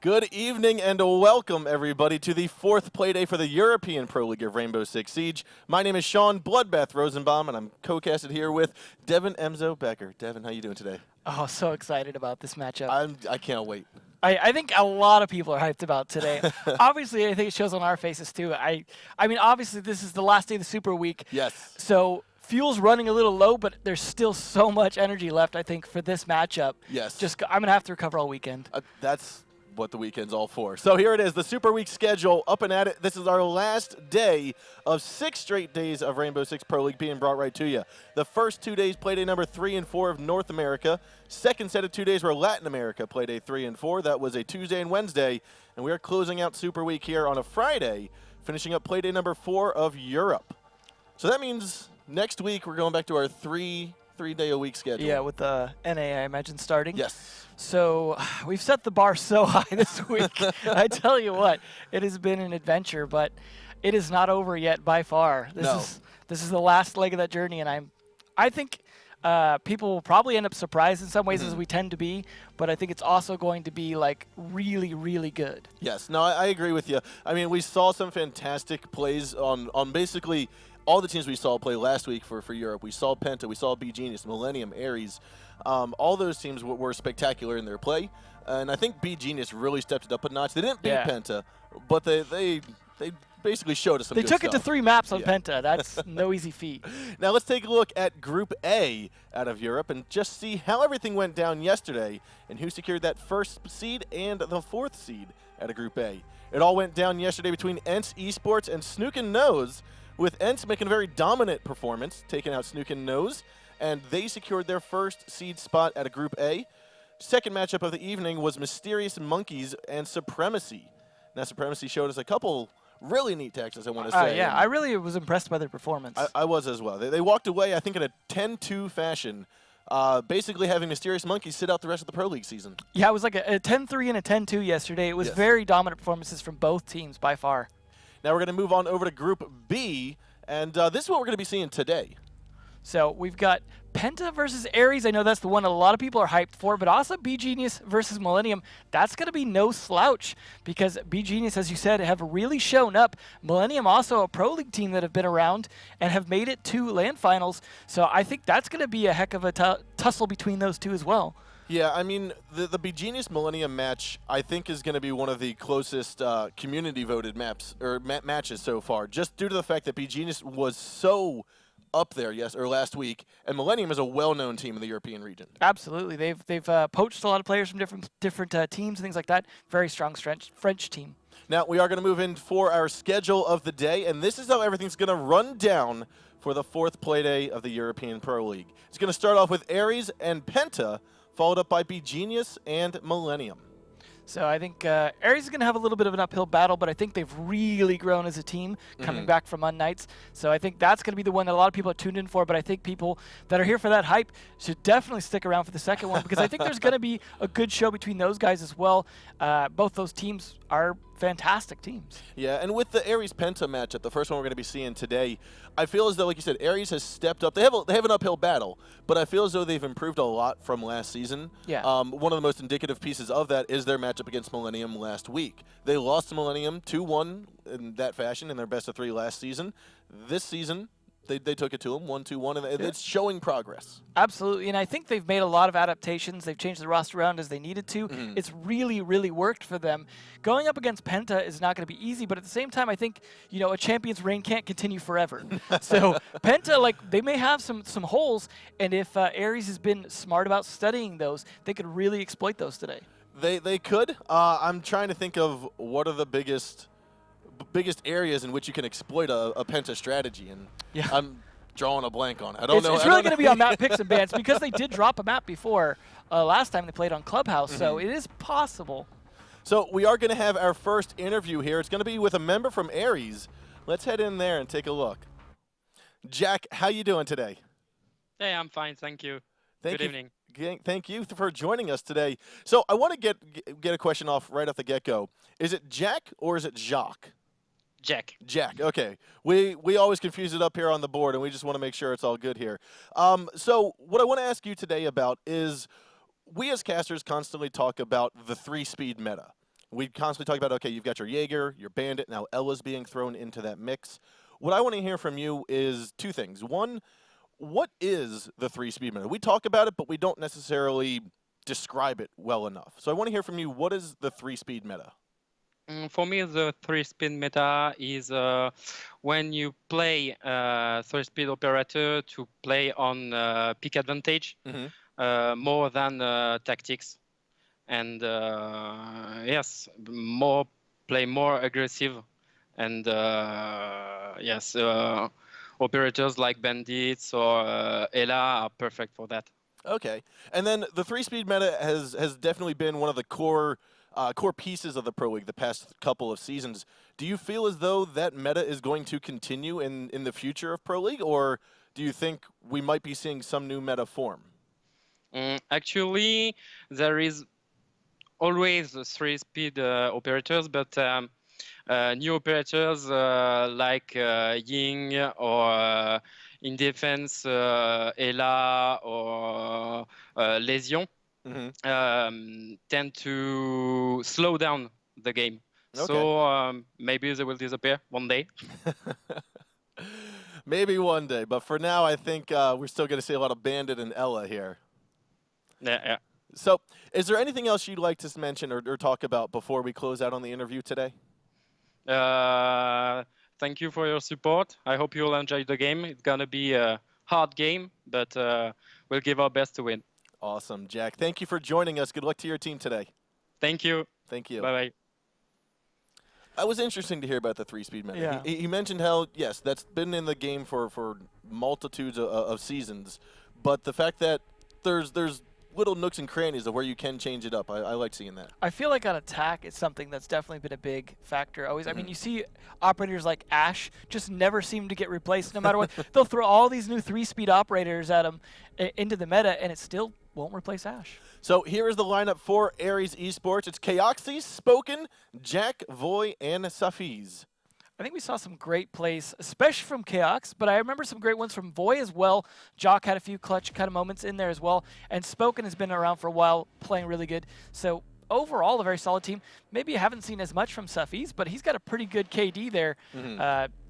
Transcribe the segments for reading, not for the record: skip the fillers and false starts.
Good evening and welcome, everybody, to the fourth Playday for the European Pro League of Rainbow Six Siege. My name is Sean Bloodbath Rosenbaum, and I'm co-casted here with Devin Emzo Becker. Devin, how you doing today? Oh, so excited about this matchup. I can't wait. I think a lot of people are hyped about today. Obviously, I think it shows on our faces, too. I mean, obviously, this is the last day of the Super Week. Yes. So fuel's running a little low, but there's still so much energy left, I think, for this matchup. Yes. I'm going to have to recover all weekend. That's what the weekend's all for. So here it is, the Super Week schedule, up and at it. This is our last day of 6 straight days of Rainbow Six Pro League being brought right to you. The first 2 days, Playday number 3 and 4 of North America. Second set of 2 days were Latin America, Playday 3 and 4. That was a Tuesday and Wednesday. And we are closing out Super Week here on a Friday, finishing up Playday number 4 of Europe. So that means next week we're going back to our three-day-a-week schedule. Yeah, with the NA, I imagine, starting. Yes. So we've set the bar so high this week. I tell you what, it has been an adventure, but it is not over yet by far. This is the last leg of that journey, and I think people will probably end up surprised in some ways, as we tend to be, but I think it's also going to be like really, really good. Yes, no, I agree with you. I mean, we saw some fantastic plays on basically all the teams we saw play last week for Europe. We saw Penta, we saw B-Genius, Millennium, Ares. All those teams were spectacular in their play, and I think B-Genius really stepped it up a notch. They didn't beat Penta, but they basically showed us some good stuff. They took it to 3 maps on Penta. That's no easy feat. Now let's take a look at Group A out of Europe and just see how everything went down yesterday and who secured that first seed and the 4th seed out of Group A. It all went down yesterday between Ents Esports and Snook and Nose, with Ents making a very dominant performance, taking out Snook and Nose, and they secured their first seed spot at a Group A. Second matchup of the evening was Mysterious Monkeys and Supremacy. Now, Supremacy showed us a couple really neat tactics, I want to say. Yeah, I really was impressed by their performance. I was as well. They walked away, I think, in a 10-2 fashion, basically having Mysterious Monkeys sit out the rest of the Pro League season. Yeah, it was like a 10-3 and a 10-2 yesterday. It was very dominant performances from both teams by far. Now we're going to move on over to Group B, and this is what we're going to be seeing today. So we've got Penta versus Ares. I know that's the one a lot of people are hyped for, but also B-Genius versus Millennium. That's going to be no slouch because B-Genius, as you said, have really shown up. Millennium also a Pro League team that have been around and have made it to LAN finals. So I think that's going to be a heck of a tussle between those two as well. Yeah, I mean, the B-Genius Millennium match, I think, is going to be one of the closest community-voted matches so far, just due to the fact that B-Genius was so up there last week, and Millennium is a well-known team in the European region. Absolutely. They've poached a lot of players from different teams and things like that. Very strong French team. Now, we are going to move in for our schedule of the day, and this is how everything's going to run down for the 4th Playday of the European Pro League. It's going to start off with Ares and Penta, followed up by B-Genius and Millennium. So I think Ares is going to have a little bit of an uphill battle, but I think they've really grown as a team coming back from Unnights. So I think that's going to be the one that a lot of people are tuned in for, but I think people that are here for that hype should definitely stick around for the second one because I think there's going to be a good show between those guys as well. Both those teams are fantastic teams. Yeah, and with the Ares-Penta matchup, the first one we're going to be seeing today, I feel as though, like you said, Ares has stepped up. They have an uphill battle, but I feel as though they've improved a lot from last season. Yeah. One of the most indicative pieces of that is their matchup against Millennium last week. They lost to Millennium 2-1 in that fashion in their best-of-3 last season. This season, they took it to them 1-2-1, and it's showing progress. Absolutely, and I think they've made a lot of adaptations. They've changed the roster around as they needed to. It's really, really worked for them. Going up against Penta is not going to be easy, but at the same time, I think a champion's reign can't continue forever. So Penta, they may have some holes, and if Ares has been smart about studying those, they could really exploit those today. They could. I'm trying to think of what are the biggest areas in which you can exploit a Penta strategy, and I'm drawing a blank on it. I don't know. It's really going to be on map picks and bans because they did drop a map before last time they played on Clubhouse, so it is possible. So we are going to have our first interview here. It's going to be with a member from Ares. Let's head in there and take a look. Jack, how you doing today? Hey, I'm fine, thank you. Good evening. Thank you for joining us today. So I want to get a question off right off the get-go. Is it Jack or is it Jacques? Jack. Jack, okay. We always confuse it up here on the board, and we just want to make sure it's all good here. So what I want to ask you today about is we as casters constantly talk about the 3-speed meta. We constantly talk about, okay, you've got your Jaeger, your Bandit, now Ella's being thrown into that mix. What I want to hear from you is two things. One, what is the 3-speed meta? We talk about it, but we don't necessarily describe it well enough. So I want to hear from you, what is the 3-speed meta? For me, the 3-speed meta is when you play 3-speed operator to play on pick advantage more than tactics. And yes, play more aggressive. And yes, operators like Bandits or Ella are perfect for that. Okay. And then the 3-speed meta has definitely been one of the core pieces of the Pro League the past couple of seasons. Do you feel as though that meta is going to continue in the future of Pro League, or do you think we might be seeing some new meta form? Actually, there is always 3-speed operators, but new operators like Ying or in defense Ella or Lésion tend to slow down the game. Okay. So maybe they will disappear one day. Maybe one day, but for now, I think we're still going to see a lot of Bandit and Ella here. Yeah. So, is there anything else you'd like to mention or talk about before we close out on the interview today? Thank you for your support. I hope you'll enjoy the game. It's going to be a hard game, but we'll give our best to win. Awesome, Jack. Thank you for joining us. Good luck to your team today. Thank you. Thank you. Bye-bye. It was interesting to hear about the 3-speed meta. Yeah. He mentioned how, yes, that's been in the game for multitudes of seasons, but the fact that there's little nooks and crannies of where you can change it up. I like seeing that. I feel like on attack, it's something that's definitely been a big factor. Always, I mean, you see operators like Ashe just never seem to get replaced no matter what. They'll throw all these new 3-speed operators at them into the meta, and it still won't replace Ashe. So here is the lineup for Aries Esports. It's Kaoxy, Spoken, Jack, Voy, and Safiz. I think we saw some great plays, especially from Chaox, but I remember some great ones from Voy as well. Jock had a few clutch kind of moments in there as well, and Spoken has been around for a while, playing really good. So overall, a very solid team. Maybe you haven't seen as much from Safiz, but he's got a pretty good KD there,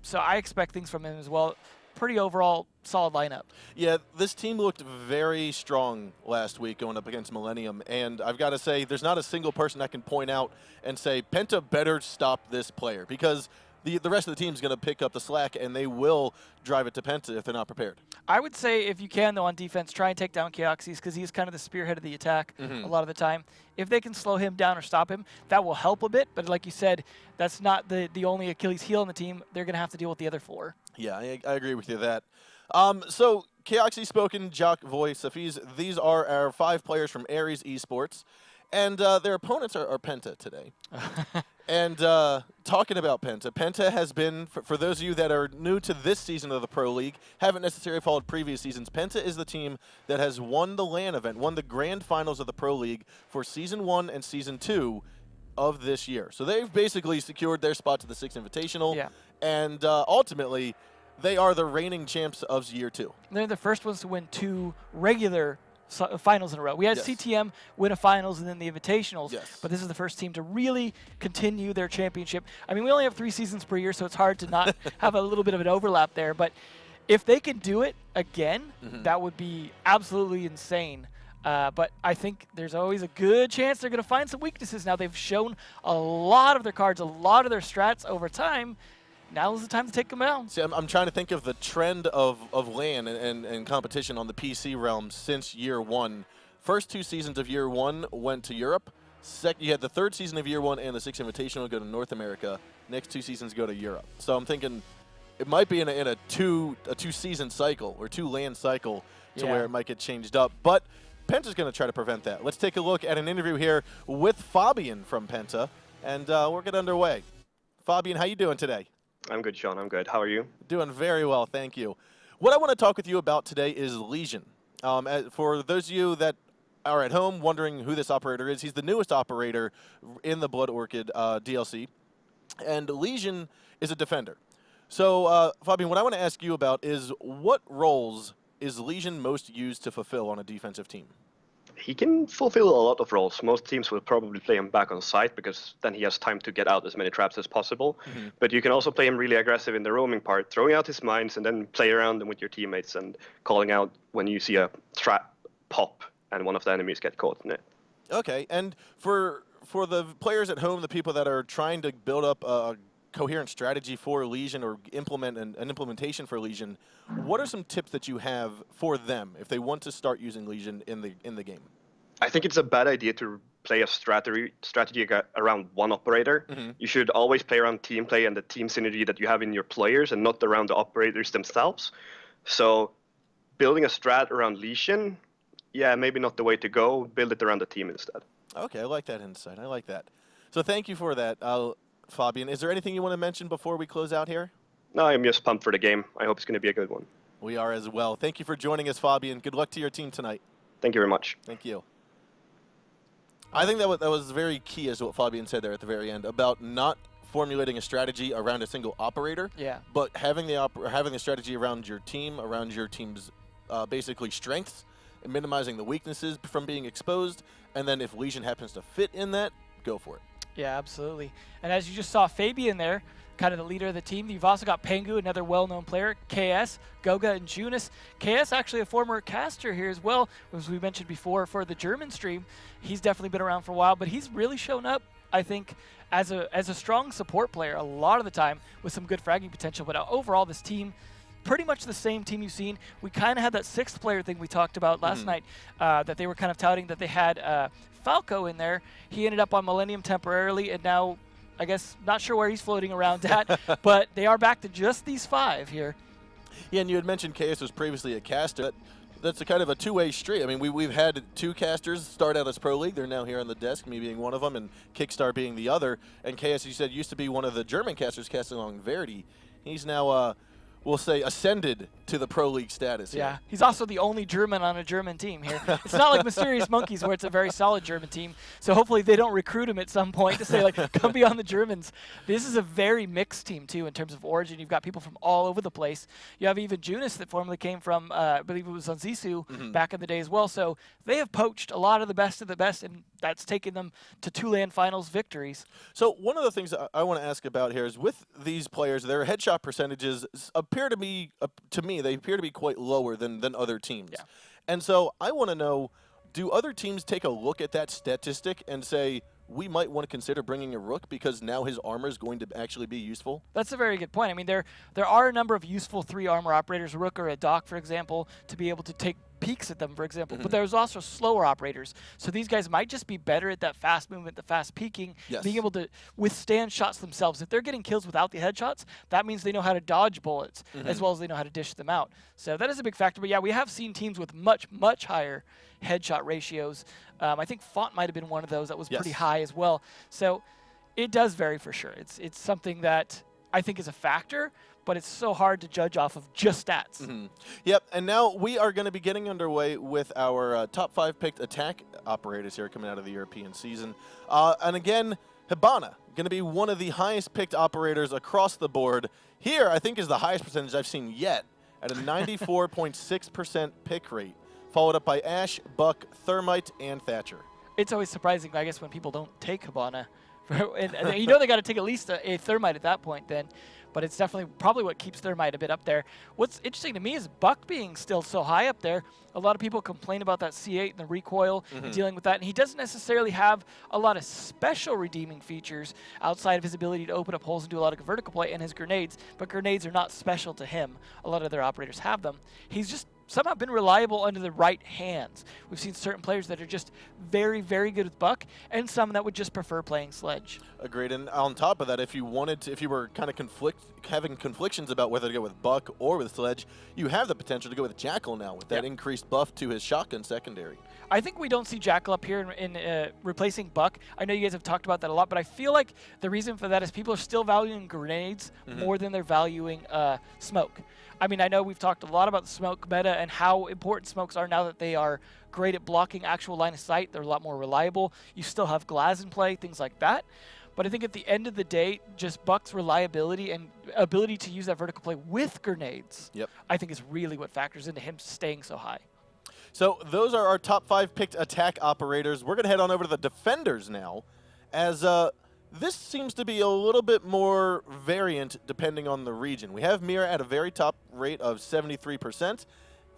so I expect things from him as well. Pretty overall solid lineup. Yeah, this team looked very strong last week going up against Millennium, and I've got to say, there's not a single person I can point out and say, Penta better stop this player, because the rest of the team is going to pick up the slack, and they will drive it to Penta if they're not prepared. I would say if you can, though, on defense, try and take down Chaoxys because he's kind of the spearhead of the attack a lot of the time. If they can slow him down or stop him, that will help a bit. But like you said, that's not the only Achilles heel on the team. They're going to have to deal with the other 4. Yeah, I agree with you that. So Chaoxy, Spoken, Jock, Voy, Safiz, these are our 5 players from Aries Esports. And their opponents are Penta today. And talking about Penta, Penta has been, for those of you that are new to this season of the Pro League, haven't necessarily followed previous seasons, Penta is the team that has won the LAN event, won the grand finals of the Pro League for Season 1 and Season 2 of this year. So they've basically secured their spot to the 6th Invitational. Yeah. And ultimately, they are the reigning champs of Year 2. They're the first ones to win 2 regular finals in a row. We had CTM win a finals and then the Invitationals, but this is the first team to really continue their championship. I mean, we only have 3 seasons per year, so it's hard to not have a little bit of an overlap there, but if they can do it again, that would be absolutely insane. But I think there's always a good chance they're going to find some weaknesses. Now, they've shown a lot of their cards, a lot of their strats over time. Now is the time to take them out. See, I'm trying to think of the trend of LAN and competition on the PC realm since Year 1. First 2 seasons of Year 1 went to Europe. You had the 3rd season of Year 1 and the 6th Invitational go to North America. Next 2 seasons go to Europe. So I'm thinking it might be in a 2-season cycle or 2 LAN cycle to where it might get changed up. But Penta's going to try to prevent that. Let's take a look at an interview here with Fabian from Penta, and we'll get underway. Fabian, how you doing today? I'm good, Sean. I'm good. How are you? Doing very well, thank you. What I want to talk with you about today is Lesion. For those of you that are at home wondering who this operator is, he's the newest operator in the Blood Orchid DLC, and Lesion is a defender. So, Fabian, what I want to ask you about is what roles is Lesion most used to fulfill on a defensive team? he can fulfill a lot of roles. Most teams will probably play him back on site because then he has time to get out as many traps as possible. But you can also play him really aggressive in the roaming part, throwing out his mines and then play around them with your teammates and calling out when you see a trap pop and one of the enemies get caught in it. Okay, and for the players at home, the people that are trying to build up a coherent strategy for Legion or implement an implementation for Legion, what are some tips that you have for them if they want to start using Legion in the game? I think it's a bad idea to play a strategy around one operator. You should always play around team play and the team synergy that you have in your players and not around the operators themselves. So building a strat around Legion, yeah, maybe not the way to go. Build it around the team instead. Okay, I like that insight. I like that. So thank you for that, Fabian. Is there anything you want to mention before we close out here? No, I'm just pumped for the game. I hope it's going to be a good one. We are as well. Thank you for joining us, Fabian. Good luck to your team tonight. Thank you very much. Thank you. I think that was very key as to what Fabian said there at the very end about not formulating a strategy around a single operator, but having the strategy around your team, around your team's basically strengths, and minimizing the weaknesses from being exposed, and then if Legion happens to fit in that, go for it. Yeah, absolutely. And as you just saw Fabian there, kind of the leader of the team, you've also got Pengu, another well-known player, KS, Goga, and Junis. KS actually a former caster here as well, as we mentioned before for the German stream. He's definitely been around for a while, but he's really shown up, I think, as a strong support player a lot of the time with some good fragging potential. But overall, this team, pretty much the same team you've seen. We kind of had that sixth player thing we talked about last night that they were kind of touting that they had Falco in there. He ended up on Millennium temporarily, and now I guess not sure where he's floating around at, but they are back to just these 5 here. Yeah, and you had mentioned KS was previously a caster. That's a kind of a two-way street. I mean, we've had 2 casters start out as Pro League. They're now here on the desk, me being one of them, and Kickstar being the other. And KS, you said, used to be one of the German casters casting along Verity. He's now we'll say, ascended to the Pro League status. Yeah, he's also the only German on a German team here. It's not like Mysterious Monkeys where it's a very solid German team, so hopefully they don't recruit him at some point to say, like, come be on the Germans. This is a very mixed team, too, in terms of origin. You've got people from all over the place. You have even Junis that formerly came from, I believe it was on Zissou back in the day as well, so they have poached a lot of the best, and that's taken them to 2 LAN finals victories. So one of the things I want to ask about here is with these players, their headshot percentages appear to me, they appear to be quite lower than other teams. Yeah. And so I want to know, do other teams take a look at that statistic and say, we might want to consider bringing a Rook because now his armor is going to actually be useful? That's a very good point. I mean, there are a number of useful 3 armor operators, a Rook or a Doc, for example, to be able to take peeks at them, for example. But there's also slower operators. So these guys might just be better at that fast movement, the fast peeking, being able to withstand shots themselves. If they're getting kills without the headshots, that means they know how to dodge bullets as well as they know how to dish them out. So that is a big factor. But yeah, we have seen teams with much, much higher headshot ratios. I think Font might have been one of those that was pretty high as well. So it does vary for sure. It's something that I think is a factor, but it's so hard to judge off of just stats. Yep, and now we are going to be getting underway with our top 5 picked attack operators here coming out of the European season. And again, Hibana, going to be one of the highest picked operators across the board. Here, I think, is the highest percentage I've seen yet at a 94.6% pick rate, followed up by Ash, Buck, Thermite, and Thatcher. It's always surprising, I guess, when people don't take Hibana. And you know they got to take at least a Thermite at that point then. But it's definitely probably what keeps Thermite a bit up there. What's interesting to me is Buck being still so high up there. A lot of people complain about that C8 and the recoil and dealing with that. And he doesn't necessarily have a lot of special redeeming features outside of his ability to open up holes and do a lot of vertical play and his grenades. But grenades are not special to him. A lot of other operators have them. He's just somehow been reliable under the right hands. We've seen certain players that are just very, very good with Buck, and some that would just prefer playing Sledge. Agreed. And on top of that, if you were kind of having conflictions about whether to go with Buck or with Sledge, you have the potential to go with Jackal now with that increased buff to his shotgun secondary. I think we don't see Jackal up here in replacing Buck. I know you guys have talked about that a lot, but I feel like the reason for that is people are still valuing grenades more than they're valuing smoke. I mean, I know we've talked a lot about the smoke meta and how important smokes are now that they are great at blocking actual line of sight. They're a lot more reliable. You still have Glaz in play, things like that. But I think at the end of the day, just Buck's reliability and ability to use that vertical play with grenades, I think is really what factors into him staying so high. So those are our top 5 picked attack operators. We're going to head on over to the defenders now, as this seems to be a little bit more variant depending on the region. We have Mira at a very top rate of 73%,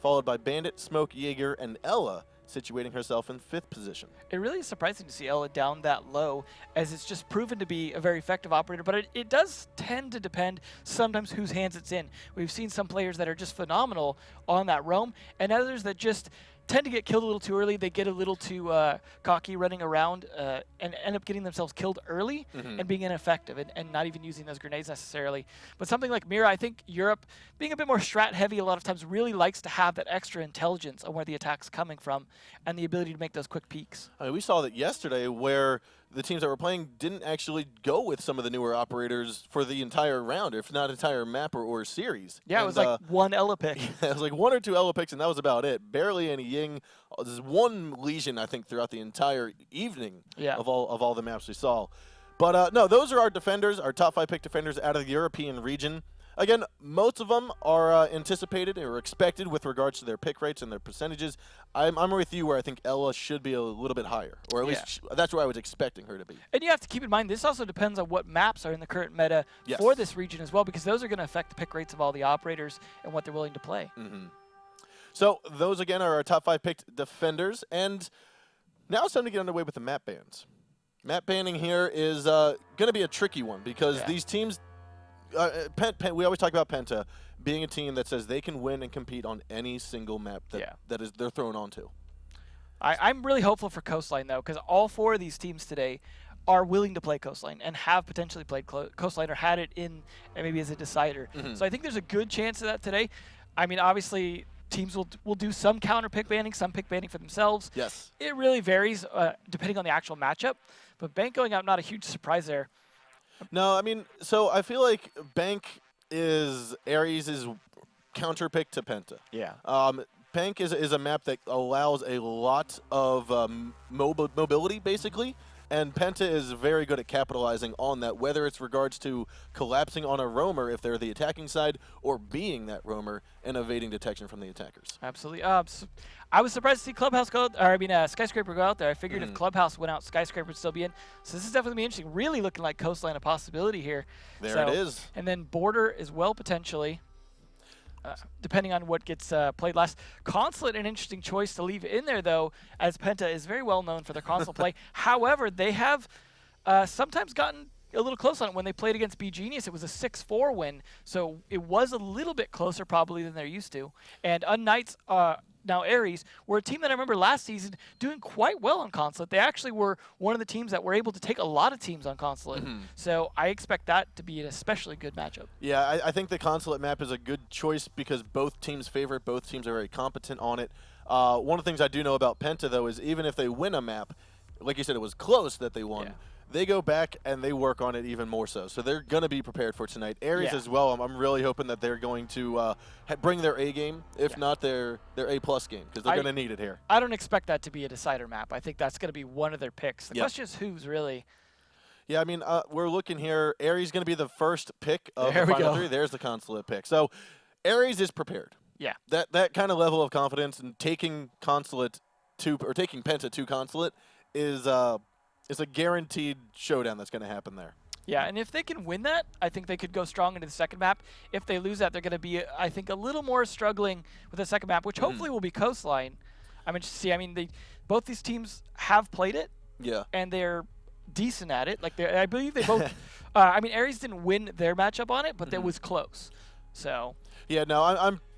followed by Bandit, Smoke, Jaeger, and Ella, situating herself in 5th position. It really is surprising to see Ella down that low, as it's just proven to be a very effective operator, but it does tend to depend sometimes whose hands it's in. We've seen some players that are just phenomenal on that roam, and others that just tend to get killed a little too early. They get a little too cocky running around and end up getting themselves killed early and being ineffective and not even using those grenades necessarily. But something like Mira, I think Europe, being a bit more strat heavy a lot of times, really likes to have that extra intelligence on where the attack's coming from and the ability to make those quick peaks. I mean, we saw that yesterday where the teams that were playing didn't actually go with some of the newer operators for the entire round, if not entire map or series. Yeah, and it was like one Ella pick. it was like 1 or 2 Ella picks, and that was about it. Barely any Ying. There's 1 Legion, I think, throughout the entire evening of all the maps we saw. But no, those are our defenders, our top 5 pick defenders out of the European region. Again, most of them are anticipated or expected with regards to their pick rates and their percentages. I'm with you where I think Ella should be a little bit higher, or at least that's where I was expecting her to be. And you have to keep in mind, this also depends on what maps are in the current meta for this region as well, because those are going to affect the pick rates of all the operators and what they're willing to play. So those, again, are our top 5 picked defenders. And now it's time to get underway with the map bans. Map banning here is going to be a tricky one because these teams... we always talk about Penta being a team that says they can win and compete on any single map that they're thrown onto. I'm really hopeful for Coastline, though, because all 4 of these teams today are willing to play Coastline and have potentially played Coastline or had it in maybe as a decider. So I think there's a good chance of that today. I mean, obviously, teams will do some counter pick banning, some pick banning for themselves. Yes. It really varies depending on the actual matchup. But Bank going out, not a huge surprise there. No, I mean, so I feel like Bank is Ares' counter pick to Penta. Yeah. Bank is a map that allows a lot of mobility, basically, and Penta is very good at capitalizing on that, whether it's regards to collapsing on a roamer if they're the attacking side, or being that roamer and evading detection from the attackers. Absolutely. So I was surprised to see Clubhouse go out, or I mean Skyscraper go out there. I figured if Clubhouse went out, Skyscraper would still be in. So this is definitely be interesting. Really looking like Coastline a possibility here. There it is. And then Border as well, potentially. Depending on what gets played last. Consulate, an interesting choice to leave in there, though, as Penta is very well known for their console play. However, they have sometimes gotten a little close on it. When they played against B Genius, it was a 6-4 win, so it was a little bit closer probably than they're used to. And Unknights, now Ares, were a team that I remember last season doing quite well on Consulate. They actually were one of the teams that were able to take a lot of teams on Consulate. So I expect that to be an especially good matchup. Yeah, I think the Consulate map is a good choice because both teams favor it. Both teams are very competent on it. One of the things I do know about Penta, though, is even if they win a map, like you said, it was close that they won. They go back and they work on it even more so. So they're going to be prepared for tonight. Ares as well, I'm really hoping that they're going to bring their A game, if not their A-plus game, because they're going to need it here. I don't expect that to be a decider map. I think that's going to be one of their picks. The question is who's really... Yeah, I mean, we're looking here. Ares going to be the first pick of the final 3. There's the Consulate pick. So Ares is prepared. Yeah. That kind of level of confidence and taking Consulate to, or taking Penta to Consulate is... it's a guaranteed showdown that's going to happen there. Yeah, and if they can win that, I think they could go strong into the second map. If they lose that, they're going to be, I think, a little more struggling with the second map, which hopefully will be Coastline. I'm interested to see. I mean, both these teams have played it. Yeah. And they're decent at it. Like I believe they both. I mean, Ares didn't win their matchup on it, but it was close. So. Yeah, no,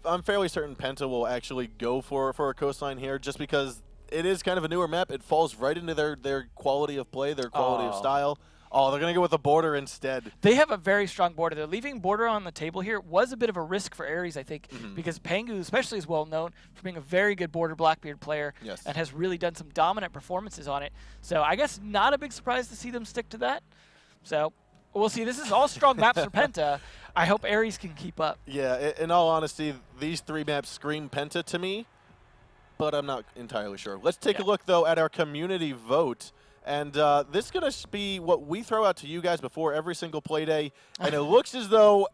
I'm fairly certain Penta will actually go for a Coastline here, just because it is kind of a newer map. It falls right into their quality of play, their quality of style. Oh, they're going to go with a Border instead. They have a very strong Border. They're leaving Border on the table here. Was a bit of a risk for Ares, I think, because Pangu especially is well known for being a very good Border Blackbeard player and has really done some dominant performances on it. So I guess not a big surprise to see them stick to that. So we'll see. This is all strong maps for Penta. I hope Ares can keep up. Yeah, in all honesty, these 3 maps scream Penta to me, but I'm not entirely sure. Let's take a look, though, at our community vote. And this is going to be what we throw out to you guys before every single play day. And it looks as though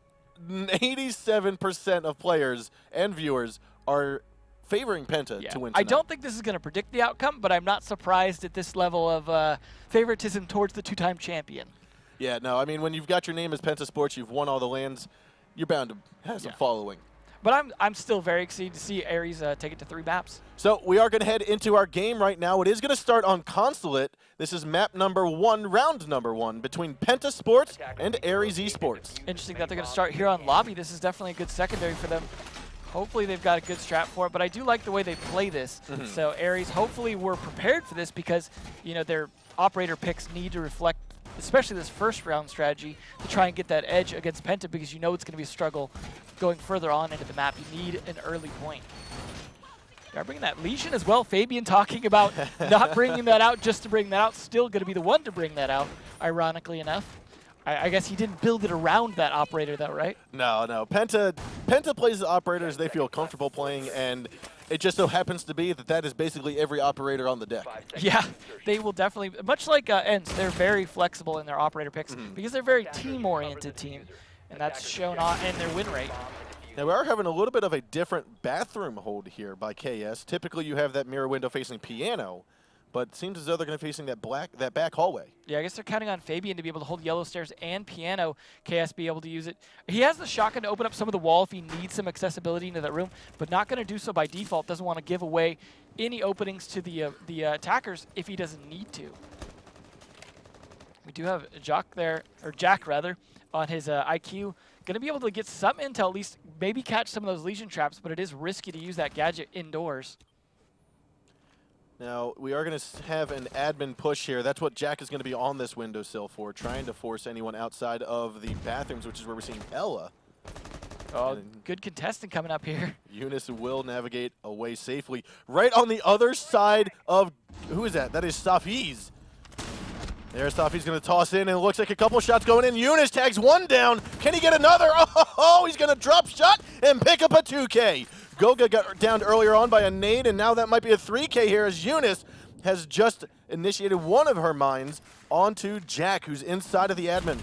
87% of players and viewers are favoring Penta Yeah. to win I tonight. don't think this is going to predict the outcome, but I'm not surprised at this level of favoritism towards the two-time champion. Yeah, no, I mean, when you've got your name as Penta Sports, you've won all the lands, you're bound to have some following. But I'm still very excited to see Aries take it to 3 maps. So we are going to head into our game right now. It is going to start on Consulate. This is map number 1, round number 1, between Penta Sports and Aries Esports. Interesting that they're going to start here on Lobby. This is definitely a good secondary for them. Hopefully they've got a good strat for it, but I do like the way they play this. So Aries, hopefully we're prepared for this because, you know, their operator picks need to reflect, especially this first round strategy, to try and get that edge against Penta because you know it's going to be a struggle going further on into the map. You need an early point. They are bringing that Legion as well. Fabian talking about not bringing that out just to bring that out. Still going to be the one to bring that out, ironically enough. I guess he didn't build it around that operator, though, right? No. Penta plays the operators they feel comfortable playing, and it just so happens to be that that is basically every operator on the deck. Yeah, they will definitely, much like ENCE, they're very flexible in their operator picks because they're a very team-oriented team, and that's shown on in their win rate. Now, we are having a little bit of a different bathroom hold here by KS. Typically, you have that mirror window facing piano, but it seems as though they're going to be facing that back hallway. Yeah, I guess they're counting on Fabian to be able to hold yellow stairs and piano. KS be able to use it. He has the shotgun to open up some of the wall if he needs some accessibility into that room, but not going to do so by default. Doesn't want to give away any openings to the attackers if he doesn't need to. We do have Jack there, or Jack rather, on his IQ. Going to be able to get some intel, at least maybe catch some of those Legion traps, but it is risky to use that gadget indoors. Now, we are going to have an admin push here. That's what Jack is going to be on this windowsill for, trying to force anyone outside of the bathrooms, which is where we're seeing Ella. Oh, good contestant coming up here. Eunice will navigate away safely. Right on the other side of, who is that? That is Safiz. There's Safi's going to toss in, and it looks like a couple shots going in. Eunice tags one down. Can he get another? Oh, he's going to drop shot and pick up a 2K. Goga got downed earlier on by a nade, and now that might be a 3K here as Eunice has just initiated one of her mines onto Jack, who's inside of the admin.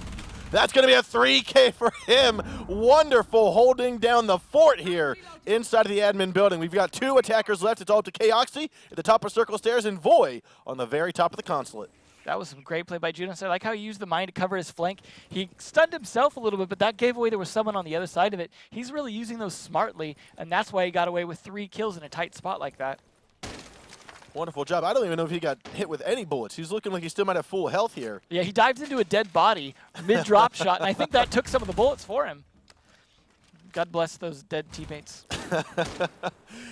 That's going to be a 3K for him. Wonderful holding down the fort here inside of the admin building. We've got 2 attackers left. It's all to Koxi at the top of Circle Stairs and Voy on the very top of the consulate. That was some great play by Judas. I like how he used the mine to cover his flank. He stunned himself a little bit, but that gave away there was someone on the other side of it. He's really using those smartly, and that's why he got away with 3 kills in a tight spot like that. Wonderful job. I don't even know if he got hit with any bullets. He's looking like he still might have full health here. Yeah, he dived into a dead body mid-drop shot, and I think that took some of the bullets for him. God bless those dead teammates.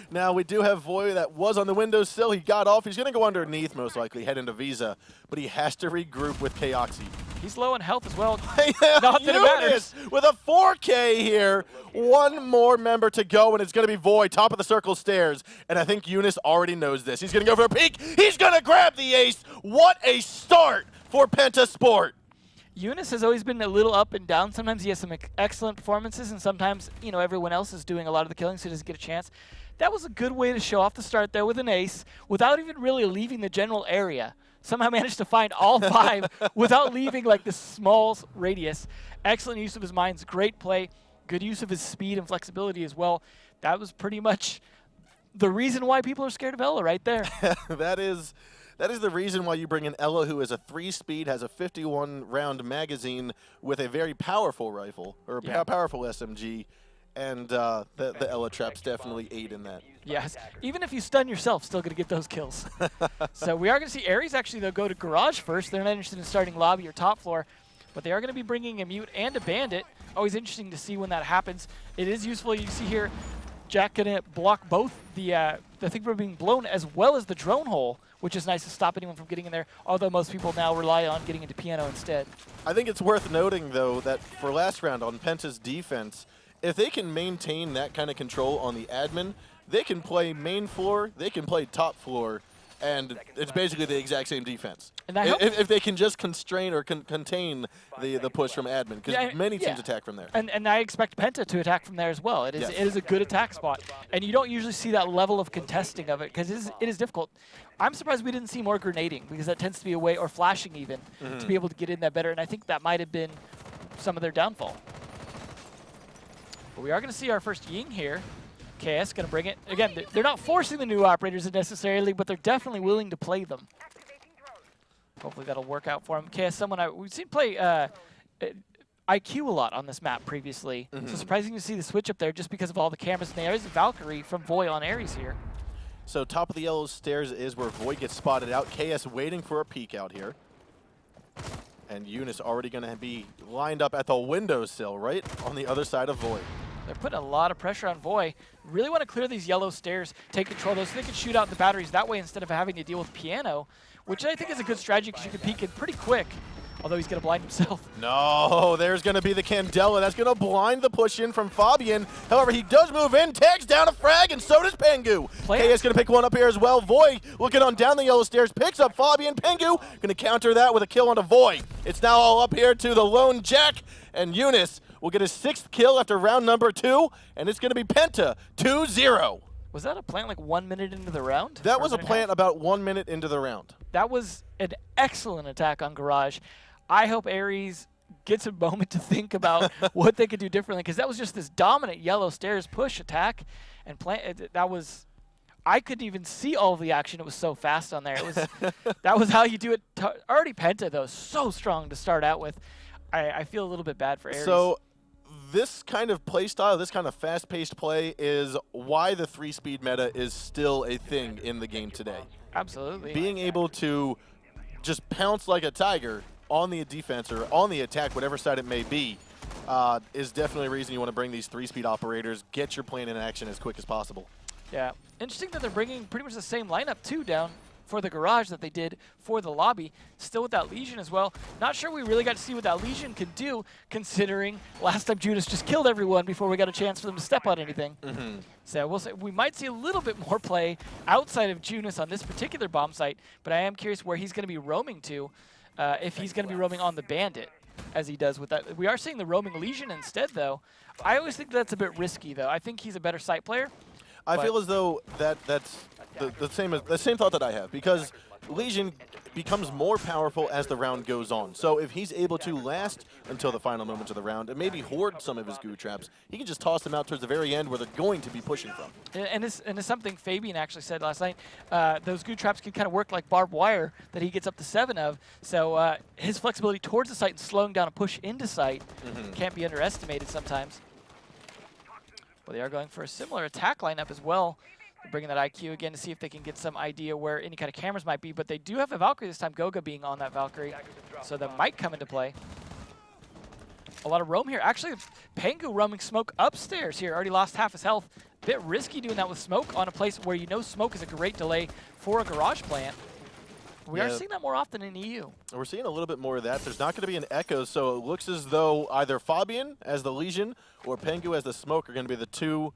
Now, we do have Voy that was on the windowsill. He got off. He's going to go underneath, most likely, head into Visa. But he has to regroup with Koxi. He's low in health as well. Not that it matters. With a 4K here. One more member to go, and it's going to be Voy, top of the circle stairs. And I think Eunice already knows this. He's going to go for a peek. He's going to grab the ace. What a start for Penta Sport. Eunice has always been a little up and down. Sometimes he has some excellent performances, and sometimes, you know, everyone else is doing a lot of the killing, so he doesn't get a chance. That was a good way to show off the start there with an ace without even really leaving the general area. Somehow managed to find all 5 without leaving like this small radius. Excellent use of his mines, great play, good use of his speed and flexibility as well. That was pretty much the reason why people are scared of Ella right there. That is the reason why you bring in Ella, who is a 3-speed, has a 51-round magazine with a very powerful rifle, or a powerful SMG, and the Ella traps definitely aid in that. Yes, even if you stun yourself, still going to get those kills. So we are going to see Aries actually, though, go to Garage first. They're not interested in starting lobby or top floor, but they are going to be bringing a Mute and a Bandit. Always interesting to see when that happens. It is useful. You see here, Jack going to block both the thing from being blown as well as the drone hole, which is nice to stop anyone from getting in there, although most people now rely on getting into piano instead. I think it's worth noting, though, that for last round on Penta's defense, if they can maintain that kind of control on the admin, they can play main floor, they can play top floor, and it's basically the exact same defense. And I hope if they can just constrain or contain the push from admin, because many teams attack from there. And I expect Penta to attack from there as well. It is a good attack spot. And you don't usually see that level of contesting of it, because it is difficult. I'm surprised we didn't see more grenading, because that tends to be a way, or flashing even, to be able to get in that better. And I think that might have been some of their downfall. But we are going to see our first Ying here. KS going to bring it. Again, they're not forcing the new operators necessarily, but they're definitely willing to play them. Hopefully that'll work out for him. KS, someone we've seen play IQ a lot on this map previously. So surprising to see the switch up there just because of all the cameras. And there's Valkyrie from Voy on Ares here. So top of the yellow stairs is where Voy gets spotted out. KS waiting for a peek out here. And Eunice already going to be lined up at the windowsill right on the other side of Voy. They're putting a lot of pressure on Voy. Really want to clear these yellow stairs, take control of those, so they can shoot out the batteries that way instead of having to deal with Piano, which I think is a good strategy because you can peek in pretty quick, although he's going to blind himself. No, there's going to be the Candela. That's going to blind the push in from Fabian. However, he does move in, tags down a frag, and so does Pengu. KS going to pick one up here as well. Voy looking on down the yellow stairs, picks up Fabian. Pengu going to counter that with a kill onto Voy. It's now all up here to the lone Jack, and Eunice will get his 6th kill after round number 2, and it's going to be Penta 2-0. Was that a plant like 1 minute into the round? That was a plant about 1 minute into the round. That was an excellent attack on Garage. I hope Ares gets a moment to think about what they could do differently, because that was just this dominant yellow stairs push attack, and that was. I couldn't even see all of the action. It was so fast on there. It was that was how you do it. Already Penta though, so strong to start out with. I feel a little bit bad for Ares. So this kind of play style, this kind of fast-paced play is why the 3-speed meta is still a thing in the game today. Absolutely. Being able to just pounce like a tiger on the defense or on the attack, whatever side it may be, is definitely a reason you want to bring these 3-speed operators, get your plane in action as quick as possible. Yeah. Interesting that they're bringing pretty much the same lineup, too, down for the Garage that they did for the lobby. Still with that Legion as well. Not sure we really got to see what that Legion could do, considering last time Judas just killed everyone before we got a chance for them to step on anything. So we'll say we might see a little bit more play outside of Judas on this particular bomb site, but I am curious where he's going to be roaming to, if he's going to be roaming on the Bandit, as he does with that. We are seeing the roaming Legion instead, though. I always think that's a bit risky, though. I think he's a better site player. I feel as though that's the same thought that I have, because Legion becomes more powerful as the round goes on. So if he's able to last until the final moments of the round and maybe hoard some of his goo traps, he can just toss them out towards the very end where they're going to be pushing from. And it's something Fabian actually said last night. Those goo traps can kind of work like barbed wire that he gets up to 7 of. So his flexibility towards the site and slowing down a push into site can't be underestimated sometimes. Well, they are going for a similar attack lineup as well. They're bringing that IQ again to see if they can get some idea where any kind of cameras might be. But they do have a Valkyrie this time, Goga being on that Valkyrie. So that might come into play. A lot of roam here. Actually, Pengu roaming smoke upstairs here. Already lost half his health. Bit risky doing that with smoke on a place where you know smoke is a great delay for a garage plant. We are seeing that more often in EU. We're seeing a little bit more of that. There's not going to be an echo, so it looks as though either Fabian as the Legion or Pengu as the Smoke are going to be the two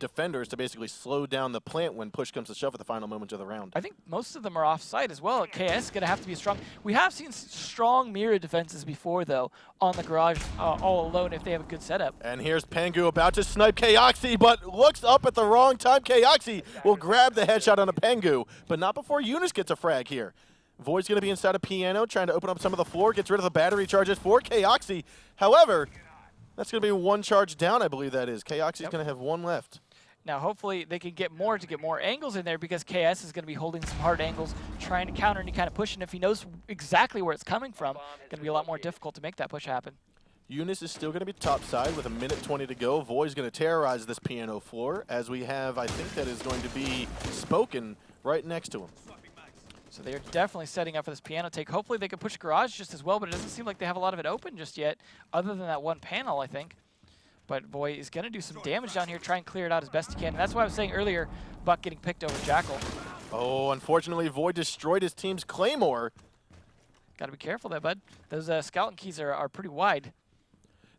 defenders to basically slow down the plant when push comes to shove at the final moments of the round. I think most of them are off-site as well. KS is going to have to be strong. We have seen strong mirror defenses before, though, on the Garage all alone if they have a good setup. And here's Pengu about to snipe Kaoxi, but looks up at the wrong time. Kaoxi will grab the headshot on a Pengu, but not before Eunice gets a frag here. Void's going to be inside a Piano, trying to open up some of the floor, gets rid of the battery charges for Kaoxi. However, that's going to be one charge down, I believe that is. Kaoxi's going to have one left. Now, hopefully, they can get more angles in there because KS is going to be holding some hard angles, trying to counter any kind of push. And if he knows exactly where it's coming from, it's going to be a lot more difficult to make that push happen. Eunice is still going to be topside with 1:20 to go. Void's going to terrorize this Piano floor, as we have, I think that is going to be Spoken right next to him. So they're definitely setting up for this Piano take. Hopefully they can push Garage just as well, but it doesn't seem like they have a lot of it open just yet, other than that one panel, I think. But Voy is going to do some damage down here, try and clear it out as best he can. And that's why I was saying earlier, Buck getting picked over Jackal. Oh, unfortunately, Void destroyed his team's Claymore. Got to be careful there, bud. Those Skeleton keys are pretty wide.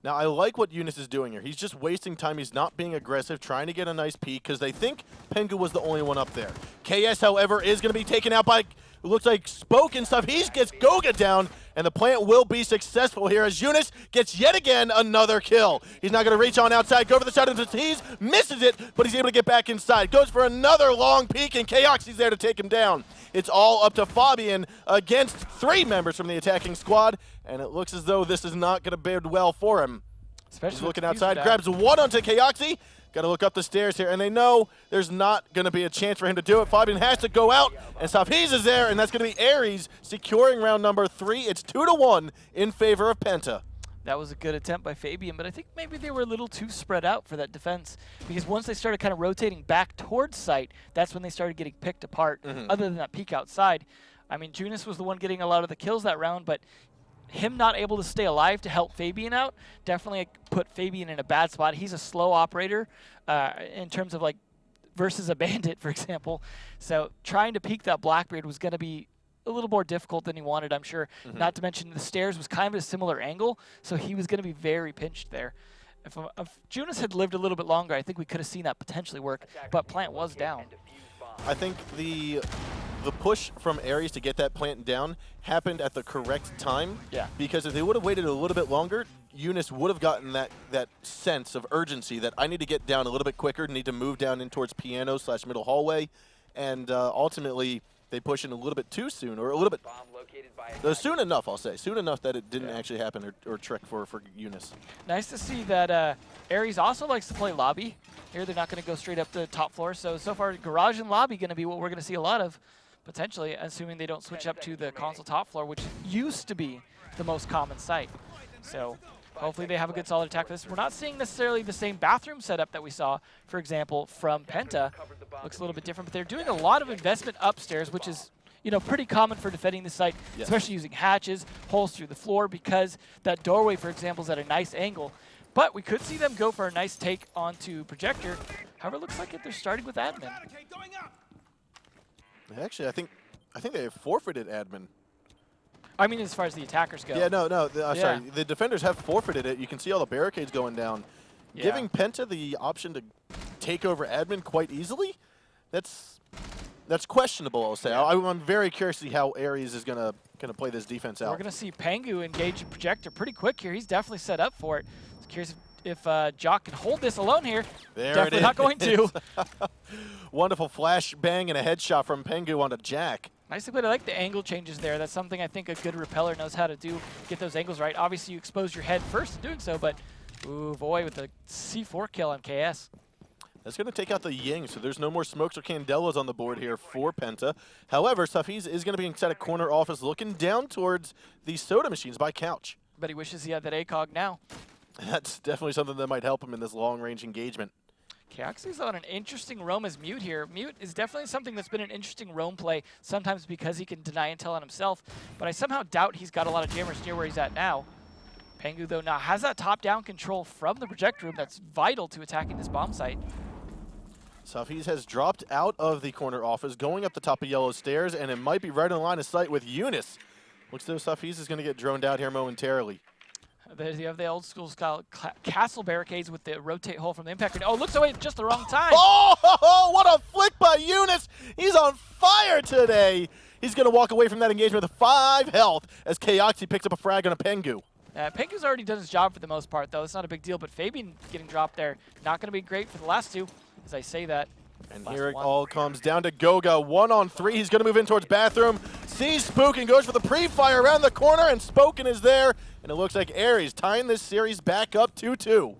Now, I like what Eunice is doing here. He's just wasting time. He's not being aggressive, trying to get a nice peek, because they think Pengu was the only one up there. KS, however, is going to be taken out by, it looks like Spoken stuff. He gets Goga down, and the plant will be successful here as Eunice gets yet again another kill. He's not going to reach on outside, go for the side of the tees, misses it, but he's able to get back inside. Goes for another long peek, and Kaoxi's there to take him down. It's all up to Fabian against 3 members from the attacking squad, and it looks as though this is not going to bode well for him. Especially He's looking outside, grabs one onto Kaoxi, Got to look up the stairs here, and they know there's not going to be a chance for him to do it. Fabian has to go out, and Safhiz is there, and that's going to be Aries securing round number 3. It's 2-1 in favor of Penta. That was a good attempt by Fabian, but I think maybe they were a little too spread out for that defense, because once they started kind of rotating back towards site, that's when they started getting picked apart, other than that peek outside. I mean, Junis was the one getting a lot of the kills that round, but him not able to stay alive to help Fabian out definitely put Fabian in a bad spot. He's a slow operator in terms of like versus a bandit, for example. So trying to peek that Blackbeard was going to be a little more difficult than he wanted, I'm sure. Not to mention the stairs was kind of a similar angle, so he was going to be very pinched there. If Junis had lived a little bit longer, I think we could have seen that potentially work, but Plant was down. I think the push from Aries to get that plant down happened at the correct time. Yeah. Because if they would have waited a little bit longer, Eunice would have gotten that sense of urgency that I need to get down a little bit quicker, need to move down in towards piano / middle hallway, and ultimately they push in a little bit too soon, or a little bit soon enough, I'll say. Soon enough that it didn't actually happen or trick for Eunice. Nice to see that Aries also likes to play lobby. Here they're not going to go straight up to the top floor, so far garage and lobby going to be what we're going to see a lot of, potentially, assuming they don't switch up to the console top floor, which used to be the most common site. So hopefully they have a good solid attack for this. We're not seeing necessarily the same bathroom setup that we saw, for example, from Penta. Looks a little bit different, but they're doing a lot of investment upstairs, which is, you know, pretty common for defending the site, especially using hatches, holes through the floor, because that doorway, for example, is at a nice angle. But we could see them go for a nice take onto Projector. However, it looks like they're starting with admin. Actually, I think they have forfeited admin. I mean, as far as the attackers go. Yeah, no, sorry. The defenders have forfeited it. You can see all the barricades going down. Yeah. Giving Penta the option to take over admin quite easily, that's questionable, I'll say. I'm very curious to see how Aries is gonna play this defense out. We're gonna see Pangu engage a Projector pretty quick here. He's definitely set up for it. Just curious if Jock can hold this alone here. There Definitely it is. not going to. Wonderful flash bang and a headshot from Pangu onto Jack. Nicely played. I like the angle changes there. That's something I think a good repeller knows how to do, get those angles right. Obviously, you expose your head first in doing so, but ooh, Voy with the C4 kill on KS. That's going to take out the Ying, so there's no more smokes or candelas on the board here for Penta. However, Safhiz is going to be inside a corner office looking down towards the soda machines by Couch. But he wishes he had that ACOG now. That's definitely something that might help him in this long-range engagement. Kaoxi's on an interesting roam as Mute here. Mute is definitely something that's been an interesting roam play, sometimes because he can deny intel on himself, but I somehow doubt he's got a lot of jammers near where he's at now. Pangu, though, now has that top-down control from the projector room that's vital to attacking this bomb site. Safhiz has dropped out of the corner office, going up the top of yellow stairs, and it might be right in line of sight with Eunice. Looks as though Safhiz is going to get droned out here momentarily. You have the old school style castle barricades with the rotate hole from the impact. Oh, looks away at just the wrong time. Oh, what a flick by Eunice. He's on fire today. He's going to walk away from that engagement with 5 health as Kaoxi picks up a frag on a Pengu. Pengu's already done his job for the most part, though. It's not a big deal, but Fabian getting dropped there, not going to be great for the last two, as I say that. And here it all comes down to Goga. 1-on-3. He's going to move in towards bathroom. Sees Spook and goes for the pre-fire around the corner, and Spoken is there. And it looks like Aries tying this series back up 2-2.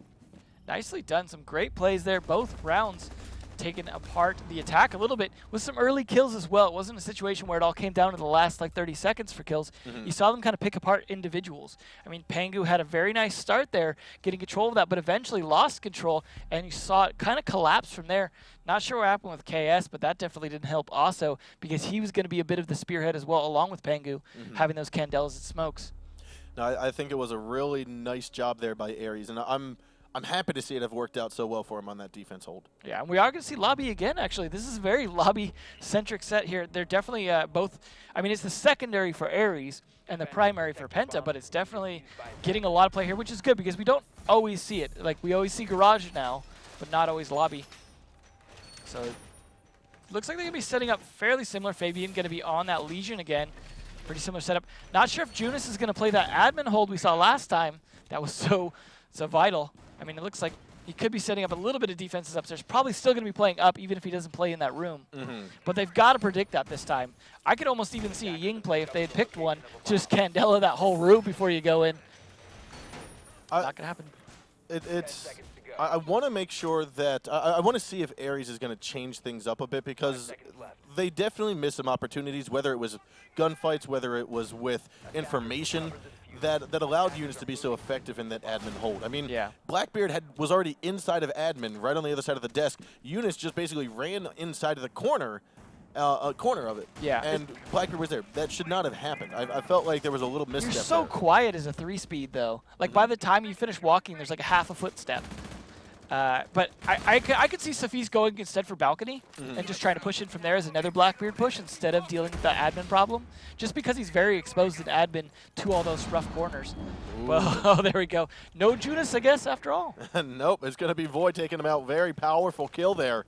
Nicely done. Some great plays there. Both rounds taking apart the attack a little bit with some early kills as well. It wasn't a situation where it all came down to the last like 30 seconds for kills. You saw them kind of pick apart individuals. I mean, Pangu had a very nice start there, getting control of that, but eventually lost control, and you saw it kind of collapse from there. Not sure what happened with KS, but that definitely didn't help also, because he was going to be a bit of the spearhead as well, along with Pangu, having those candelas and smokes. No, I think it was a really nice job there by Aries, and I'm happy to see it have worked out so well for him on that defense hold. Yeah, and we are going to see lobby again, actually. This is a very lobby-centric set here. They're definitely both, I mean, it's the secondary for Aries and the primary for Penta, but it's definitely getting a lot of play here, which is good because we don't always see it. Like, we always see Garage now, but not always lobby. So, looks like they're going to be setting up fairly similar. Fabian going to be on that Legion again. Pretty similar setup. Not sure if Junis is going to play that admin hold we saw last time. That was so vital. I mean, it looks like he could be setting up a little bit of defenses upstairs. Probably still going to be playing up, even if he doesn't play in that room. But they've got to predict that this time. I could almost even see a Ying play if they had picked one. Just Candela that whole room before you go in. Not going to happen. I want to make sure that I want to see if Ares is going to change things up a bit, because they definitely missed some opportunities, whether it was gunfights, whether it was with information that allowed units to be so effective in that admin hold. I mean, Blackbeard was already inside of admin, right on the other side of the desk. Eunice just basically ran inside of the corner. Corner of it. Yeah. And Blackbeard was there. That should not have happened. I felt like there was a little misstep. You're so there. quiet as a 3-speed, though. Like, by the time you finish walking, there's like a half a footstep. But I could see Safiz going instead for balcony and just trying to push in from there as another Blackbeard push instead of dealing with the admin problem, just because he's very exposed in admin to all those rough corners. Ooh. Well, there we go. No Judas, I guess, after all. Nope, it's going to be Void taking him out. Very powerful kill there.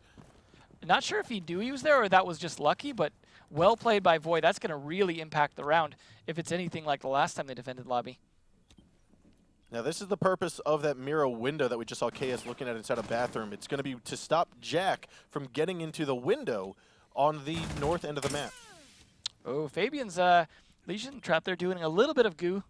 Not sure if he knew he was there or that was just lucky, but well played by Void. That's going to really impact the round if it's anything like the last time they defended lobby. Now, this is the purpose of that mirror window that we just saw KS looking at inside a bathroom. It's going to be to stop Jack from getting into the window on the north end of the map. Oh, Fabian's Legion trap there doing a little bit of goo.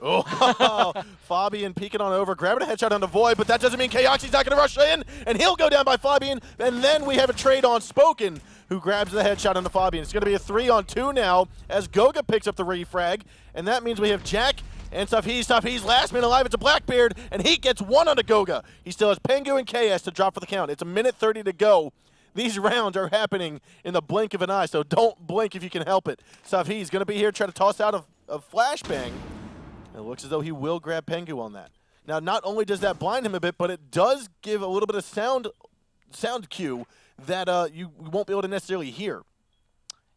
Oh, Fabian peeking on over, grabbing a headshot on the Void, but that doesn't mean Kaoxi's not going to rush in, and he'll go down by Fabian, and then we have a trade on Spoken, who grabs the headshot on the Fabian. It's going to be a 3-on-2 now, as Goga picks up the refrag, and that means we have Jack and Safiz last man alive. It's a Blackbeard, and he gets one on the Goga. He still has Pengu and KS to drop for the count. It's a minute 30 to go. These rounds are happening in the blink of an eye, so don't blink if you can help it. Safiz going to be here, try to toss out a flashbang. It looks as though he will grab Pengu on that. Now, not only does that blind him a bit, but it does give a little bit of sound cue that you won't be able to necessarily hear.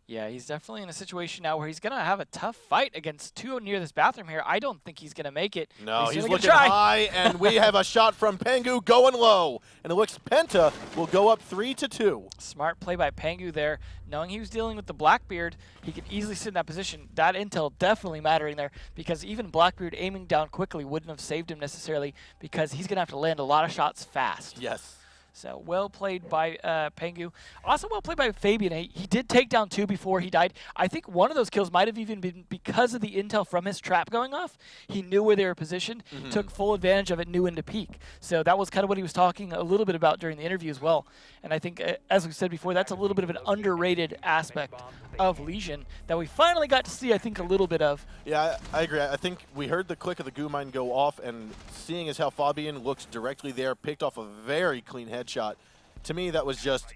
Yeah, he's definitely in a situation now where he's going to have a tough fight against 2 near this bathroom here. I don't think he's going to make it. No, he's looking high, and we have a shot from Pengu going low. And it looks Penta will go up 3-2. Smart play by Pengu there. Knowing he was dealing with the Blackbeard, he could easily sit in that position. That intel definitely mattering there, because even Blackbeard aiming down quickly wouldn't have saved him necessarily, because he's going to have to land a lot of shots fast. Yes. So well played by Pengu. Also well played by Fabian. He did take down 2 before he died. I think one of those kills might have even been because of the intel from his trap going off. He knew where they were positioned, took full advantage of it, knew when to peek. So that was kind of what he was talking a little bit about during the interview as well. And I think, as we said before, that's a little bit of an underrated aspect of Legion that we finally got to see, I think, a little bit of. Yeah, I agree. I think we heard the click of the goo mine go off, and seeing as how Fabian looks directly there, picked off a very clean headshot. To me, that was just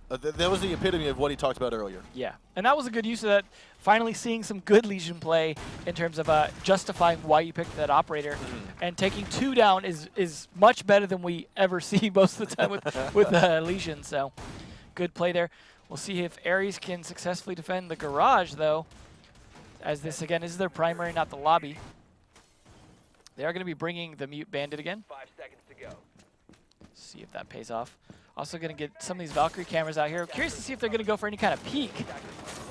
that was the epitome of what he talked about earlier. Yeah, and that was a good use of that. Finally seeing some good Legion play in terms of justifying why you picked that operator. And taking 2 down is much better than we ever see most of the time with Legion. So good play there. We'll see if Ares can successfully defend the garage, though, as this, again, is their primary, not the lobby. They are going to be bringing the Mute Bandit again. 5 seconds to go. See if that pays off. Also going to get some of these Valkyrie cameras out here. Curious to see if they're going to go for any kind of peek.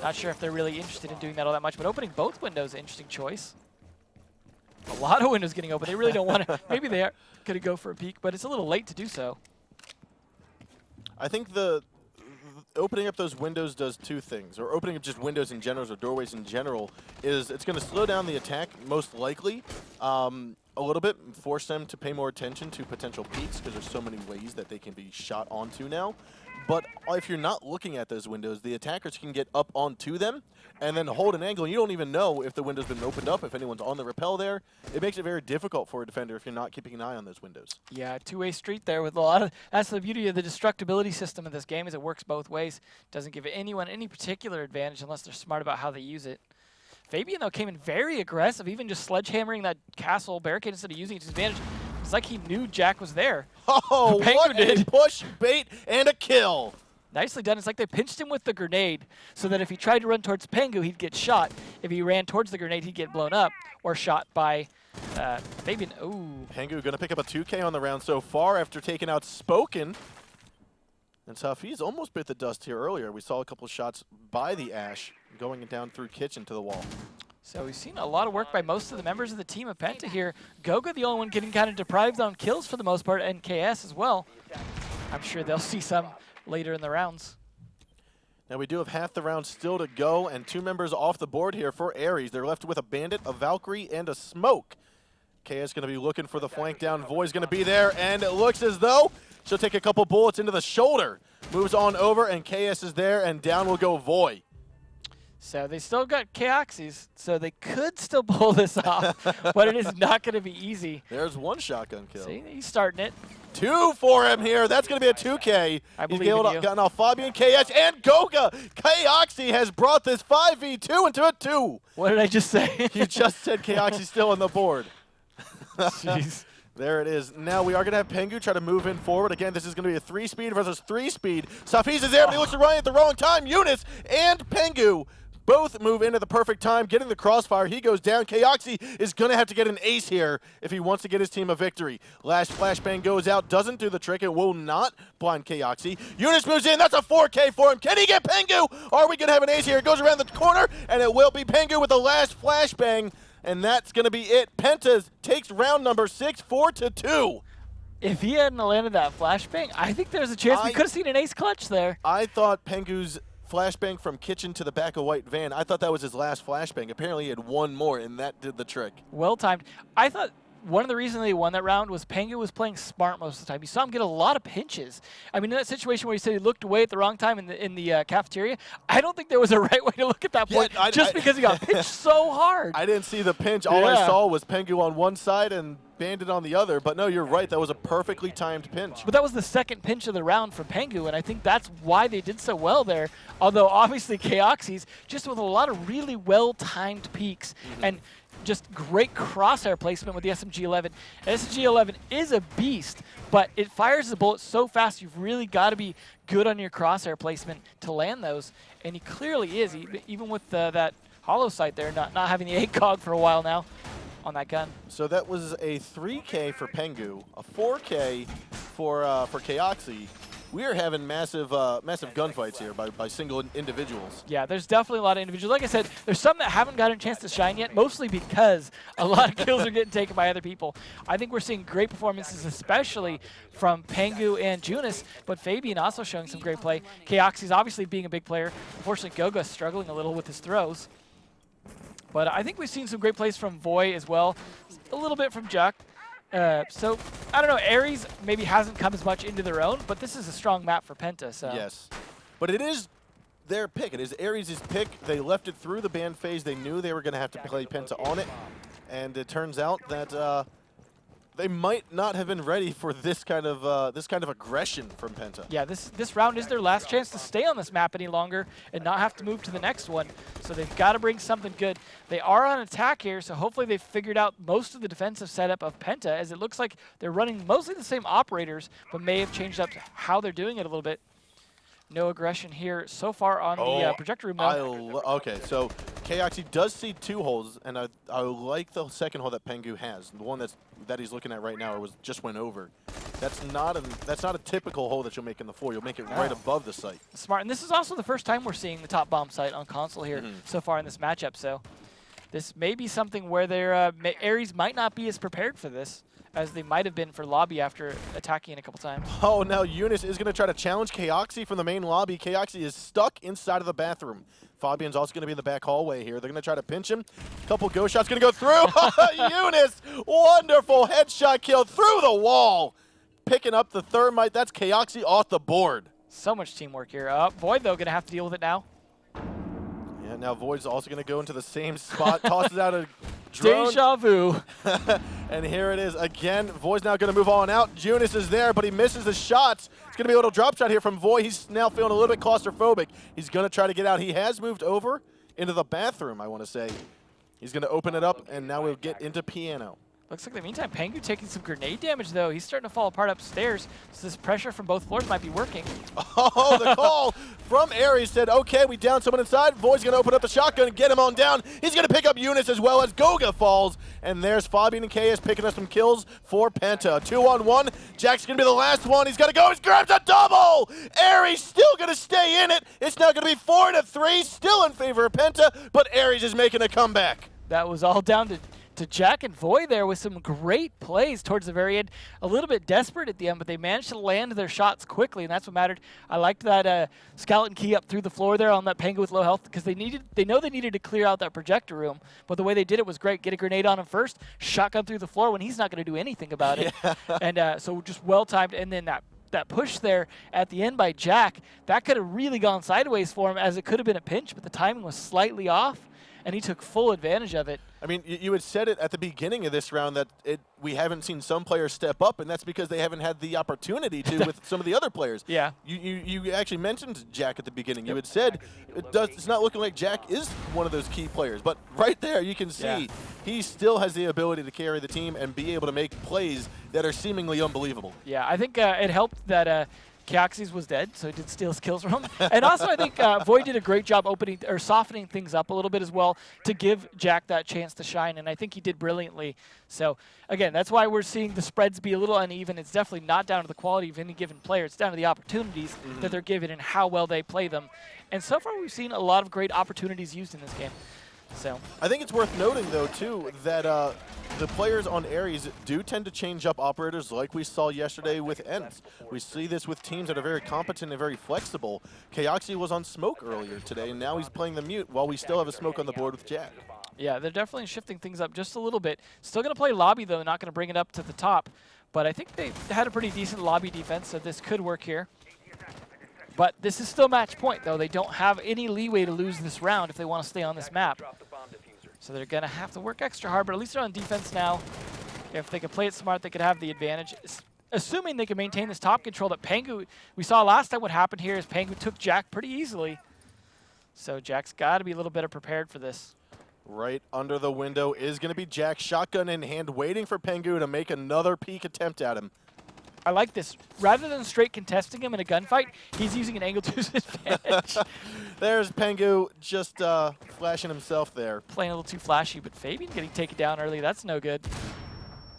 Not sure if they're really interested in doing that all that much, but opening both windows, interesting choice. A lot of windows getting open. They really don't want to. Maybe they are going to go for a peek, but it's a little late to do so. I think opening up those windows does 2 things, or opening up just windows in general or doorways in general, is it's going to slow down the attack most likely a little bit, force them to pay more attention to potential peeks, because there's so many ways that they can be shot onto now. But if you're not looking at those windows, the attackers can get up onto them and then hold an angle. You don't even know if the window's been opened up, if anyone's on the rappel there. It makes it very difficult for a defender if you're not keeping an eye on those windows. Yeah, 2-way street there with a lot of. That's the beauty of the destructibility system of this game, is it works both ways. Doesn't give anyone any particular advantage unless they're smart about how they use it. Fabian, though, came in very aggressive, even just sledgehammering that castle barricade instead of using it to his advantage. It's like he knew Jack was there. Oh, what a push, bait, and a kill. Nicely done. It's like they pinched him with the grenade so that if he tried to run towards Pengu, he'd get shot. If he ran towards the grenade, he'd get blown up or shot by Fabian. Ooh. Pengu going to pick up a 2K on the round so far after taking out Spoken. And Safiz almost bit the dust here earlier. We saw a couple shots by the Ash going down through kitchen to the wall. So we've seen a lot of work by most of the members of the team of Penta here. Goga, the only one getting kind of deprived on kills for the most part, and KS as well. I'm sure they'll see some later in the rounds. Now we do have half the round still to go, and 2 members off the board here for Ares. They're left with a Bandit, a Valkyrie, and a Smoke. KS going to be looking for the flank down. Void's going to be there, and it looks as though she'll take a couple bullets into the shoulder. Moves on over, and KS is there, and down will go Void. So they still got Kaoxys, so they could still pull this off, but it is not going to be easy. There's one shotgun kill. See, he's starting it. 2 for him here. That's going to be a 2K. I believe He's able in to you. gotten off Fabian, KS, and Goga. Kaoxy has brought this 5v2 into a 2. What did I just say? You just said Kaoxy's still on the board. Jeez. There it is. Now we are going to have Pengu try to move in forward. Again, this is going to be a 3-speed versus 3-speed. Safiz is there, but he looks to Ryan at the wrong time. Eunice and Pengu both move into the perfect time, getting the crossfire. He goes down. Kaoxy is going to have to get an ace here if he wants to get his team a victory. Last flashbang goes out, doesn't do the trick. It will not blind Kaoxy. Eunice moves in. That's a 4K for him. Can he get Pengu? Are we going to have an ace here? It goes around the corner, and it will be Pengu with the last flashbang, and that's going to be it. Penta takes round number 6, 4-2. If he hadn't landed that flashbang, I think there's a chance we could have seen an ace clutch there. I thought Pengu's flashbang from kitchen to the back of white van, I thought that was his last flashbang. Apparently he had one more, and that did the trick. Well timed. I thought one of the reasons they won that round was Pengu was playing smart most of the time. You saw him get a lot of pinches. I mean, in that situation where he said he looked away at the wrong time in the cafeteria, I don't think there was a right way to look at that point because he got pinched so hard. I didn't see the pinch. All I saw was Pengu on one side and Bandit on the other. But no, you're right. That was a perfectly timed pinch. But that was the second pinch of the round for Pengu, and I think that's why they did so well there. Although, obviously, Kaoxys, just with a lot of really well-timed peaks and just great crosshair placement with the SMG-11. SMG-11 is a beast, but it fires the bullet so fast you've really got to be good on your crosshair placement to land those, and he clearly is, even with that hollow sight there, not having the ACOG for a while now on that gun. So that was a 3K for Pengu, a 4K for Kaoxy. We are having massive gunfights here by single individuals. Yeah, there's definitely a lot of individuals. Like I said, there's some that haven't gotten a chance to shine yet, mostly because a lot of kills are getting taken by other people. I think we're seeing great performances, especially from Pengu and Junis, but Fabian also showing some great play. Kaoxy's obviously being a big player. Unfortunately, Goga's struggling a little with his throws. But I think we've seen some great plays from Voy as well, a little bit from Juck. So, I don't know, Ares maybe hasn't come as much into their own, but this is a strong map for Penta. So. Yes, but it is their pick. It is Ares' pick. They left it through the ban phase. They knew they were going to have to play Penta on it, and it turns out that they might not have been ready for this kind of aggression from Penta. Yeah, this round is their last chance to stay on this map any longer and not have to move to the next one. So they've got to bring something good. They are on attack here, so hopefully they've figured out most of the defensive setup of Penta, as it looks like they're running mostly the same operators, but may have changed up how they're doing it a little bit. No aggression here so far on the projector room now. Okay, so Kaoxy does see 2 holes, and I like the second hole that Pengu has. The one that he's looking at right now just went over. That's not a typical hole that you'll make in the 4. You'll make it right above the site. Smart, and this is also the first time we're seeing the top bomb site on console here so far in this matchup. So this may be something where their Ares might not be as prepared for this as they might have been for lobby after attacking it a couple times. Oh, now Eunice is going to try to challenge Kaoxy from the main lobby. Kaoxy is stuck inside of the bathroom. Fabian's also going to be in the back hallway here. They're going to try to pinch him. Couple ghost shots going to go through. Eunice, wonderful headshot kill through the wall. Picking up the thermite. That's Kaoxy off the board. So much teamwork here. Void, though, going to have to deal with it now. Yeah, now Void's also going to go into the same spot. Tosses out a drone. Deja vu. And here it is again. Voy's now going to move on out. Junis is there, but he misses the shots. It's going to be a little drop shot here from Voy. He's now feeling a little bit claustrophobic. He's going to try to get out. He has moved over into the bathroom, I want to say. He's going to open it up, and now we'll get into piano. Looks like in the meantime, Pengu taking some grenade damage, though. He's starting to fall apart upstairs, so this pressure from both floors might be working. Oh, the call from Ares said, okay, we down someone inside. Void's going to open up the shotgun and get him on down. He's going to pick up Eunice as well as Goga falls. And there's Fabian and KS picking up some kills for Penta. 2-on-1. Jack's going to be the last one. He's going to go. He grabs a double. Ares still going to stay in it. It's now going to be 4-3, still in favor of Penta, but Ares is making a comeback. That was all down to to Jack and Voy there with some great plays towards the very end. A little bit desperate at the end, but they managed to land their shots quickly, and that's what mattered. I liked that skeleton key up through the floor there on that Pengu with low health, because they know they needed to clear out that projector room, but the way they did it was great. Get a grenade on him first, shotgun through the floor when he's not going to do anything about it. And so just well-timed, and then that push there at the end by Jack, that could have really gone sideways for him, as it could have been a pinch, but the timing was slightly off, and he took full advantage of it. I mean, you had said it at the beginning of this round that we haven't seen some players step up, and that's because they haven't had the opportunity to with some of the other players. Yeah. You actually mentioned Jack at the beginning. You had said it's not looking like Jack is one of those key players, but right there you can see he still has the ability to carry the team and be able to make plays that are seemingly unbelievable. Yeah, I think it helped that Kyaxis was dead, so he did steal his kills from him. And also, I think Void did a great job softening things up a little bit as well to give Jack that chance to shine, and I think he did brilliantly. So, again, that's why we're seeing the spreads be a little uneven. It's definitely not down to the quality of any given player. It's down to the opportunities that they're given and how well they play them. And so far, we've seen a lot of great opportunities used in this game. So I think it's worth noting, though, too, that the players on Ares do tend to change up operators like we saw yesterday with Ents. We see this with teams that are very competent and very flexible. Kyaxi was on Smoke earlier today, and now he's playing the Mute while we still have a Smoke on the board with Jack. Yeah, they're definitely shifting things up just a little bit. Still going to play lobby, though, not going to bring it up to the top. But I think they had a pretty decent lobby defense, so this could work here. But this is still match point, though. They don't have any leeway to lose this round if they want to stay on this map. So they're going to have to work extra hard, but at least they're on defense now. If they could play it smart, they could have the advantage. Assuming they can maintain this top control that Pengu, we saw last time what happened here is Pengu took Jack pretty easily. So Jack's got to be a little better prepared for this. Right under the window is going to be Jack, shotgun in hand, waiting for Pengu to make another peek attempt at him. I like this. Rather than straight contesting him in a gunfight, he's using an angle to his advantage. There's Pengu just flashing himself there. Playing a little too flashy, but Fabian getting taken down early. That's no good.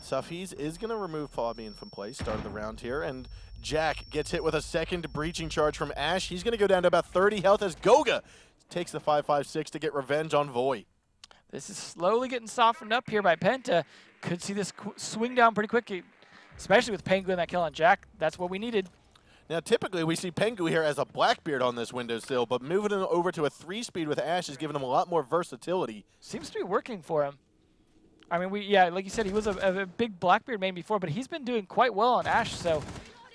Safiz is going to remove Fabian from play, start of the round here, and Jack gets hit with a second breaching charge from Ash. He's going to go down to about 30 health as Goga takes the 5.56 to get revenge on Voy. This is slowly getting softened up here by Penta. Could see this swing down pretty quickly, especially with Pengu and that kill on Jack. That's what we needed. Now, typically, we see Pengu here as a Blackbeard on this windowsill, but moving him over to a 3-speed with Ash is giving him a lot more versatility. Seems to be working for him. I mean, yeah, like you said, he was a big Blackbeard main before, but he's been doing quite well on Ash, so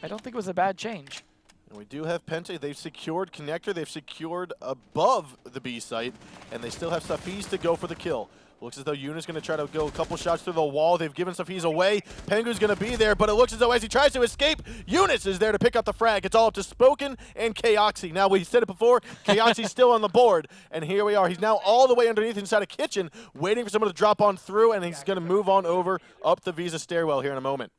I don't think it was a bad change. And we do have Penta. They've secured Connector. They've secured above the B site, and they still have Safiz to go for the kill. Looks as though Yuna's going to try to go a couple shots through the wall. They've given Safiz away. Pengu's going to be there, but it looks as though as he tries to escape, Eunice is there to pick up the frag. It's all up to Spoken and Kyaxi. Now, we said it before, Kyaxi's still on the board, and here we are. He's now all the way underneath inside a kitchen, waiting for someone to drop on through, and he's going to move on over up the Visa stairwell here in a moment.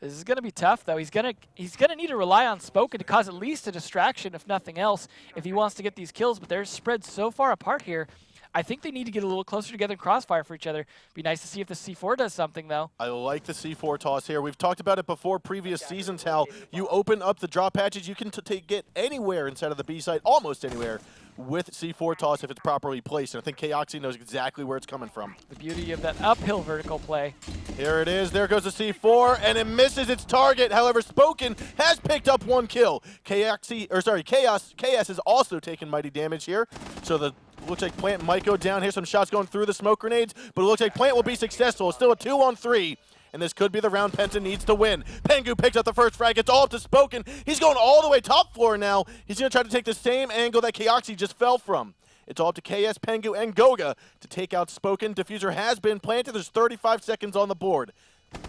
This is going to be tough, though. He's going to need to rely on Spoken to cause at least a distraction, if nothing else, if he wants to get these kills, but they're spread so far apart here. I think they need to get a little closer together and crossfire for each other. Be nice to see if the C4 does something, though. I like the C4 toss here. We've talked about it before previous seasons, how you open up the drop patches. You can get anywhere inside of the B site, almost anywhere, with C4 toss if it's properly placed. And I think Kyaxi knows exactly where it's coming from. The beauty of that uphill vertical play. Here it is. There goes the C4, and it misses its target. However, Spoken has picked up one kill. KS has also taken mighty damage here. So the looks like Plant might go down here. Some shots going through the smoke grenades, but it looks like Plant will be successful. It's still a 2-on-3, and this could be the round Penta needs to win. Pengu picks up the first frag. It's all up to Spoken. He's going all the way top floor now. He's going to try to take the same angle that Kyaxi just fell from. It's all up to KS, Pengu, and Goga to take out Spoken. Diffuser has been planted. There's 35 seconds on the board.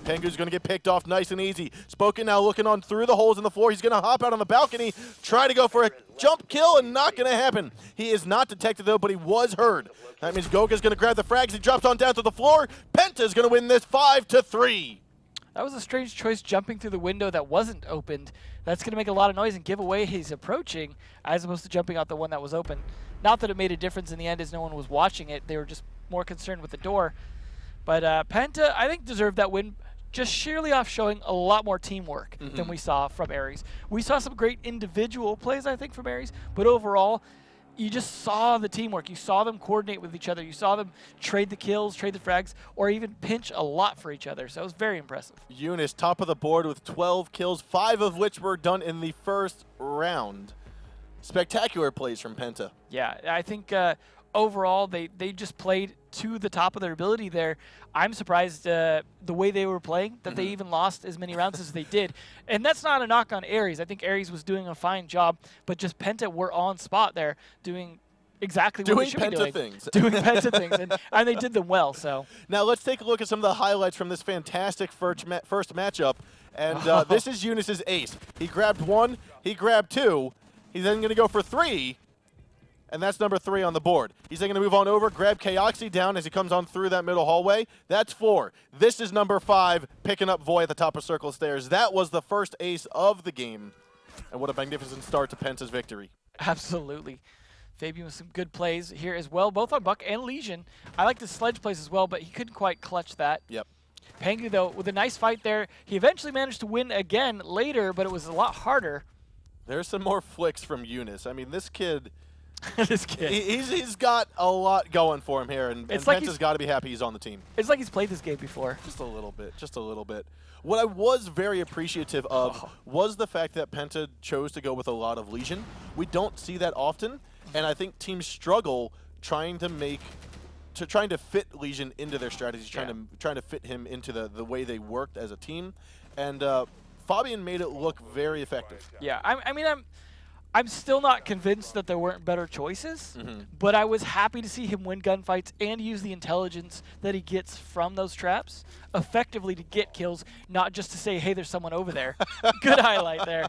Pengu's going to get picked off nice and easy. Spoken now looking on through the holes in the floor. He's going to hop out on the balcony, try to go for a jump kill, and not going to happen. He is not detected, though, but he was heard. That means Goga's going to grab the frags. He drops on down to the floor. Penta's going to win this 5-3. That was a strange choice, jumping through the window that wasn't opened. That's going to make a lot of noise and give away he's approaching, as opposed to jumping out the one that was open. Not that it made a difference in the end, as no one was watching it. They were just more concerned with the door. But Penta, I think, deserved that win just sheerly off showing a lot more teamwork than we saw from Ares. We saw some great individual plays, I think, from Ares, but overall, you just saw the teamwork. You saw them coordinate with each other. You saw them trade the kills, trade the frags, or even pinch a lot for each other. So it was very impressive. Eunice, top of the board with 12 kills, 5 of which were done in the first round. Spectacular plays from Penta. Yeah, I think overall they just played to the top of their ability there. I'm surprised the way they were playing that they even lost as many rounds as they did. And that's not a knock on Aries. I think Aries was doing a fine job, but just Penta were on spot there doing exactly what they should be doing. Doing Penta things, and they did them well. So now let's take a look at some of the highlights from this fantastic first matchup. And this is Eunice's ace. He grabbed 1, he grabbed 2, he's then going to go for 3. And that's number 3 on the board. He's then going to move on over, grab Kaoxy down as he comes on through that middle hallway. That's 4. This is number 5, picking up Voy at the top of circle stairs. That was the first ace of the game. And what a magnificent start to Penta's victory. Absolutely. Fabian with some good plays here as well, both on Buck and Legion. I like the sledge plays as well, but he couldn't quite clutch that. Yep. Pengu, though, with a nice fight there. He eventually managed to win again later, but it was a lot harder. There's some more flicks from Eunice. I mean, this kid... This kid. He's got a lot going for him here, and Penta's got to be happy he's on the team. It's like he's played this game before. Just a little bit, just a little bit. What I was very appreciative of was the fact that Penta chose to go with a lot of Legion. We don't see that often, and I think teams struggle trying to fit Legion into their strategies, trying to fit him into the way they worked as a team, and Fabian made it look very effective. Yeah, I mean, I'm still not convinced that there weren't better choices, but I was happy to see him win gunfights and use the intelligence that he gets from those traps effectively to get kills, not just to say, hey, there's someone over there. Good highlight there.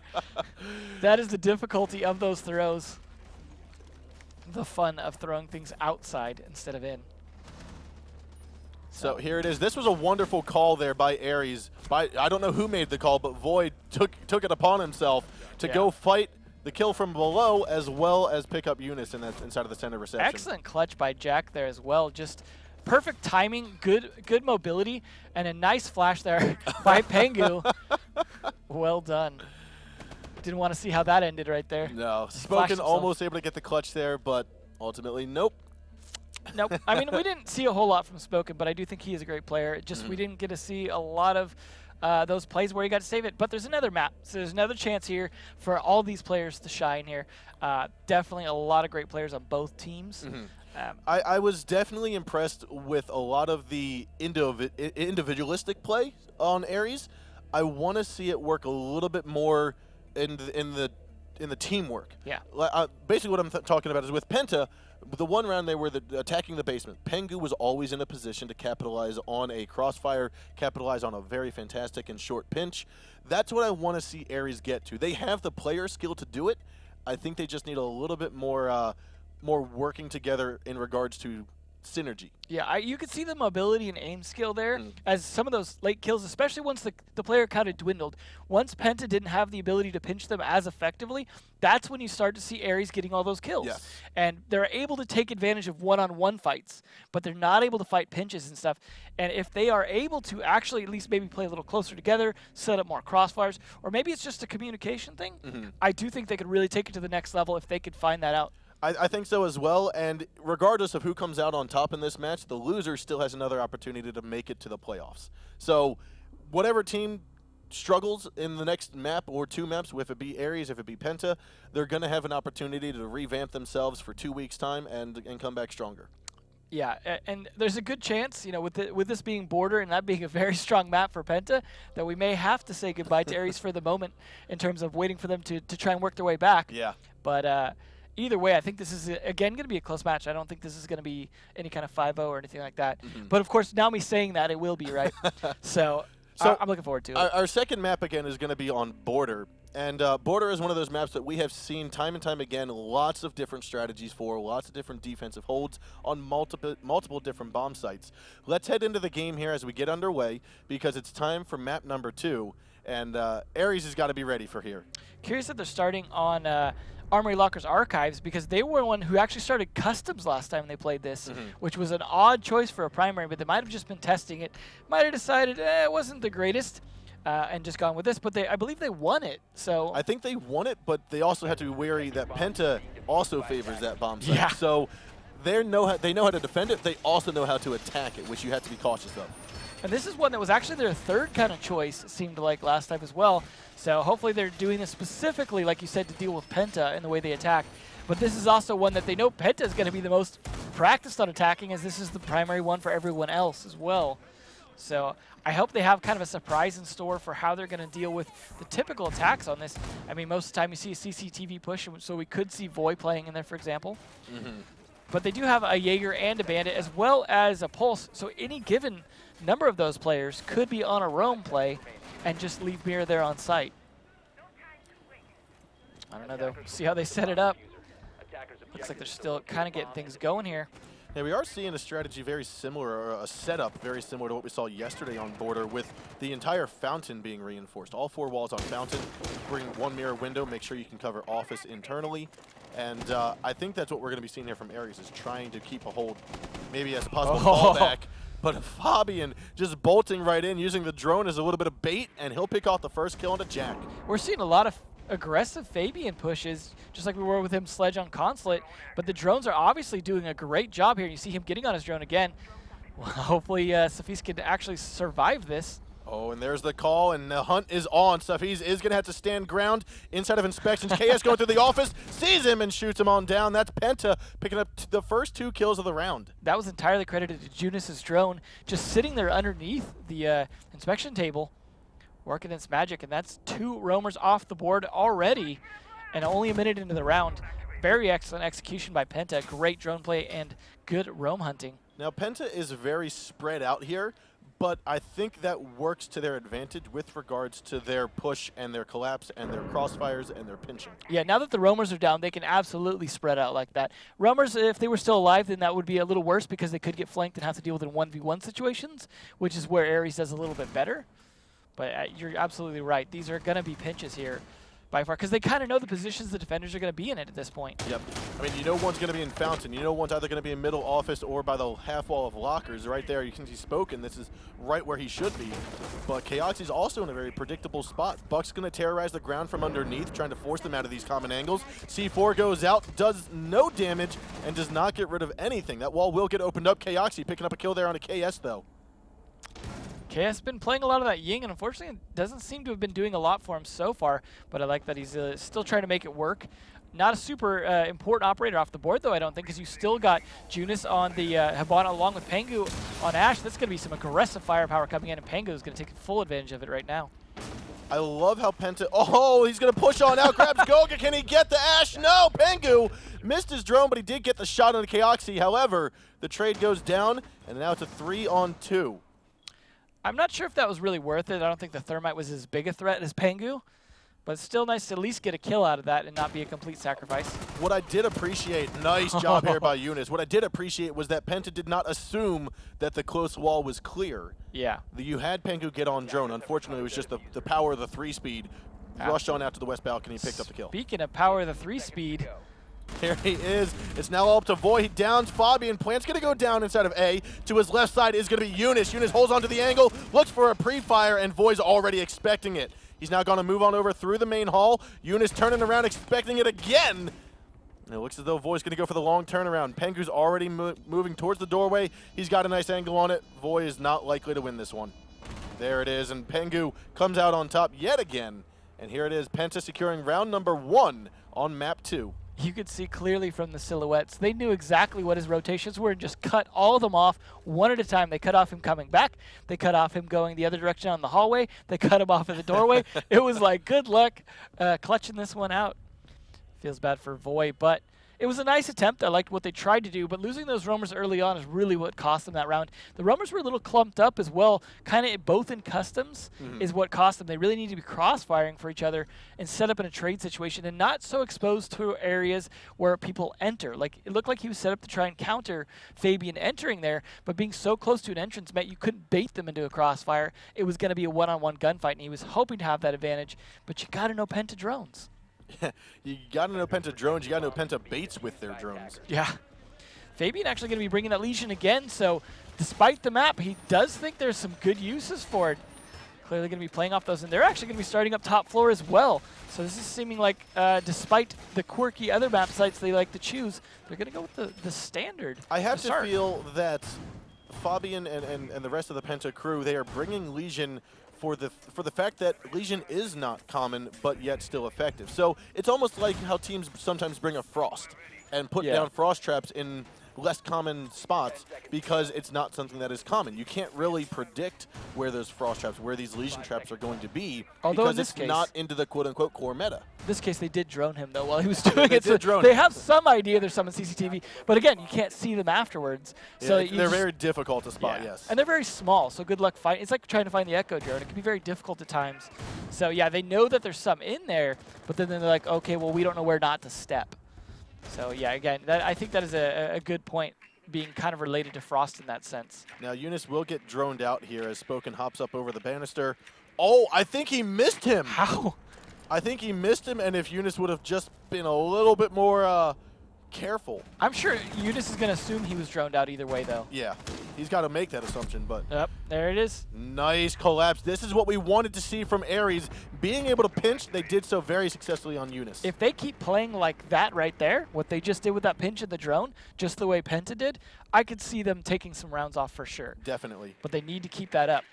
That is the difficulty of those throws. The fun of throwing things outside instead of in. So here it is. This was a wonderful call there by Aries. I don't know who made the call, but Void took it upon himself to go fight the kill from below, as well as pick up Eunice inside of the center reception. Excellent clutch by Jack there as well. Just perfect timing, good mobility, and a nice flash there by Pengu. Well done. Didn't want to see how that ended right there. No, Spoken almost able to get the clutch there, but ultimately, nope. Nope. I mean, we didn't see a whole lot from Spoken, but I do think he is a great player. Just we didn't get to see a lot of those plays where he got to save it. But there's another map, so there's another chance here for all these players to shine here. Definitely a lot of great players on both teams. I was definitely impressed with a lot of the individualistic play on Aries. I want to see it work a little bit more in the teamwork. Yeah. Basically, what I'm talking about is with Penta. The one round they were attacking the basement. Pengu was always in a position to capitalize on a crossfire, capitalize on a very fantastic and short pinch. That's what I want to see Aries get to. They have the player skill to do it. I think they just need a little bit more working together in regards to synergy. Yeah, you could see the mobility and aim skill there as some of those late kills, especially once the player kind of dwindled. Once Penta didn't have the ability to pinch them as effectively, that's when you start to see Aries getting all those kills. Yes. And they're able to take advantage of one-on-one fights, but they're not able to fight pinches and stuff. And if they are able to actually at least maybe play a little closer together, set up more crossfires, or maybe it's just a communication thing, I do think they could really take it to the next level if they could find that out. I think so as well, and regardless of who comes out on top in this match, the loser still has another opportunity to make it to the playoffs. So whatever team struggles in the next map or 2 maps, if it be Aries, if it be Penta, they're going to have an opportunity to revamp themselves for 2 weeks' time and come back stronger. Yeah, and there's a good chance, with this being border and that being a very strong map for Penta, that we may have to say goodbye to Aries for the moment in terms of waiting for them to try and work their way back. Yeah. But either way, I think this is, again, going to be a close match. I don't think this is going to be any kind of 5-0 or anything like that. But, of course, now me saying that, it will be, right? So I'm looking forward to it. Our second map, again, is going to be on Border. And Border is one of those maps that we have seen time and time again lots of different strategies for, lots of different defensive holds on multiple different bomb sites. Let's head into the game here as we get underway because it's time for map number 2. And Aries has got to be ready for here. Curious that they're starting on Armory Locker's Archives because they were one who actually started customs last time they played this, which was an odd choice for a primary, but they might have just been testing it. Might have decided it wasn't the greatest. and just gone with this. But I believe they won it. So I think they won it, but they also have to be wary that Penta also favors that bomb site. Yeah. So they know how to defend it. They also know how to attack it, which you have to be cautious of. And this is one that was actually their third kind of choice, it seemed like last time as well. So hopefully they're doing this specifically, like you said, to deal with Penta and the way they attack. But this is also one that they know Penta is going to be the most practiced on attacking, as this is the primary one for everyone else as well. So I hope they have kind of a surprise in store for how they're going to deal with the typical attacks on this. I mean, most of the time you see a CCTV push, so we could see Voy playing in there, for example. But they do have a Jaeger and a Bandit, as well as a Pulse. So any given number of those players could be on a roam play and just leave Mirror there on site. I don't know, though. See how they set it up. Looks like they're still kind of getting things going here. Yeah, we are seeing a strategy very similar, or a setup very similar to what we saw yesterday on Border, with the entire fountain being reinforced. All 4 walls on fountain, bring 1 mirror window, make sure you can cover office internally. And I think that's what we're going to be seeing here from Aries, is trying to keep a hold, maybe as a possible fallback. But Fabian just bolting right in, using the drone as a little bit of bait, and he'll pick off the first kill into Jack. We're seeing a lot of aggressive Fabian pushes, just like we were with him Sledge on Consulate, but the drones are obviously doing a great job here. You see him getting on his drone again. Well, hopefully Safis can actually survive this. Oh, and there's the call, and the hunt is on. Safis is going to have to stand ground inside of inspections. KS going through the office, sees him and shoots him on down. That's Penta picking up the first 2 kills of the round. That was entirely credited to Junis's drone, just sitting there underneath the inspection table, working its magic, and that's 2 roamers off the board already, and only a minute into the round. Very excellent execution by Penta, great drone play and good roam hunting. Now, Penta is very spread out here, but I think that works to their advantage with regards to their push and their collapse and their crossfires and their pinching. Yeah, now that the roamers are down, they can absolutely spread out like that. Roamers, if they were still alive, then that would be a little worse because they could get flanked and have to deal with it in 1v1 situations, which is where Aries does a little bit better. But you're absolutely right. These are going to be pinches here by far, because they kind of know the positions the defenders are going to be in at this point. Yep. I mean, you know one's going to be in fountain. You know one's either going to be in middle office or by the half wall of lockers. Right there, you can see Spoken. This is right where he should be. But Chaoxy's also in a very predictable spot. Buck's going to terrorize the ground from underneath, trying to force them out of these common angles. C4 goes out, does no damage, and does not get rid of anything. That wall will get opened up. Chaoxy picking up a kill there on a KS, though. KS has been playing a lot of that Ying, and unfortunately doesn't seem to have been doing a lot for him so far, but I like that he's still trying to make it work. Not a super important operator off the board, though, I don't think, because you still got Junis on the Hibana along with Pengu on Ashe. That's going to be some aggressive firepower coming in, and Pengu is going to take full advantage of it right now. I love how Penta... Oh, he's going to push on out, grabs Goga. Can he get the Ashe? No, Pengu missed his drone, but he did get the shot on the Chaoxy. However, the trade goes down, and now it's a 3-on-2. I'm not sure if that was really worth it. I don't think the Thermite was as big a threat as Pengu, but it's still nice to at least get a kill out of that and not be a complete sacrifice. What I did appreciate, nice job here by Eunice. What I did appreciate was that Penta did not assume that the close wall was clear. Yeah. You had Pengu get on drone. Unfortunately, it was just the power of the 3-speed. Rushed on out to the west balcony, picked up the kill. Speaking of power of the 3-speed, There he is. It's now all up to Voy. He downs Fabian. Plant's going to go down inside of A. To his left side is going to be Eunice. Eunice holds onto the angle, looks for a pre-fire, and Voy's already expecting it. He's now going to move on over through the main hall. Eunice turning around, expecting it again. And it looks as though Voy's going to go for the long turnaround. Pengu's already moving towards the doorway. He's got a nice angle on it. Voy is not likely to win this one. There it is, and Pengu comes out on top yet again. And here it is, Penta securing round number 1 on map 2. you could see clearly from the silhouettes. They knew exactly what his rotations were and just cut all of them off one at a time. They cut off him coming back. They cut off him going the other direction on the hallway. They cut him off at the doorway. It was like, good luck clutching this one out. Feels bad for Voy, but it was a nice attempt. I liked what they tried to do, but losing those roamers early on is really what cost them that round. The roamers were a little clumped up as well, kind of both in customs is what cost them. They really need to be cross-firing for each other and set up in a trade situation and not so exposed to areas where people enter. Like, it looked like he was set up to try and counter Fabian entering there, but being so close to an entrance meant you couldn't bait them into a crossfire. It was going to be a one-on-one gunfight, and he was hoping to have that advantage, but you got to know Penta drones. You got to know Penta drones. You got to know Penta baits with their drones. Yeah. Fabian actually going to be bringing that Legion again, so despite the map, he does think there's some good uses for it. clearly going to be playing off those, and they're actually going to be starting up top floor as well. So this is seeming like, despite the quirky other map sites they like to choose, they're going to go with the standard. I have to feel that Fabian and the rest of the Penta crew, they are bringing Legion for the fact that Legion is not common, but yet still effective. So it's almost like how teams sometimes bring a Frost and put down Frost traps in less common spots because it's not something that is common. You can't really predict where those Frost traps, where these Legion traps are going to be, although because it's not into the quote-unquote core meta. In this case, they did drone him, though, while he was doing it. So they have some idea there's some in CCTV, but again, you can't see them afterwards. So they're very difficult to spot, yes. And they're very small, so good luck fighting. It's like trying to find the Echo drone. It can be very difficult at times. So yeah, they know that there's some in there, but then they're like, okay, well, we don't know where not to step. So yeah, again, I think that is a good point, being kind of related to Frost in that sense. Now Eunice will get droned out here as Spoken hops up over the banister. Oh, I think he missed him. How? I think he missed him, and if Eunice would have just been a little bit more careful. I'm sure Eunice is going to assume he was droned out either way, though. Yeah, he's got to make that assumption, but... Yep, there it is. Nice collapse. This is what we wanted to see from Ares. Being able to pinch, they did so very successfully on Eunice. If they keep playing like that right there, what they just did with that pinch of the drone, just the way Penta did, I could see them taking some rounds off for sure. Definitely. But they need to keep that up.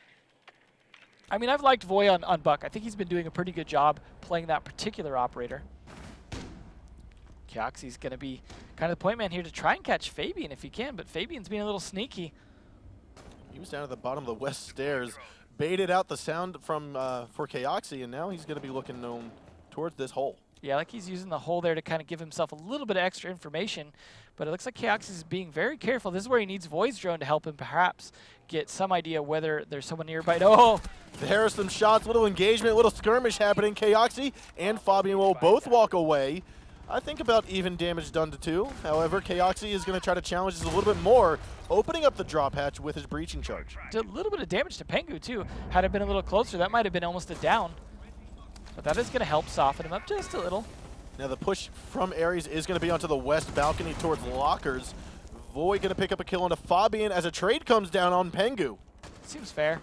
I mean, I've liked Voy on Buck. I think he's been doing a pretty good job playing that particular operator. Kioxi's going to be kind of the point man here to try and catch Fabian if he can, but Fabian's being a little sneaky. He was down at the bottom of the west stairs, baited out the sound from for Kioxi, and now he's going to be looking towards this hole. Yeah, like he's using the hole there to kind of give himself a little bit of extra information, but it looks like Kioxi is being very careful. This is where he needs Void's drone to help him perhaps get some idea whether there's someone nearby. Oh! There are some shots, little engagement, little skirmish happening. Kioxi and Fabian will both walk away. I think about even damage done to two. However, Kioxi is going to try to challenge this a little bit more, opening up the drop hatch with his breaching charge. Did a little bit of damage to Pengu, too. Had it been a little closer, that might have been almost a down. But that is going to help soften him up just a little. Now the push from Ares is going to be onto the west balcony towards lockers. Voy going to pick up a kill onto Fabian as a trade comes down on Pengu. Seems fair.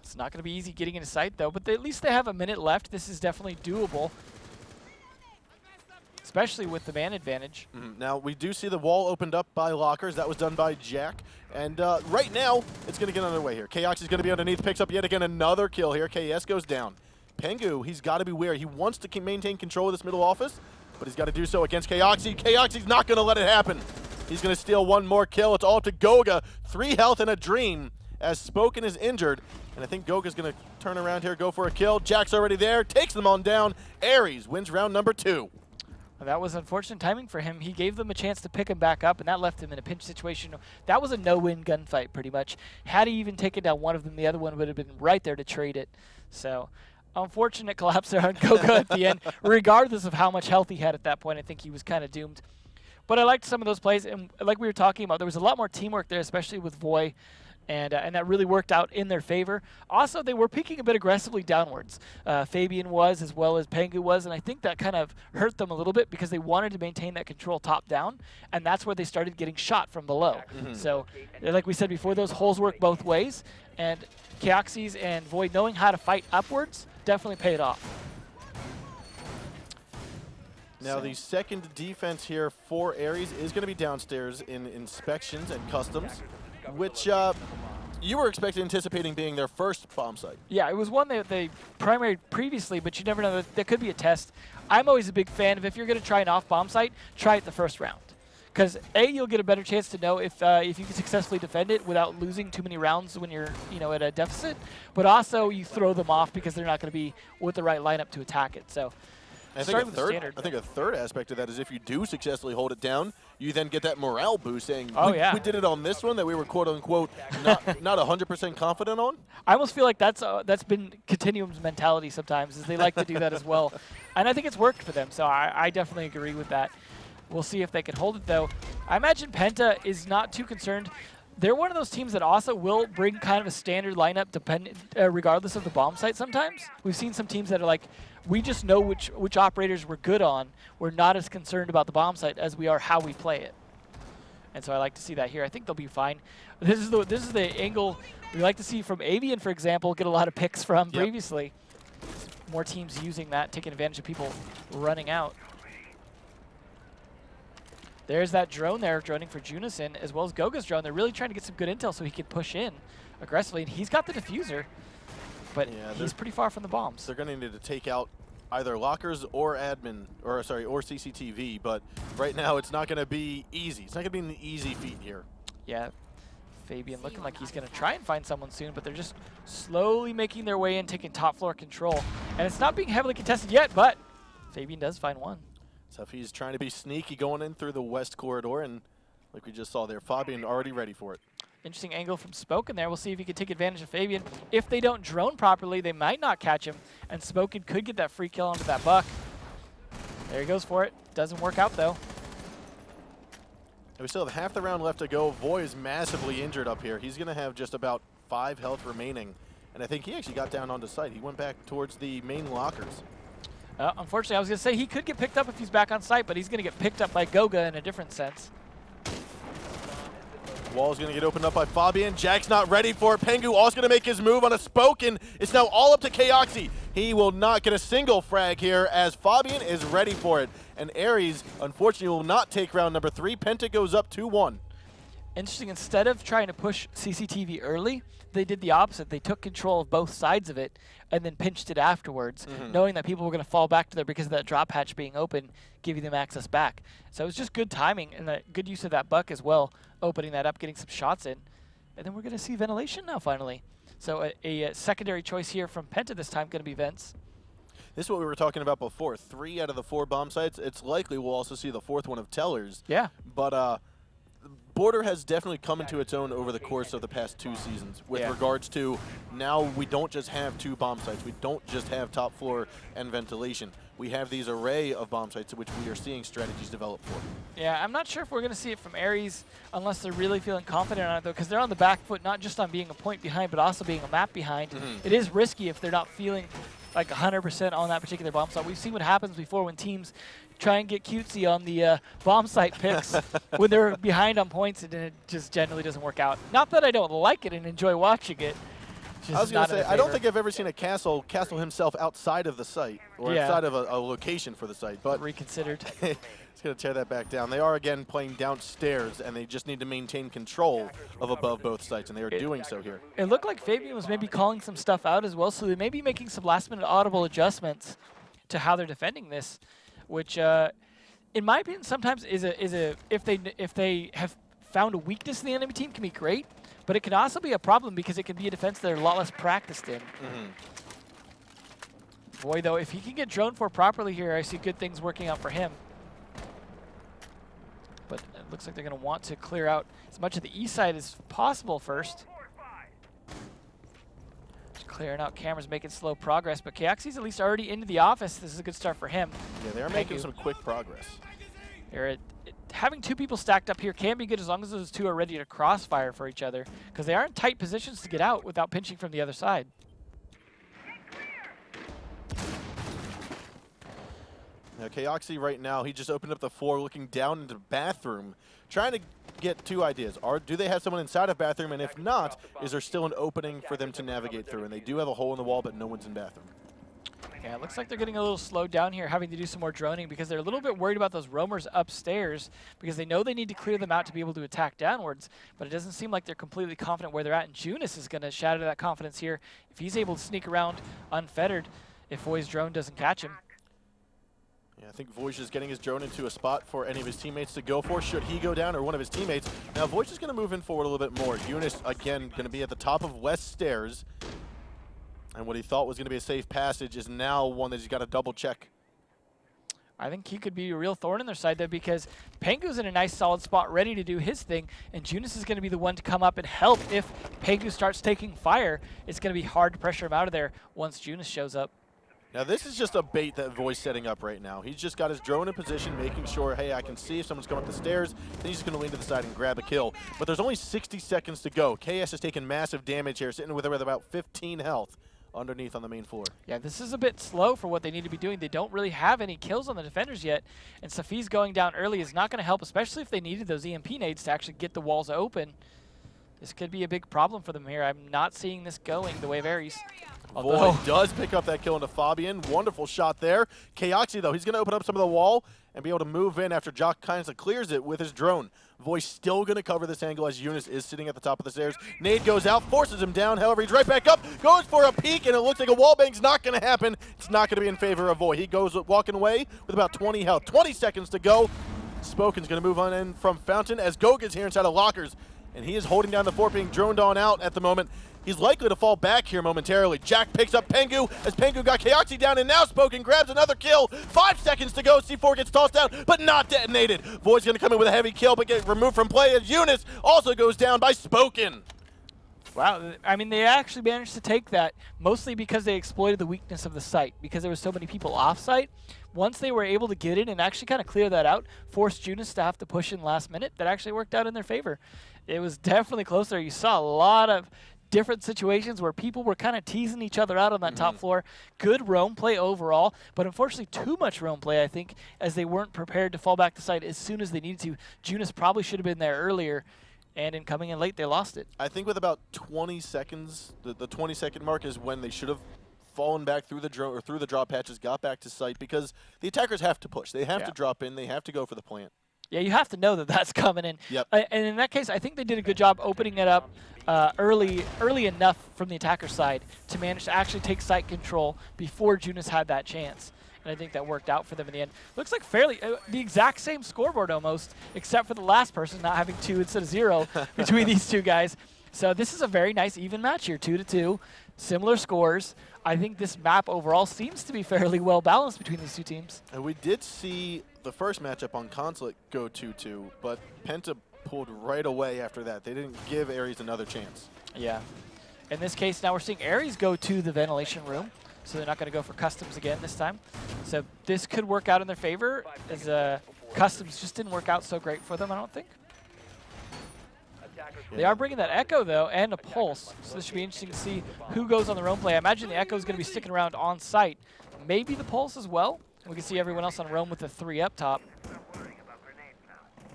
It's not going to be easy getting into sight, though, but at least they have a minute left. This is definitely doable, especially with the man advantage. Now, we do see the wall opened up by lockers. That was done by Jack. And right now, it's going to get underway here. Kioxi is going to be underneath, picks up yet again another kill here. KS goes down. Pengu, he's got to be wary. He wants to maintain control of this middle office, but he's got to do so against Kioxi. Kioxi's not going to let it happen. He's going to steal one more kill. It's all to Goga. 3 health and a dream as Spoken is injured. And I think Goga's going to turn around here, go for a kill. Jack's already there, takes them on down. Ares wins round number 2. That was unfortunate timing for him. He gave them a chance to pick him back up, and that left him in a pinch situation. That was a no-win gunfight, pretty much. Had he even taken down one of them, the other one would have been right there to trade it. So, unfortunate collapse there on Goga at the end. Regardless of how much health he had at that point, I think he was kind of doomed. But I liked some of those plays, and like we were talking about, there was a lot more teamwork there, especially with Voy. And that really worked out in their favor. Also, they were peeking a bit aggressively downwards. Fabian was, as well as Pengu was, and I think that kind of hurt them a little bit because they wanted to maintain that control top down, and that's where they started getting shot from below. So, like we said before, those holes work both ways, and Kioxis and Void knowing how to fight upwards definitely paid off. Now, the second defense here for Ares is going to be downstairs in inspections and customs, which you were anticipating being their first bomb site. Yeah, it was one that they primaried previously, but you never know. That could be a test. I'm always a big fan of if you're going to try an off-bomb site, try it the first round. Because, A, you'll get a better chance to know if you can successfully defend it without losing too many rounds when you're at a deficit. But also, you throw them off because they're not going to be with the right lineup to attack it. So, I think a third aspect of that is if you do successfully hold it down, you then get that morale boost saying, we did it on this one that we were quote-unquote not 100% confident on. I almost feel like that's been Continuum's mentality sometimes, is they like to do that as well. And I think it's worked for them, so I definitely agree with that. We'll see if they can hold it, though. I imagine Penta is not too concerned. They're one of those teams that also will bring kind of a standard lineup regardless of the bomb site sometimes. We've seen some teams that are like, we just know which operators we're good on. We're not as concerned about the bomb site as we are how we play it. And so I like to see that here. I think they'll be fine. This is the angle we like to see from Avian, for example, get a lot of picks from previously. More teams using that, taking advantage of people running out. There's that drone there, droning for Junison, as well as Goga's drone. They're really trying to get some good intel so he can push in aggressively. And he's got the diffuser, but he's pretty far from the bombs. They're going to need to take out either lockers or admin, or sorry, or CCTV, but right now it's not going to be easy. It's not going to be an easy feat here. Yeah, Fabian looking like he's going to try and find someone soon, but they're just slowly making their way in, taking top floor control. And it's not being heavily contested yet, but Fabian does find one. So if he's trying to be sneaky going in through the west corridor, and like we just saw there, Fabian already ready for it. Interesting angle from Spoken there. We'll see if he can take advantage of Fabian. If they don't drone properly, they might not catch him, and Spoken could get that free kill onto that buck. There he goes for it. Doesn't work out, though. And we still have half the round left to go. Voy is massively injured up here. He's going to have just about 5 health remaining, and I think he actually got down onto site. He went back towards the main lockers. Unfortunately, I was going to say he could get picked up if he's back on site, but he's going to get picked up by Goga in a different sense. Wall's going to get opened up by Fabian. Jack's not ready for it. Pengu also going to make his move on a Spoken. It's now all up to Kaoxi. He will not get a single frag here as Fabian is ready for it. And Aries, unfortunately, will not take round number 3. Penta goes up 2-1. Interesting, instead of trying to push CCTV early, they did the opposite. They took control of both sides of it and then pinched it afterwards, knowing that people were going to fall back to there because of that drop hatch being open, giving them access back. So it was just good timing and a good use of that buck as well, opening that up, getting some shots in. And then we're going to see ventilation now finally. So a secondary choice here from Penta this time, going to be vents. This is what we were talking about before. 3 out of the 4 bomb sites. It's likely we'll also see the 4th one of Tellers. Yeah. But Border has definitely come into its own over the course of the past 2 seasons with regards to now we don't just have 2 bomb sites. We don't just have top floor and ventilation. We have these array of bomb sites which we are seeing strategies develop for. Yeah, I'm not sure if we're going to see it from Aries unless they're really feeling confident on it, though, because they're on the back foot, not just on being a point behind, but also being a map behind. It is risky if they're not feeling like 100% on that particular bomb site. We've seen what happens before when teams try and get cutesy on the bomb site picks when they're behind on points, and it just generally doesn't work out. Not that I don't like it and enjoy watching it. I was going to say, I don't think I've ever seen a Castle himself outside of the site or outside of a location for the site. But reconsidered. It's going to tear that back down. They are, again, playing downstairs, and they just need to maintain control of above both sites, and they are doing so here. It looked like Fabian was maybe calling some stuff out as well, so they may be making some last-minute audible adjustments to how they're defending this, which, in my opinion, sometimes if they have found a weakness in the enemy team, can be great. But it can also be a problem because it can be a defense they're a lot less practiced in. Boy, though, if he can get droned for properly here, I see good things working out for him. But it looks like they're going to want to clear out as much of the east side as possible first. Just clearing out cameras, making slow progress. But Kaoxi's at least already into the office. This is a good start for him. Yeah, they are making some quick progress. Having 2 people stacked up here can be good as long as those 2 are ready to crossfire for each other, because they are in tight positions to get out without pinching from the other side. Now, Kaoxi right now, he just opened up the floor looking down into the bathroom, trying to get 2 ideas. Do they have someone inside of bathroom? And if not, is there still an opening for them to navigate through? And they do have a hole in the wall, but no one's in bathroom. Yeah, it looks like they're getting a little slowed down here, having to do some more droning because they're a little bit worried about those roamers upstairs because they know they need to clear them out to be able to attack downwards, but it doesn't seem like they're completely confident where they're at, and Junis is going to shatter that confidence here if he's able to sneak around unfettered if Voy's drone doesn't catch him. Yeah, I think Voyage is getting his drone into a spot for any of his teammates to go for, should he go down or one of his teammates. Now, Voyage is going to move in forward a little bit more. Eunice, again, going to be at the top of west stairs. And what he thought was going to be a safe passage is now one that he's got to double check. I think he could be a real thorn in their side, though, because Pengu's in a nice solid spot ready to do his thing, and Junis is going to be the one to come up and help if Pengu starts taking fire. It's going to be hard to pressure him out of there once Junis shows up. Now, this is just a bait that Voi's setting up right now. He's just got his drone in position, making sure, hey, I can see if someone's coming up the stairs. Then he's just going to lean to the side and grab a kill. But there's only 60 seconds to go. KS has taken massive damage here, sitting with about 15 health. underneath on the main floor. Yeah, this is a bit slow for what they need to be doing. They don't really have any kills on the defenders yet, and Safi's going down early is not going to help, especially if they needed those EMP nades to actually get the walls open. This could be a big problem for them here. I'm not seeing this going the way of Ares. Void does pick up that kill into Fabian. Wonderful shot there. Kaoxi, though, he's going to open up some of the wall and be able to move in after Jock kind of clears it with his drone. Void still going to cover this angle as Eunice is sitting at the top of the stairs. Nade goes out, forces him down. However, he's right back up, goes for a peek, and it looks like a wallbang's not going to happen. It's not going to be in favor of Void. He goes walking away with about 20 health. 20 seconds to go. Spoken's going to move on in from Fountain as Goga's here inside of Lockers, and he is holding down the fort, being droned on out at the moment. He's likely to fall back here momentarily. Jack picks up Pengu as Pengu got Kaoxi down, and now Spoken grabs another kill. 5 seconds to go. C4 gets tossed out, but not detonated. Void's going to come in with a heavy kill, but get removed from play as Eunice also goes down by Spoken. Wow, I mean, they actually managed to take that, mostly because they exploited the weakness of the site, because there was so many people off-site. Once they were able to get in and actually kind of clear that out, forced Eunice to have to push in last minute, that actually worked out in their favor. It was definitely close there. You saw a lot of different situations where people were kind of teasing each other out on that top floor. Good roam play overall, but unfortunately too much roam play, I think, as they weren't prepared to fall back to site as soon as they needed to. Eunice probably should have been there earlier, and in coming in late, they lost it. I think with about 20 seconds, the 20-second mark is when they should have fallen back through the through the drop patches, got back to site, because the attackers have to push. They have to drop in. They have to go for the plant. Yeah, you have to know that that's coming in. Yep. And in that case, I think they did a good job opening it up early enough from the attacker side to manage to actually take site control before Eunice had that chance. And I think that worked out for them in the end. Looks like fairly the exact same scoreboard almost, except for the last person not having 2 instead of 0 between these two guys. So this is a very nice even match here, 2-2, similar scores. I think this map overall seems to be fairly well balanced between these two teams. And we did see the first matchup on Consulate go 2-2, but Penta pulled right away after that. They didn't give Ares another chance. Yeah. In this case, now we're seeing Ares go to the ventilation room, so they're not going to go for customs again this time. So this could work out in their favor, as customs just didn't work out so great for them, I don't think. They are bringing that Echo, though, and a Pulse, so this should be interesting to see who goes on the roam play. I imagine the Echo is going to be sticking around on site. Maybe the Pulse as well. We can see everyone else on roam with the 3 up top.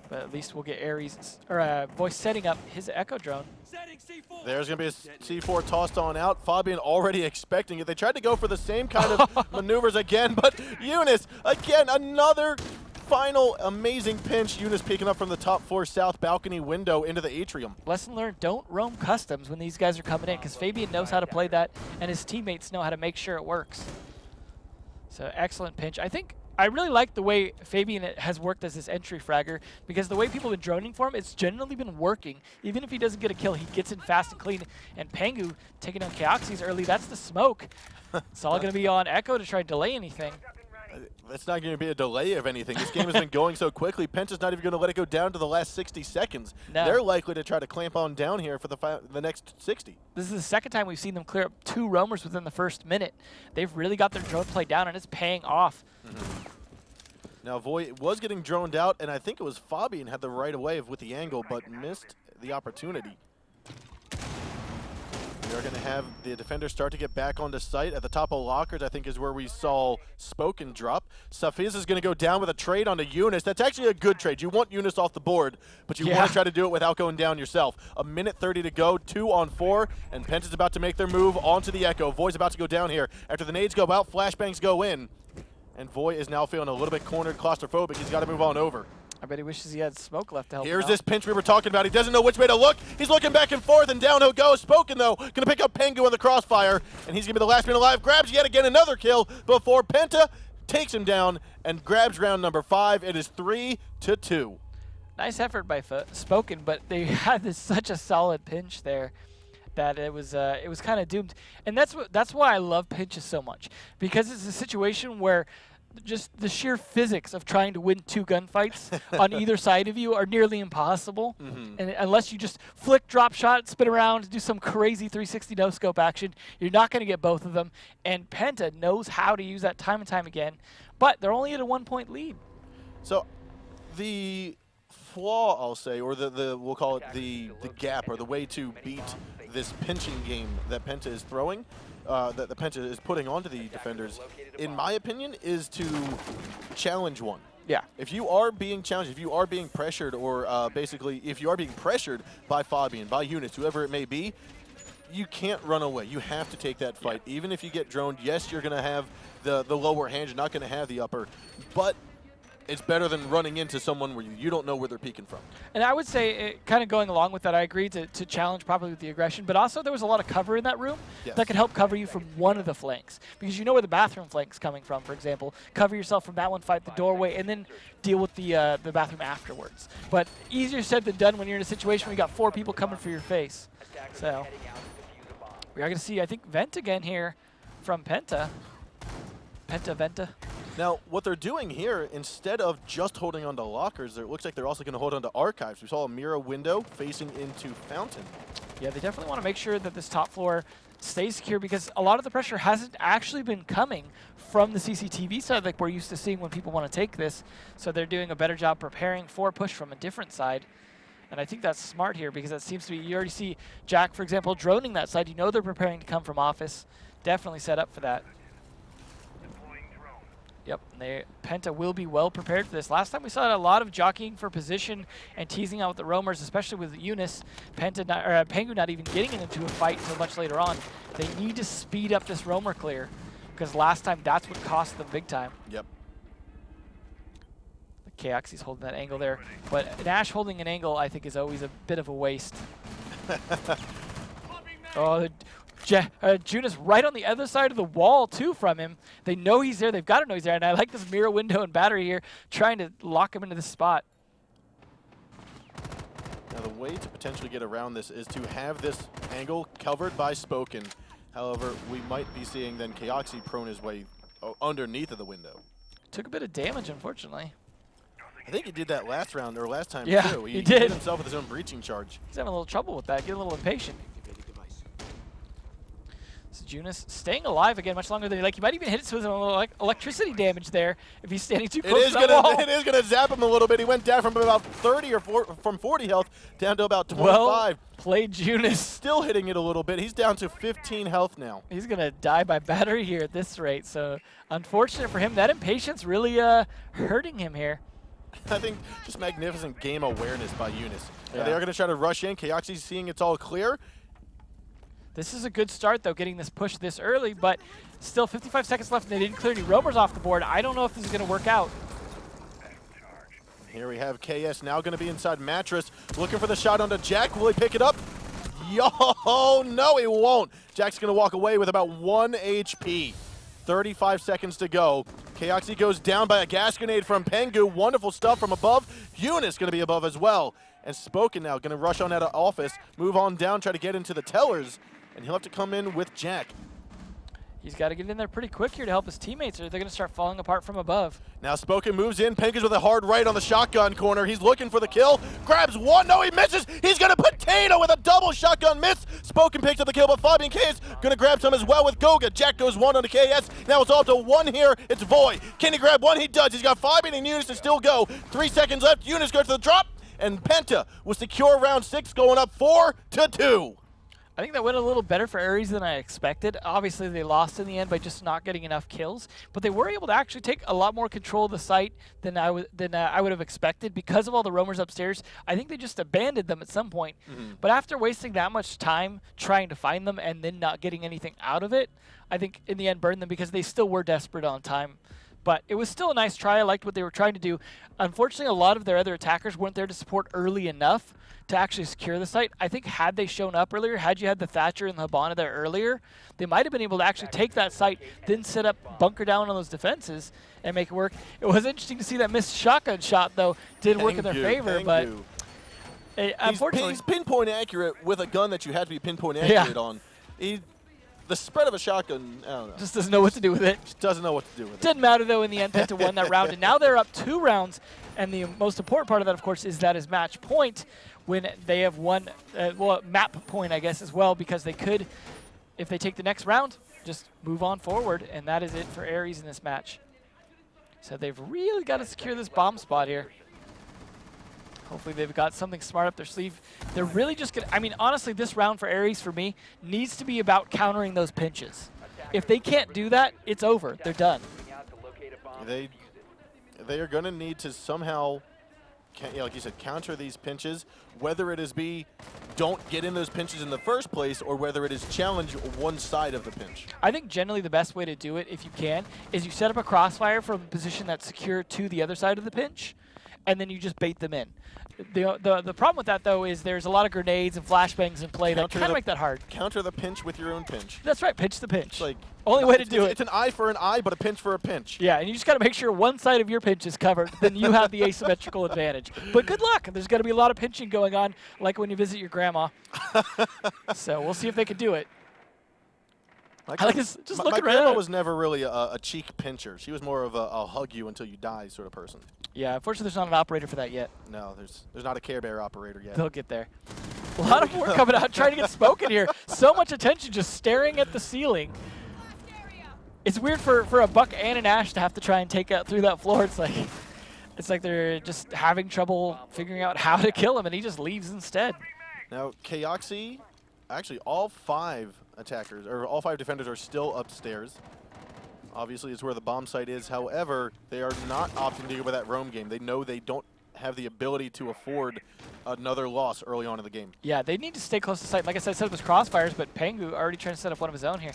But at least we'll get Ares, or Voice setting up his Echo drone. There's going to be a C4 tossed on out. Fabian already expecting it. They tried to go for the same kind of maneuvers again, but Eunice, again, another final amazing pinch. Eunice peeking up from the top floor south balcony window into the atrium. Lesson learned, don't roam customs when these guys are coming in, because Fabian knows how to play that, and his teammates know how to make sure it works. So excellent pinch. I really like the way Fabian has worked as this entry fragger, because the way people have been droning for him, it's generally been working. Even if he doesn't get a kill, he gets in fast and clean. And Pengu taking down Kaoxis early, that's the smoke. It's all going to be on Echo to try to delay anything. That's not going to be a delay of anything. This game has been going so quickly. Penta's not even going to let it go down to the last 60 seconds. No. They're likely to try to clamp on down here for the next 60. This is the second time we've seen them clear up 2 roamers within the first minute. They've really got their drone play down, and it's paying off. Now, Void was getting droned out, and I think it was Fabian had the right of way with the angle, but missed the opportunity. We are going to have the defenders start to get back onto site. At the top of Lockers, I think, is where we saw Spoken drop. Safiz is going to go down with a trade onto Eunice. That's actually a good trade. You want Eunice off the board, but you want to try to do it without going down yourself. 1:30 to go, 2 on 4, and Penta's about to make their move onto the Echo. Void's about to go down here. After the nades go out, flashbangs go in, and Void is now feeling a little bit cornered, claustrophobic. He's got to move on over. I bet he wishes he had smoke left to help him Here's out. this pinch we were talking about. He doesn't know which way to look. He's looking back and forth, and down he'll go. Spoken, though, going to pick up Pengu on the crossfire, and he's going to be the last man alive. Grabs yet again another kill before Penta takes him down and grabs round number 5. It is 3-2. Nice effort by Spoken, but they had such a solid pinch there that it was kind of doomed. And that's why I love pinches so much, because it's a situation where just the sheer physics of trying to win 2 gunfights on either side of you are nearly impossible. And unless you just flick, drop shot, spin around, do some crazy 360 no-scope action, you're not going to get both of them. And Penta knows how to use that time and time again, but they're only at a 1-point lead. So the flaw, I'll say, or we'll call it the gap, or the way to beat this pinching game that Penta is throwing, that the Penta is putting onto the defenders, in my opinion, is to challenge one. Yeah. If you are being challenged, if you are being pressured, or basically if you are being pressured by Fabian, by Eunice, whoever it may be, you can't run away. You have to take that fight. Even if you get droned, yes, you're going to have the lower hand. You're not going to have the upper. But it's better than running into someone where you don't know where they're peeking from. And I would say, kind of going along with that, I agree to challenge properly with the aggression, but also there was a lot of cover in that room that could help cover you from one of the flanks. Because you know where the bathroom flank's coming from, for example. Cover yourself from that one, fight the doorway, and then deal with the bathroom afterwards. But easier said than done when you're in a situation where you got 4 people coming for your face. So we are going to see, I think, Vent again here from Penta. Penta, Venta. Now, what they're doing here, instead of just holding onto lockers, it looks like they're also going to hold onto archives. We saw a mirror window facing into Fountain. Yeah, they definitely want to make sure that this top floor stays secure because a lot of the pressure hasn't actually been coming from the CCTV side like we're used to seeing when people want to take this. So they're doing a better job preparing for push from a different side. And I think that's smart here because that seems to be, you already see Jack, for example, droning that side. You know they're preparing to come from office. Definitely set up for that. Yep, Penta will be well prepared for this. Last time we saw a lot of jockeying for position and teasing out with the roamers, especially with Eunice. Pengu not even getting into a fight until much later on. They need to speed up this roamer clear because last time that's what cost them big time. Yep. Kaoxi's holding that angle there, but Nash holding an angle I think is always a bit of a waste. Oh, Junis right on the other side of the wall, too, from him. They know he's there. They've got to know he's there. And I like this mirror window and battery here, trying to lock him into this spot. Now, the way to potentially get around this is to have this angle covered by Spoken. However, we might be seeing then Kaoxi prone his way underneath of the window. Took a bit of damage, unfortunately. I think he did that last round, or last time, yeah, too. He did. Hit himself with his own breaching charge. He's having a little trouble with that, getting a little impatient. Junis staying alive again much longer than he like. He might even hit it with a little electricity damage there if he's standing too close to that wall. It is going to zap him a little bit. He went down from about 30 or from 40 health down to about 25. Well played, Junis. Still hitting it a little bit. He's down to 15 health now. He's going to die by battery here at this rate. So unfortunate for him. That impatience really hurting him here. I think just magnificent game awareness by Eunice. Yeah. They are going to try to rush in. Kaoxi's seeing it's all clear. This is a good start, though, getting this push this early, but still 55 seconds left, and they didn't clear any roamers off the board. I don't know if this is going to work out. Here we have KS now going to be inside Mattress, looking for the shot onto Jack. Will he pick it up? Yo, no, he won't. Jack's going to walk away with about 1 HP. 35 seconds to go. Kaoxi goes down by a gas grenade from Pengu. Wonderful stuff from above. Eunice going to be above as well. And Spoken now going to rush on out of office, move on down, try to get into the tellers. And he'll have to come in with Jack. He's got to get in there pretty quick here to help his teammates, or they're going to start falling apart from above. Now Spoken moves in. Pengu's with a hard right on the shotgun corner. He's looking for the kill. Grabs one. No, he misses. He's going to potato with a double shotgun miss. Spoken picks up the kill, but Fabian KS going to grab some as well with Goga. Jack goes one on the KS. Now it's all up to one here. It's Void. Can he grab one? He does. He's got Fabian and Eunice to still go. 3 seconds left. Eunice goes to the drop. And Penta will secure round 6, going up 4-2. I think that went a little better for Ares than I expected. Obviously, they lost in the end by just not getting enough kills, but they were able to actually take a lot more control of the site than I would have expected because of all the roamers upstairs. I think they just abandoned them at some point. But after wasting that much time trying to find them and then not getting anything out of it, I think in the end burned them because they still were desperate on time. But it was still a nice try. I liked what they were trying to do. Unfortunately, a lot of their other attackers weren't there to support early enough to actually secure the site. I think had they shown up earlier, had you had the Thatcher and the Habana there earlier, they might have been able to actually take that site, then set up, bunker down on those defenses, and make it work. It was interesting to see that missed shotgun shot, though, did work in their favor, but unfortunately. He's pinpoint accurate with a gun that you have to be pinpoint accurate on. The spread of a shotgun, I don't know. Just doesn't know what to do with it. Just doesn't know what to do with it. Didn't matter, though, in the end. Penta won that round, and now they're up 2 rounds. And the most important part of that, of course, is that is match point when they have won, well, map point, I guess, as well, because they could, if they take the next round, just move on forward, and that is it for Ares in this match. So they've really got to secure this bomb spot here. Hopefully they've got something smart up their sleeve. They're really just going to, I mean, honestly, this round for Ares, for me, needs to be about countering those pinches. If they can't do that, it's over. They're done. They are going to need to somehow, like you said, counter these pinches, whether it is don't get in those pinches in the first place, or whether it is challenge one side of the pinch. I think generally the best way to do it, if you can, is you set up a crossfire from a position that's secure to the other side of the pinch, and then you just bait them in. The problem with that, though, is there's a lot of grenades and flashbangs in play that kind of make that hard. Counter the pinch with your own pinch. That's right, pinch the pinch. It's like, only way to do it. It's an eye for an eye, but a pinch for a pinch. Yeah, and you just got to make sure one side of your pinch is covered, then you have the asymmetrical advantage. But good luck. There's going to be a lot of pinching going on, like when you visit your grandma. So we'll see if they can do it. I like this, just looking my around. grandma was never really a cheek pincher. She was more of a I'll hug you until you die sort of person. Yeah, unfortunately there's not an operator for that yet. No, there's not a Care Bear operator yet. They'll get there. A lot of work coming out, trying to get smoke in here. So much attention just staring at the ceiling. It's weird for a Buck and an Ash to have to try and take out through that floor. It's like they're just having trouble figuring out how to kill him, and he just leaves instead. Now, Kaoxi, actually all 5 attackers, or all 5 defenders are still upstairs. Obviously, it's where the bomb site is. However, they are not opting to go with that roam game. They know they don't have the ability to afford another loss early on in the game. Yeah, they need to stay close to sight. Like I said, set up his crossfires, but Pengu already trying to set up one of his own here.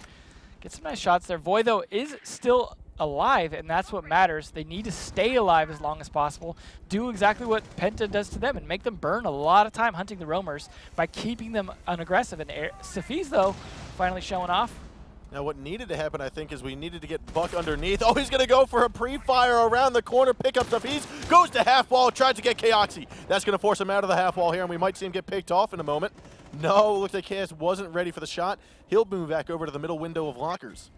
Get some nice shots there. Void, though, is still alive, and that's what matters. They need to stay alive as long as possible, do exactly what Penta does to them, and make them burn a lot of time hunting the roamers by keeping them unaggressive. And Safiz, though, finally showing off. Now, what needed to happen, I think, is we needed to get Buck underneath. Oh, he's going to go for a pre-fire around the corner, pick up Safiz, goes to half wall, tries to get Kaoxi. That's going to force him out of the half wall here, and we might see him get picked off in a moment. No, looks like KS wasn't ready for the shot. He'll move back over to the middle window of lockers.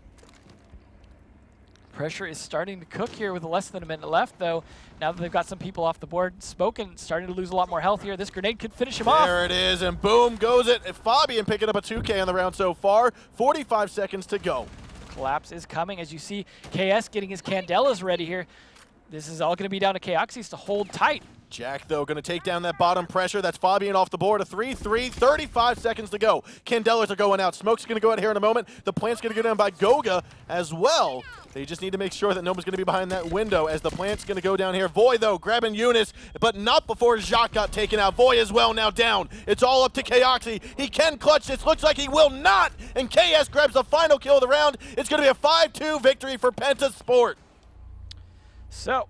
Pressure is starting to cook here with less than a minute left, though. Now that they've got some people off the board, Spoken starting to lose a lot more health here. This grenade could finish him off. There it is, and boom goes it. Fabian picking up a 2K on the round so far. 45 seconds to go. Collapse is coming as you see KS getting his Candelas ready here. This is all going to be down to Kaoxis to hold tight. Jack, though, going to take down that bottom pressure. That's Fabian off the board. A 3-3, 35 seconds to go. Candelas are going out. Smoke's going to go out here in a moment. The plant's going to go down by Goga as well. They just need to make sure that no one's going to be behind that window as the plant's going to go down here. Voy, though, grabbing Eunice, but not before Jacques got taken out. Voy as well now down. It's all up to Kaoxi. He can clutch this. Looks like he will not. And KS grabs the final kill of the round. It's going to be a 5-2 victory for Penta Sport. So,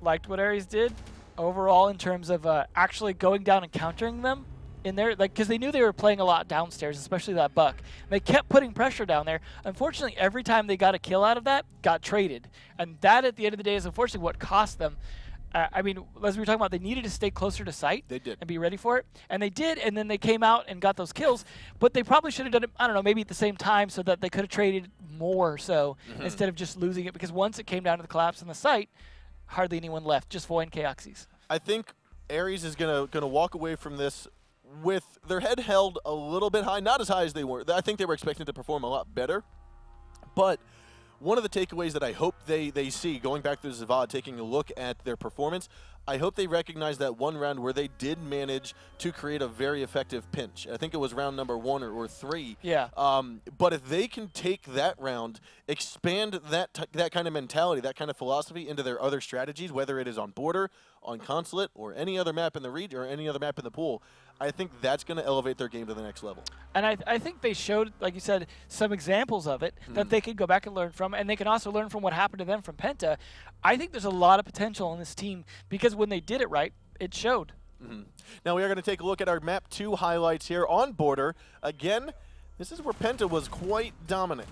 liked what Aries did overall in terms of actually going down and countering them in there, like, because they knew they were playing a lot downstairs, especially that Buck. They kept putting pressure down there. Unfortunately, every time they got a kill out of that, got traded. And that, at the end of the day, is unfortunately what cost them. I mean, as we were talking about, they needed to stay closer to sight. They did. And be ready for it. And they did, and then they came out and got those kills. But they probably should have done it, I don't know, maybe at the same time so that they could have traded more so instead of just losing it. Because once it came down to the collapse in the site, hardly anyone left, just Voy and Kaoxis. I think Aries is gonna walk away from this with their head held a little bit high, not as high as they were. I think they were expecting to perform a lot better. But one of the takeaways that I hope they see, going back to Zavad, taking a look at their performance, I hope they recognize that one round where they did manage to create a very effective pinch. I think it was round number 1 or 3. Yeah. But if they can take that round, expand that kind of mentality, that kind of philosophy into their other strategies, whether it is on border, on consulate, or any other map in the region, or any other map in the pool, I think that's going to elevate their game to the next level. And I think they showed, like you said, some examples of it that they could go back and learn from, and they can also learn from what happened to them from Penta. I think there's a lot of potential in this team because when they did it right, it showed. Now we are going to take a look at our map 2 highlights here on border. Again, this is where Penta was quite dominant.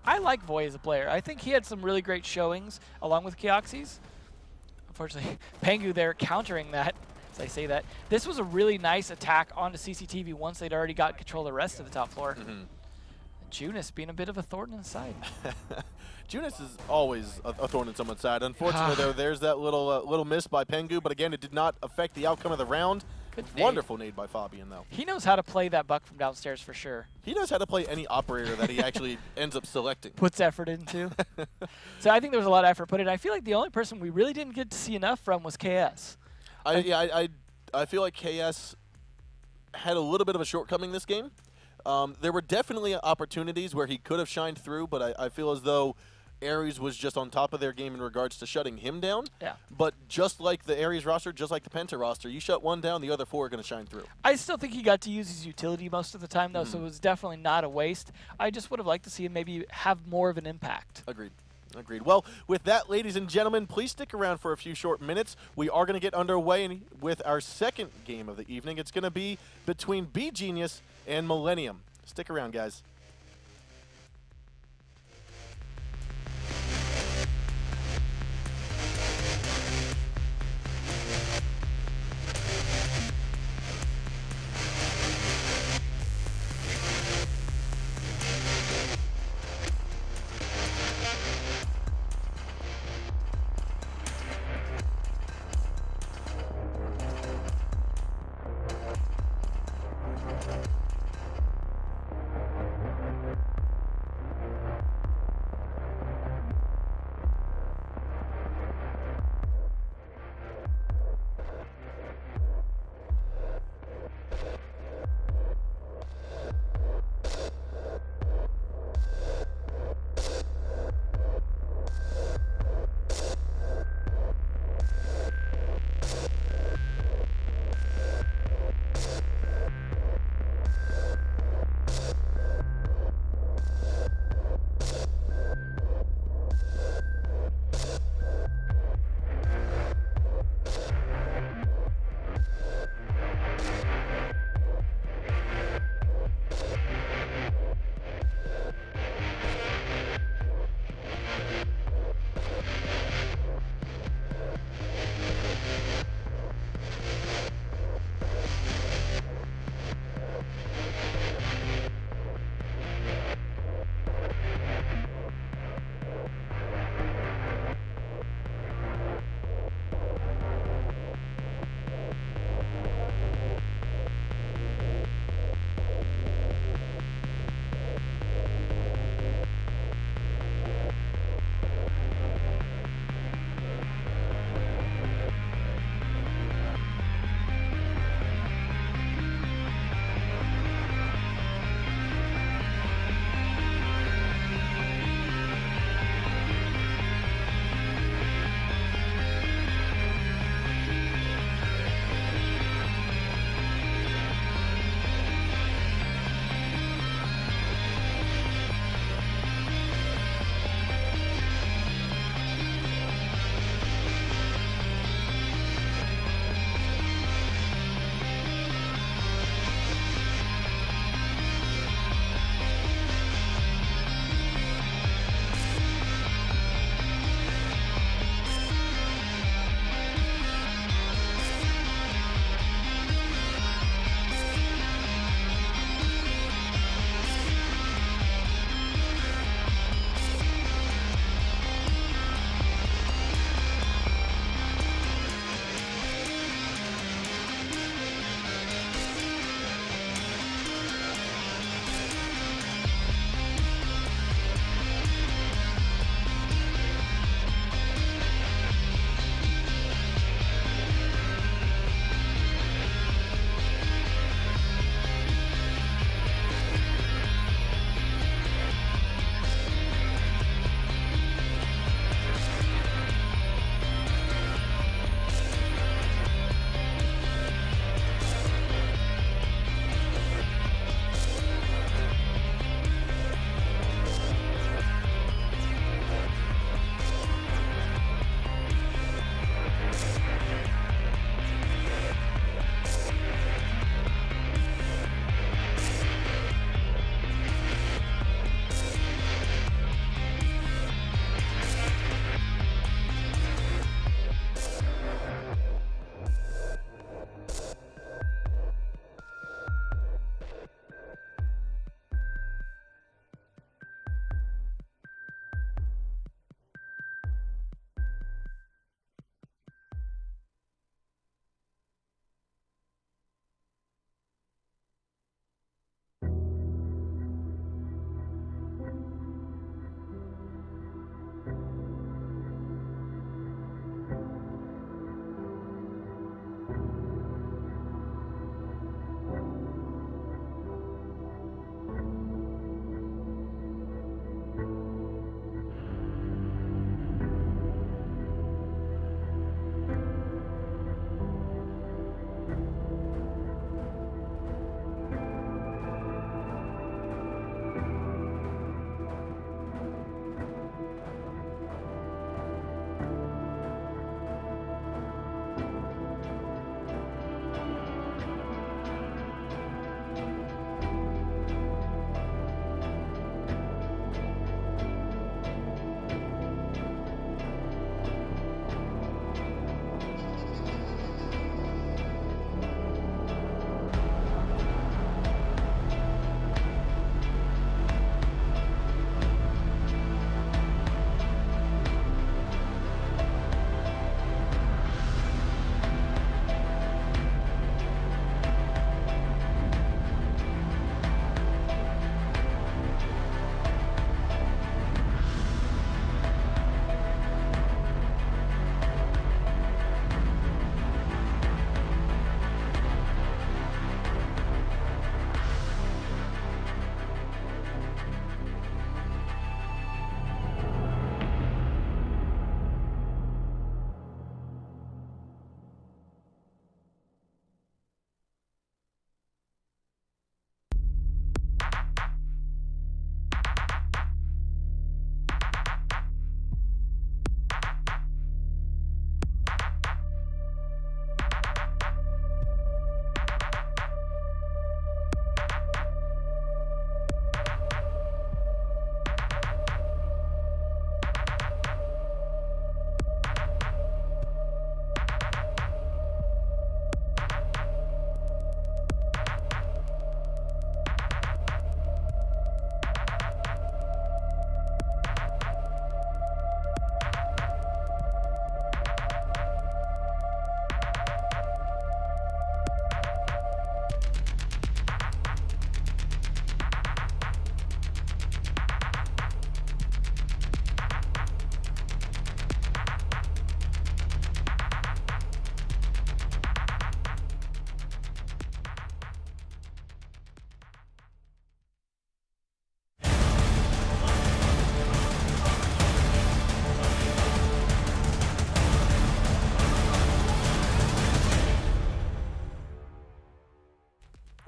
I like Voy as a player. I think he had some really great showings along with Kaoxis. Unfortunately, Pengu there countering that. I say that. This was a really nice attack onto CCTV once they'd already got control of the rest of the top floor. Junis being a bit of a thorn in the side. Junis is always a thorn in someone's side. Unfortunately, though, there's that little miss by Pengu, but again, it did not affect the outcome of the round. Good Wonderful nade by Fabian, though. He knows how to play that Buck from downstairs for sure. He knows how to play any operator that he actually ends up selecting. Puts effort into. So I think there was a lot of effort put in. I feel like the only person we really didn't get to see enough from was KS. I feel like KS had a little bit of a shortcoming this game. There were definitely opportunities where he could have shined through, but I feel as though Aries was just on top of their game in regards to shutting him down. Yeah. But just like the Aries roster, just like the Penta roster, you shut one down, the other 4 are going to shine through. I still think he got to use his utility most of the time, though, so it was definitely not a waste. I just would have liked to see him maybe have more of an impact. Agreed. Agreed. Well, with that, ladies and gentlemen, please stick around for a few short minutes. We are going to get underway with our second game of the evening. It's going to be between B Genius and Millennium. Stick around, guys.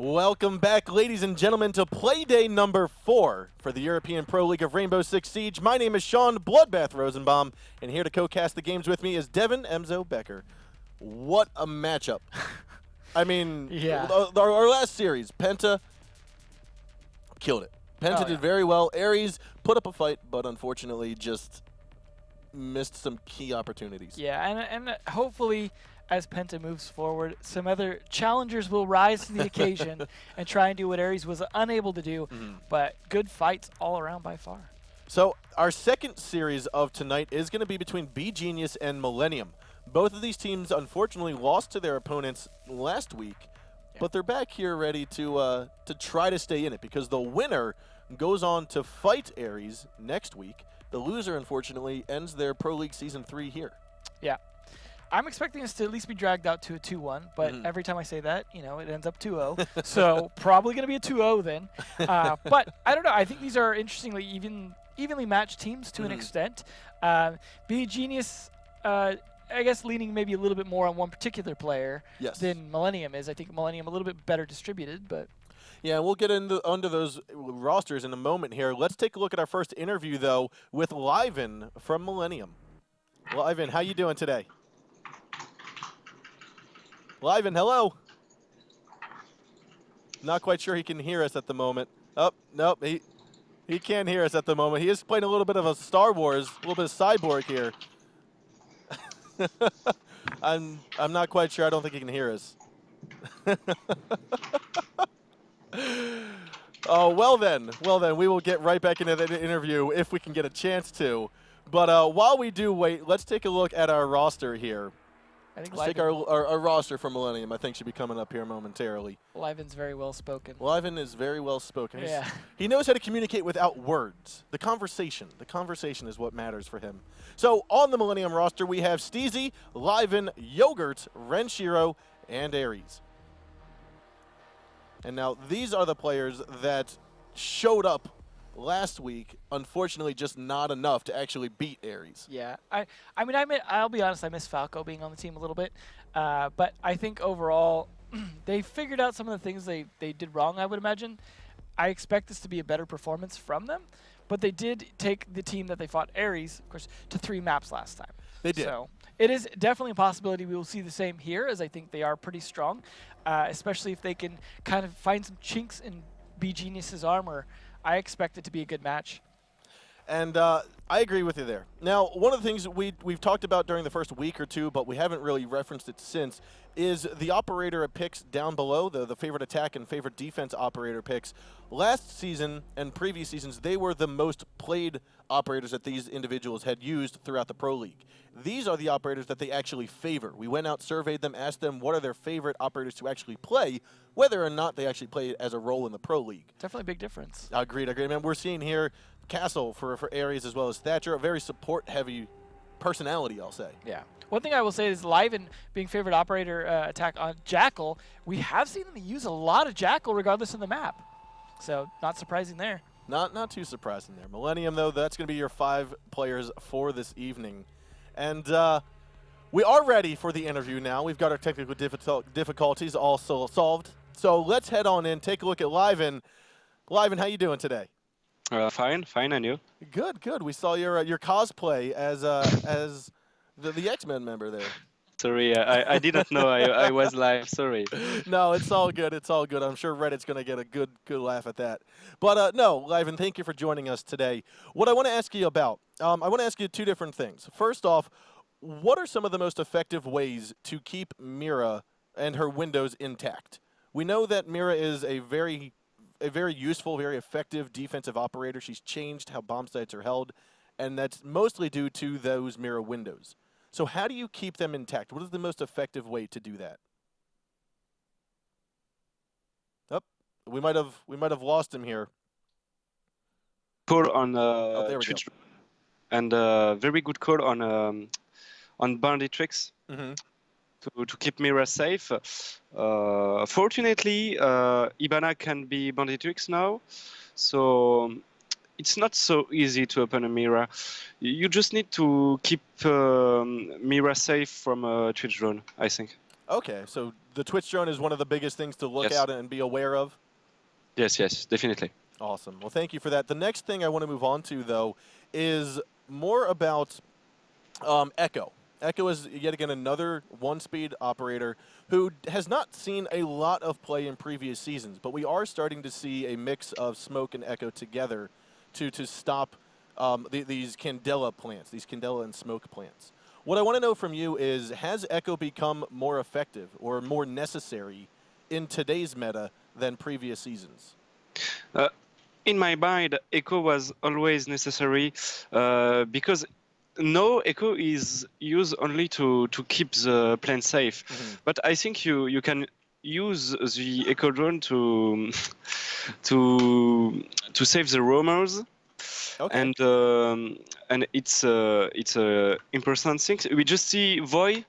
Welcome back, ladies and gentlemen, to Playday number 4 for the European Pro League of Rainbow Six Siege. My name is Sean Bloodbath Rosenbaum, and here to co-cast the games with me is Devin Emzo Becker. What a matchup. I mean, Yeah. our last series, Penta killed it. Penta did very well. Aries put up a fight, but unfortunately just missed some key opportunities. Yeah, and hopefully, as Penta moves forward, some other challengers will rise to the occasion and try and do what Aries was unable to do. But good fights all around by far. So our second series of tonight is going to be between B-Genius and Millennium. Both of these teams unfortunately lost to their opponents last week, but they're back here ready to try to stay in it because the winner goes on to fight Aries next week. The loser, unfortunately, ends their Pro League Season 3 here. Yeah. I'm expecting us to at least be dragged out to a 2-1, but every time I say that, it ends up 2-0. So probably going to be a 2-0 then. But I don't know. I think these are interestingly evenly matched teams to an extent. B-Genius, I guess, leaning maybe a little bit more on one particular player than Millennium is. I think Millennium a little bit better distributed, but... Yeah, we'll get under those rosters in a moment here. Let's take a look at our first interview, though, with Liven from Millennium. Liven, how you doing today? Liven, hello. Not quite sure he can hear us at the moment. Oh, nope, he can't hear us at the moment. He is playing a little bit of a Star Wars, a little bit of Cyborg here. I'm not quite sure. I don't think he can hear us. Oh, well then, we will get right back into the interview if we can get a chance to. But while we do wait, let's take a look at our roster here. I think Let's take our roster for Millennium. I think should be coming up here momentarily. Liven's very well spoken. Liven is very well spoken. Yeah. He knows how to communicate without words. The conversation is what matters for him. So on the Millennium roster, we have Steezy, Liven, Yogurt, Renshiro, and Aries. And now these are the players that showed up last week, unfortunately just not enough to actually beat Aries. Yeah, I'll be honest, I miss Falco being on the team a little bit, but I think overall they figured out some of the things they did wrong, I would imagine. I expect this to be a better performance from them, but they did take the team that they fought, Aries, of course, to 3 maps last time. They did. So it is definitely a possibility we will see the same here, as I think they are pretty strong, especially if they can kind of find some chinks in B-Genius's armor. I expect it to be a good match. And I agree with you there. Now, one of the things we've talked about during the first week or two, but we haven't really referenced it since, is the operator picks down below, the favorite attack and favorite defense operator picks. Last season and previous seasons, they were the most played operators that these individuals had used throughout the Pro League. These are the operators that they actually favor. We went out, surveyed them, asked them what are their favorite operators to actually play, whether or not they actually play as a role in the Pro League. Definitely a big difference. Agreed. Man, we're seeing here Castle for Aries as well as Thatcher, a very support-heavy personality, I'll say. Yeah. One thing I will say is Liven being favorite operator attack on Jackal, we have seen them use a lot of Jackal regardless of the map. So not surprising there. Not too surprising there. Millennium, though, that's going to be your 5 players for this evening. And we are ready for the interview now. We've got our technical difficulties all solved. So let's head on in, take a look at Liven. Liven, how you doing today? Fine, and you? Good. We saw your cosplay as the X-Men member there. Sorry, I didn't know I was live. Sorry. No, it's all good. I'm sure Reddit's going to get a good laugh at that. But no, Liven, thank you for joining us today. What I want to ask you about, I want to ask you 2 different things. First off, what are some of the most effective ways to keep Mira and her windows intact? We know that Mira is a very useful, very effective defensive operator. She's changed how bomb sites are held, and that's mostly due to those Mira windows. So how do you keep them intact? What is the most effective way to do that? Oh, we might have lost him here. Call on there we Twitch, go. and very good call on Banditrix to keep Mira safe. Fortunately, Ibana can be Banditrix now, so it's not so easy to open a Mira. You just need to keep Mira safe from a Twitch drone, I think. Okay, so the Twitch drone is one of the biggest things to look Yes. out and be aware of? Yes, definitely. Awesome. Well, thank you for that. The next thing I want to move on to, though, is more about Echo. Echo is yet again another one-speed operator who has not seen a lot of play in previous seasons, but we are starting to see a mix of Smoke and Echo together to stop these Candela plants, these Candela and Smoke plants. What I want to know from you is, has Echo become more effective or more necessary in today's meta than previous seasons? In my mind, Echo was always necessary because no, Echo is used only to keep the plane safe. But I think you can use the Echo drone to to save the roamers. Okay. And it's a important thing. We just see Voy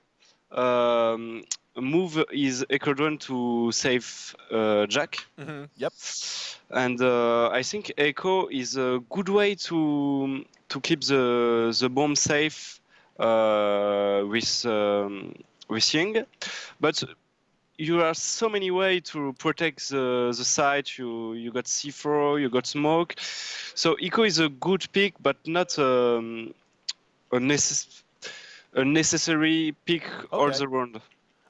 move his Echo drone to save Jack. Yep. And I think Echo is a good way to keep the bomb safe with Ying, but you have so many ways to protect the site. You got C4, you got Smoke, so Echo is a good pick, but not a necessary pick all the round.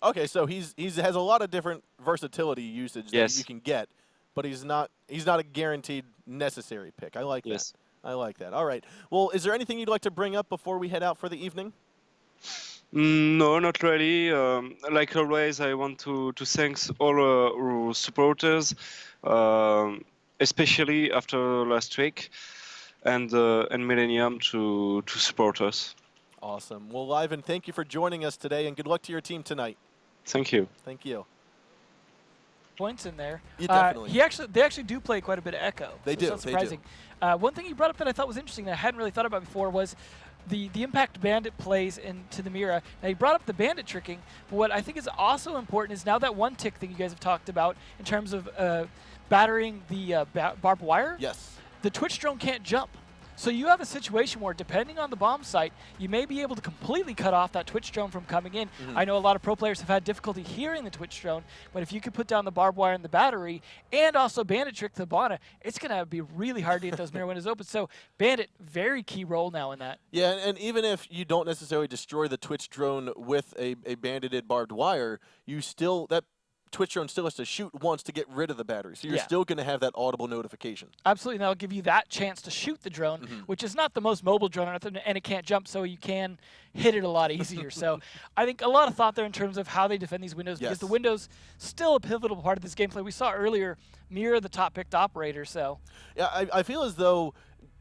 Okay, so he has a lot of different versatility usage that you can get, but he's not a guaranteed necessary pick. I like that. I like that. All right. Well, is there anything you'd like to bring up before we head out for the evening? No, not really. Like always, I want to thank all our supporters, especially after last week, and Millennium to support us. Awesome. Well, Liven, thank you for joining us today, and good luck to your team tonight. Thank you. Thank you. Points in there. Yeah, definitely. They actually do play quite a bit of Echo. They do. It's not surprising. One thing you brought up that I thought was interesting that I hadn't really thought about before was the impact Bandit plays into the Mira. Now, you brought up the Bandit tricking, but what I think is also important is now that one tick thing you guys have talked about in terms of battering the barbed wire. Yes. The Twitch drone can't jump. So you have a situation where, depending on the bomb site, you may be able to completely cut off that Twitch drone from coming in. I know a lot of pro players have had difficulty hearing the Twitch drone, but if you could put down the barbed wire and the battery, and also Bandit trick the Bana, it's going to be really hard to get those mirror windows open. So Bandit, very key role now in that. Yeah, and even if you don't necessarily destroy the Twitch drone with a bandited barbed wire, that Twitch drone still has to shoot once to get rid of the battery. So you're still going to have that audible notification. Absolutely, and that'll give you that chance to shoot the drone, which is not the most mobile drone, and it can't jump, so you can hit it a lot easier. So I think a lot of thought there in terms of how they defend these windows, because the windows still a pivotal part of this gameplay. We saw earlier Mira, the top-picked operator. So yeah, I feel as though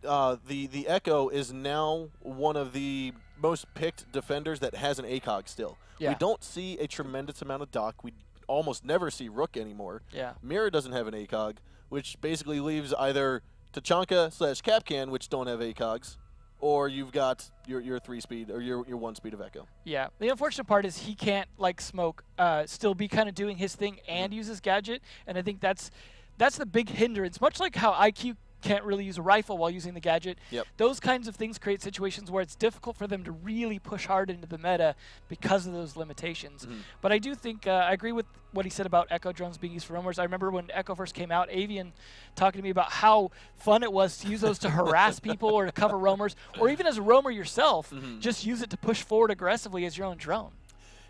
the Echo is now one of the most picked defenders that has an ACOG still. Yeah. We don't see a tremendous amount of Doc. We almost never see Rook anymore. Yeah. Mira doesn't have an ACOG, which basically leaves either Tachanka/Capcan, which don't have ACOGs, or you've got your 3-speed or your 1-speed of Echo. Yeah. The unfortunate part is he can't, like Smoke, still be kind of doing his thing and use his gadget, and I think that's the big hindrance. Much like how IQ can't really use a rifle while using the gadget. Yep. Those kinds of things create situations where it's difficult for them to really push hard into the meta because of those limitations. But I do think, I agree with what he said about Echo drones being used for roamers. I remember when Echo first came out, Avian talking to me about how fun it was to use those to harass people or to cover roamers, or even as a roamer yourself, just use it to push forward aggressively as your own drone.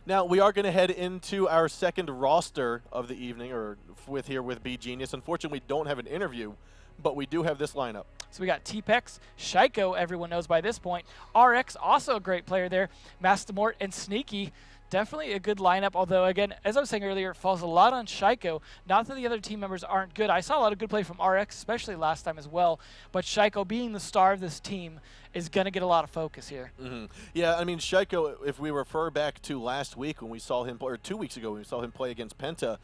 Now, we are going to head into our second roster of the evening, or with BGenius. Unfortunately, we don't have an interview, but we do have this lineup. So we got T-Pex, Shaiko, everyone knows by this point. RX, also a great player there. Mastamort and Sneaky, definitely a good lineup, although, again, as I was saying earlier, it falls a lot on Shaiko. Not that the other team members aren't good. I saw a lot of good play from RX, especially last time as well, but Shaiko, being the star of this team, is going to get a lot of focus here. Yeah, I mean, Shaiko, if we refer back to last week when we saw him, or 2 weeks ago when we saw him play against Penta,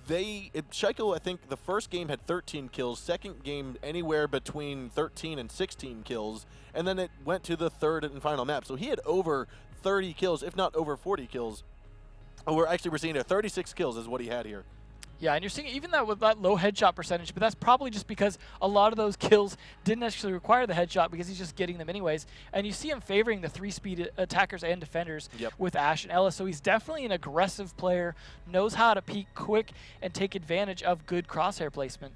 Shaiko, I think the first game had 13 kills, second game anywhere between 13 and 16 kills, and then it went to the third and final map. So he had over 30 kills, if not over 40 kills. Oh, we're seeing here 36 kills is what he had here. Yeah, and you're seeing even that with that low headshot percentage, but that's probably just because a lot of those kills didn't actually require the headshot because he's just getting them anyways. And you see him favoring the 3-speed attackers and defenders with Ash and Ella, so he's definitely an aggressive player, knows how to peek quick and take advantage of good crosshair placement.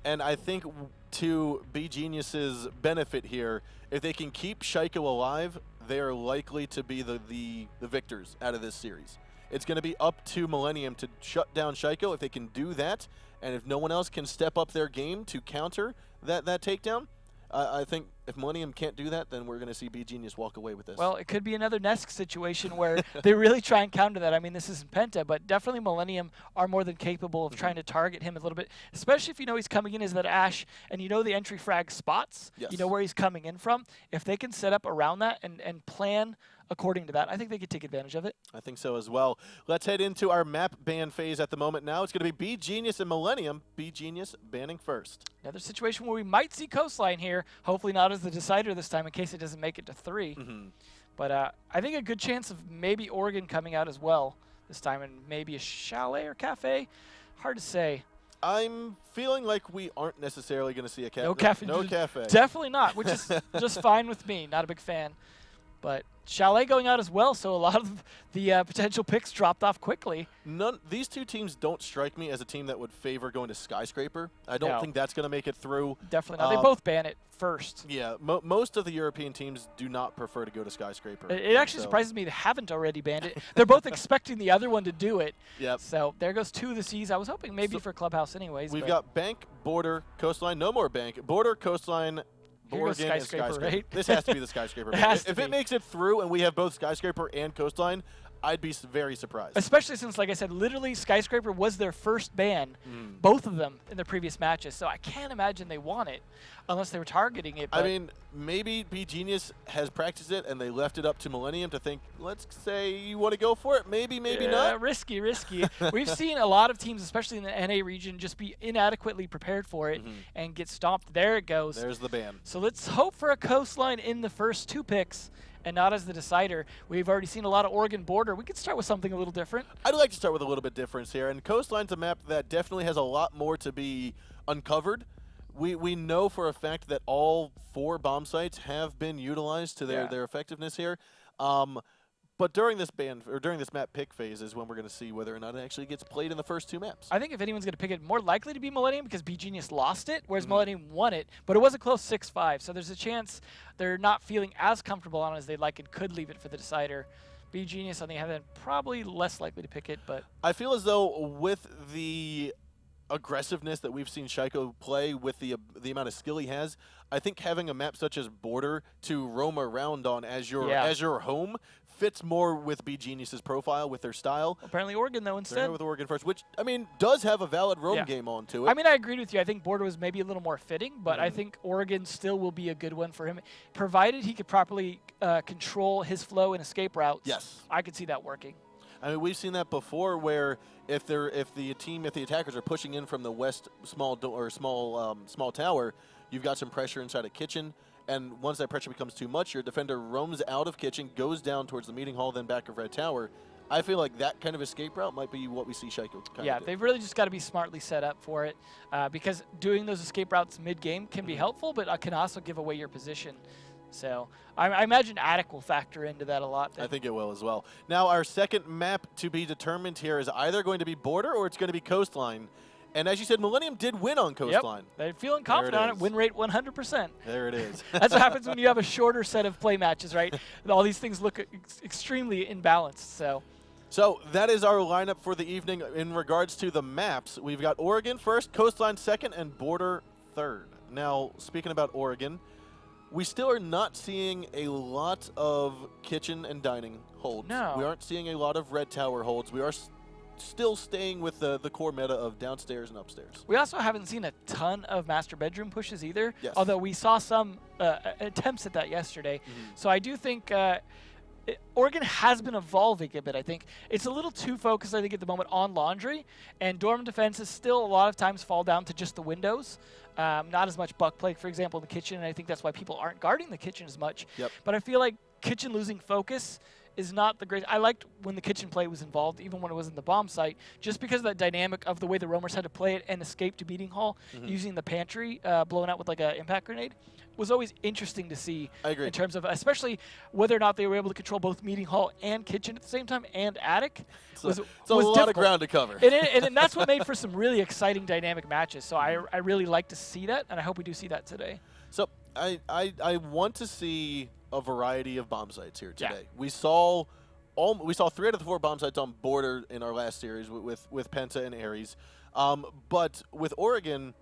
And I think to B Genius's benefit here, if they can keep Shaiko alive, they are likely to be the victors out of this series. It's going to be up to Millennium to shut down Shaiko. If they can do that, and if no one else can step up their game to counter that takedown, I think if Millennium can't do that, then we're going to see B Genius walk away with this. Well, it could be another Nesk situation where they really try and counter that. I mean, this isn't Penta, but definitely Millennium are more than capable of trying to target him a little bit, especially if you know he's coming in as that Ash and you know the entry frag spots, you know where he's coming in from. If they can set up around that and plan according to that, I think they could take advantage of it. I think so as well. Let's head into our map ban phase at the moment now. It's going to be B Genius and Millennium. B Genius banning first. Another situation where we might see Coastline here, hopefully not as the decider this time in case it doesn't make it to 3. But I think a good chance of maybe Oregon coming out as well this time, and maybe a Chalet or Cafe. Hard to say. I'm feeling like we aren't necessarily going to see a cafe. No cafe. No cafe. Definitely not, which is just fine with me. Not a big fan. But Chalet going out as well, so a lot of the potential picks dropped off quickly. These two teams don't strike me as a team that would favor going to Skyscraper. I don't think that's going to make it through. Definitely not. They both ban it first. Yeah, most of the European teams do not prefer to go to Skyscraper. It actually surprises me they haven't already banned it. They're both expecting the other one to do it. Yep. So there goes 2 of the C's. I was hoping maybe for Clubhouse anyways. We've got Bank, Border, Coastline. No more Bank. Border, Coastline, Oregon, and Skyscraper, Skyscraper. right? This has to be the Skyscraper. If it makes it through and we have both Skyscraper and Coastline, I'd be very surprised. Especially since, like I said, literally Skyscraper was their first ban, both of them in their previous matches. So I can't imagine they want it unless they were targeting it. I mean, maybe B Genius has practiced it and they left it up to Millennium to think, let's say you want to go for it. Maybe not. Risky. We've seen a lot of teams, especially in the NA region, just be inadequately prepared for it and get stomped. There it goes. There's the ban. So let's hope for a Coastline in the first 2 picks and not as the decider. We've already seen a lot of Oregon Border. We could start with something a little different. I'd like to start with a little bit difference here. And Coastline's a map that definitely has a lot more to be uncovered. We know for a fact that all 4 bomb sites have been utilized to their effectiveness here. But during this map pick phase is when we're going to see whether or not it actually gets played in the first 2 maps. I think if anyone's going to pick it, more likely to be Millennium because B Genius lost it, whereas Millennium won it. But it was a close 6-5, so there's a chance they're not feeling as comfortable on it as they'd like and could leave it for the decider. B Genius, on the other hand, probably less likely to pick it. But I feel as though with the aggressiveness that we've seen Shaiko play, with the amount of skill he has, I think having a map such as Border to roam around on as your home fits more with B Genius's profile, with their style. Apparently Oregon, though, instead. With Oregon first, which, I mean, does have a valid roam game onto it. I mean, I agreed with you. I think Border was maybe a little more fitting, but I think Oregon still will be a good one for him, provided he could properly control his flow and escape routes. Yes. I could see that working. I mean, we've seen that before, where if the attackers are pushing in from the west small tower, you've got some pressure inside a kitchen, and once that pressure becomes too much, your defender roams out of kitchen, goes down towards the meeting hall, then back of red tower. I feel like that kind of escape route might be what we see Shaiko kind of do. They've really just got to be smartly set up for it, because doing those escape routes mid-game can be helpful, but can also give away your position. So I imagine Attic will factor into that a lot. I think it will as well. Now, our second map to be determined here is either going to be Border or it's going to be Coastline. And as you said, Millennium did win on Coastline. Yep. They're feeling confident on it. Win rate 100%. There it is. That's what happens when you have a shorter set of play matches, right? All these things look extremely imbalanced. So that is our lineup for the evening in regards to the maps. We've got Oregon first, Coastline second, and Border third. Now, speaking about Oregon, we still are not seeing a lot of kitchen and dining holds. No. We aren't seeing a lot of red tower holds. We are still staying with the core meta of downstairs and upstairs. We also haven't seen a ton of master bedroom pushes either, yes. Although we saw some attempts at that yesterday. So I do think Oregon has been evolving a bit, I think. It's a little too focused, I think, at the moment on laundry, and dorm defenses still a lot of times fall down to just the windows. Not as much buck play, for example, in the kitchen, and I think that's why people aren't guarding the kitchen as much. Yep. But I feel like kitchen losing focus is not the great. I liked when the kitchen play was involved, even when it was in the bomb site, just because of that dynamic of the way the roamers had to play it and escape to Meeting Hall using the pantry blown out with like an impact grenade was always interesting to see. I agree. In terms of especially whether or not they were able to control both Meeting Hall and kitchen at the same time and attic. It's a lot of ground to cover. And that's what made for some really exciting dynamic matches. So I really like to see that, and I hope we do see that today. So I want to see a variety of bomb sites here today. We saw 3 out of the 4 bomb sites on border in our last series with Penta and Ares. But with Oregon,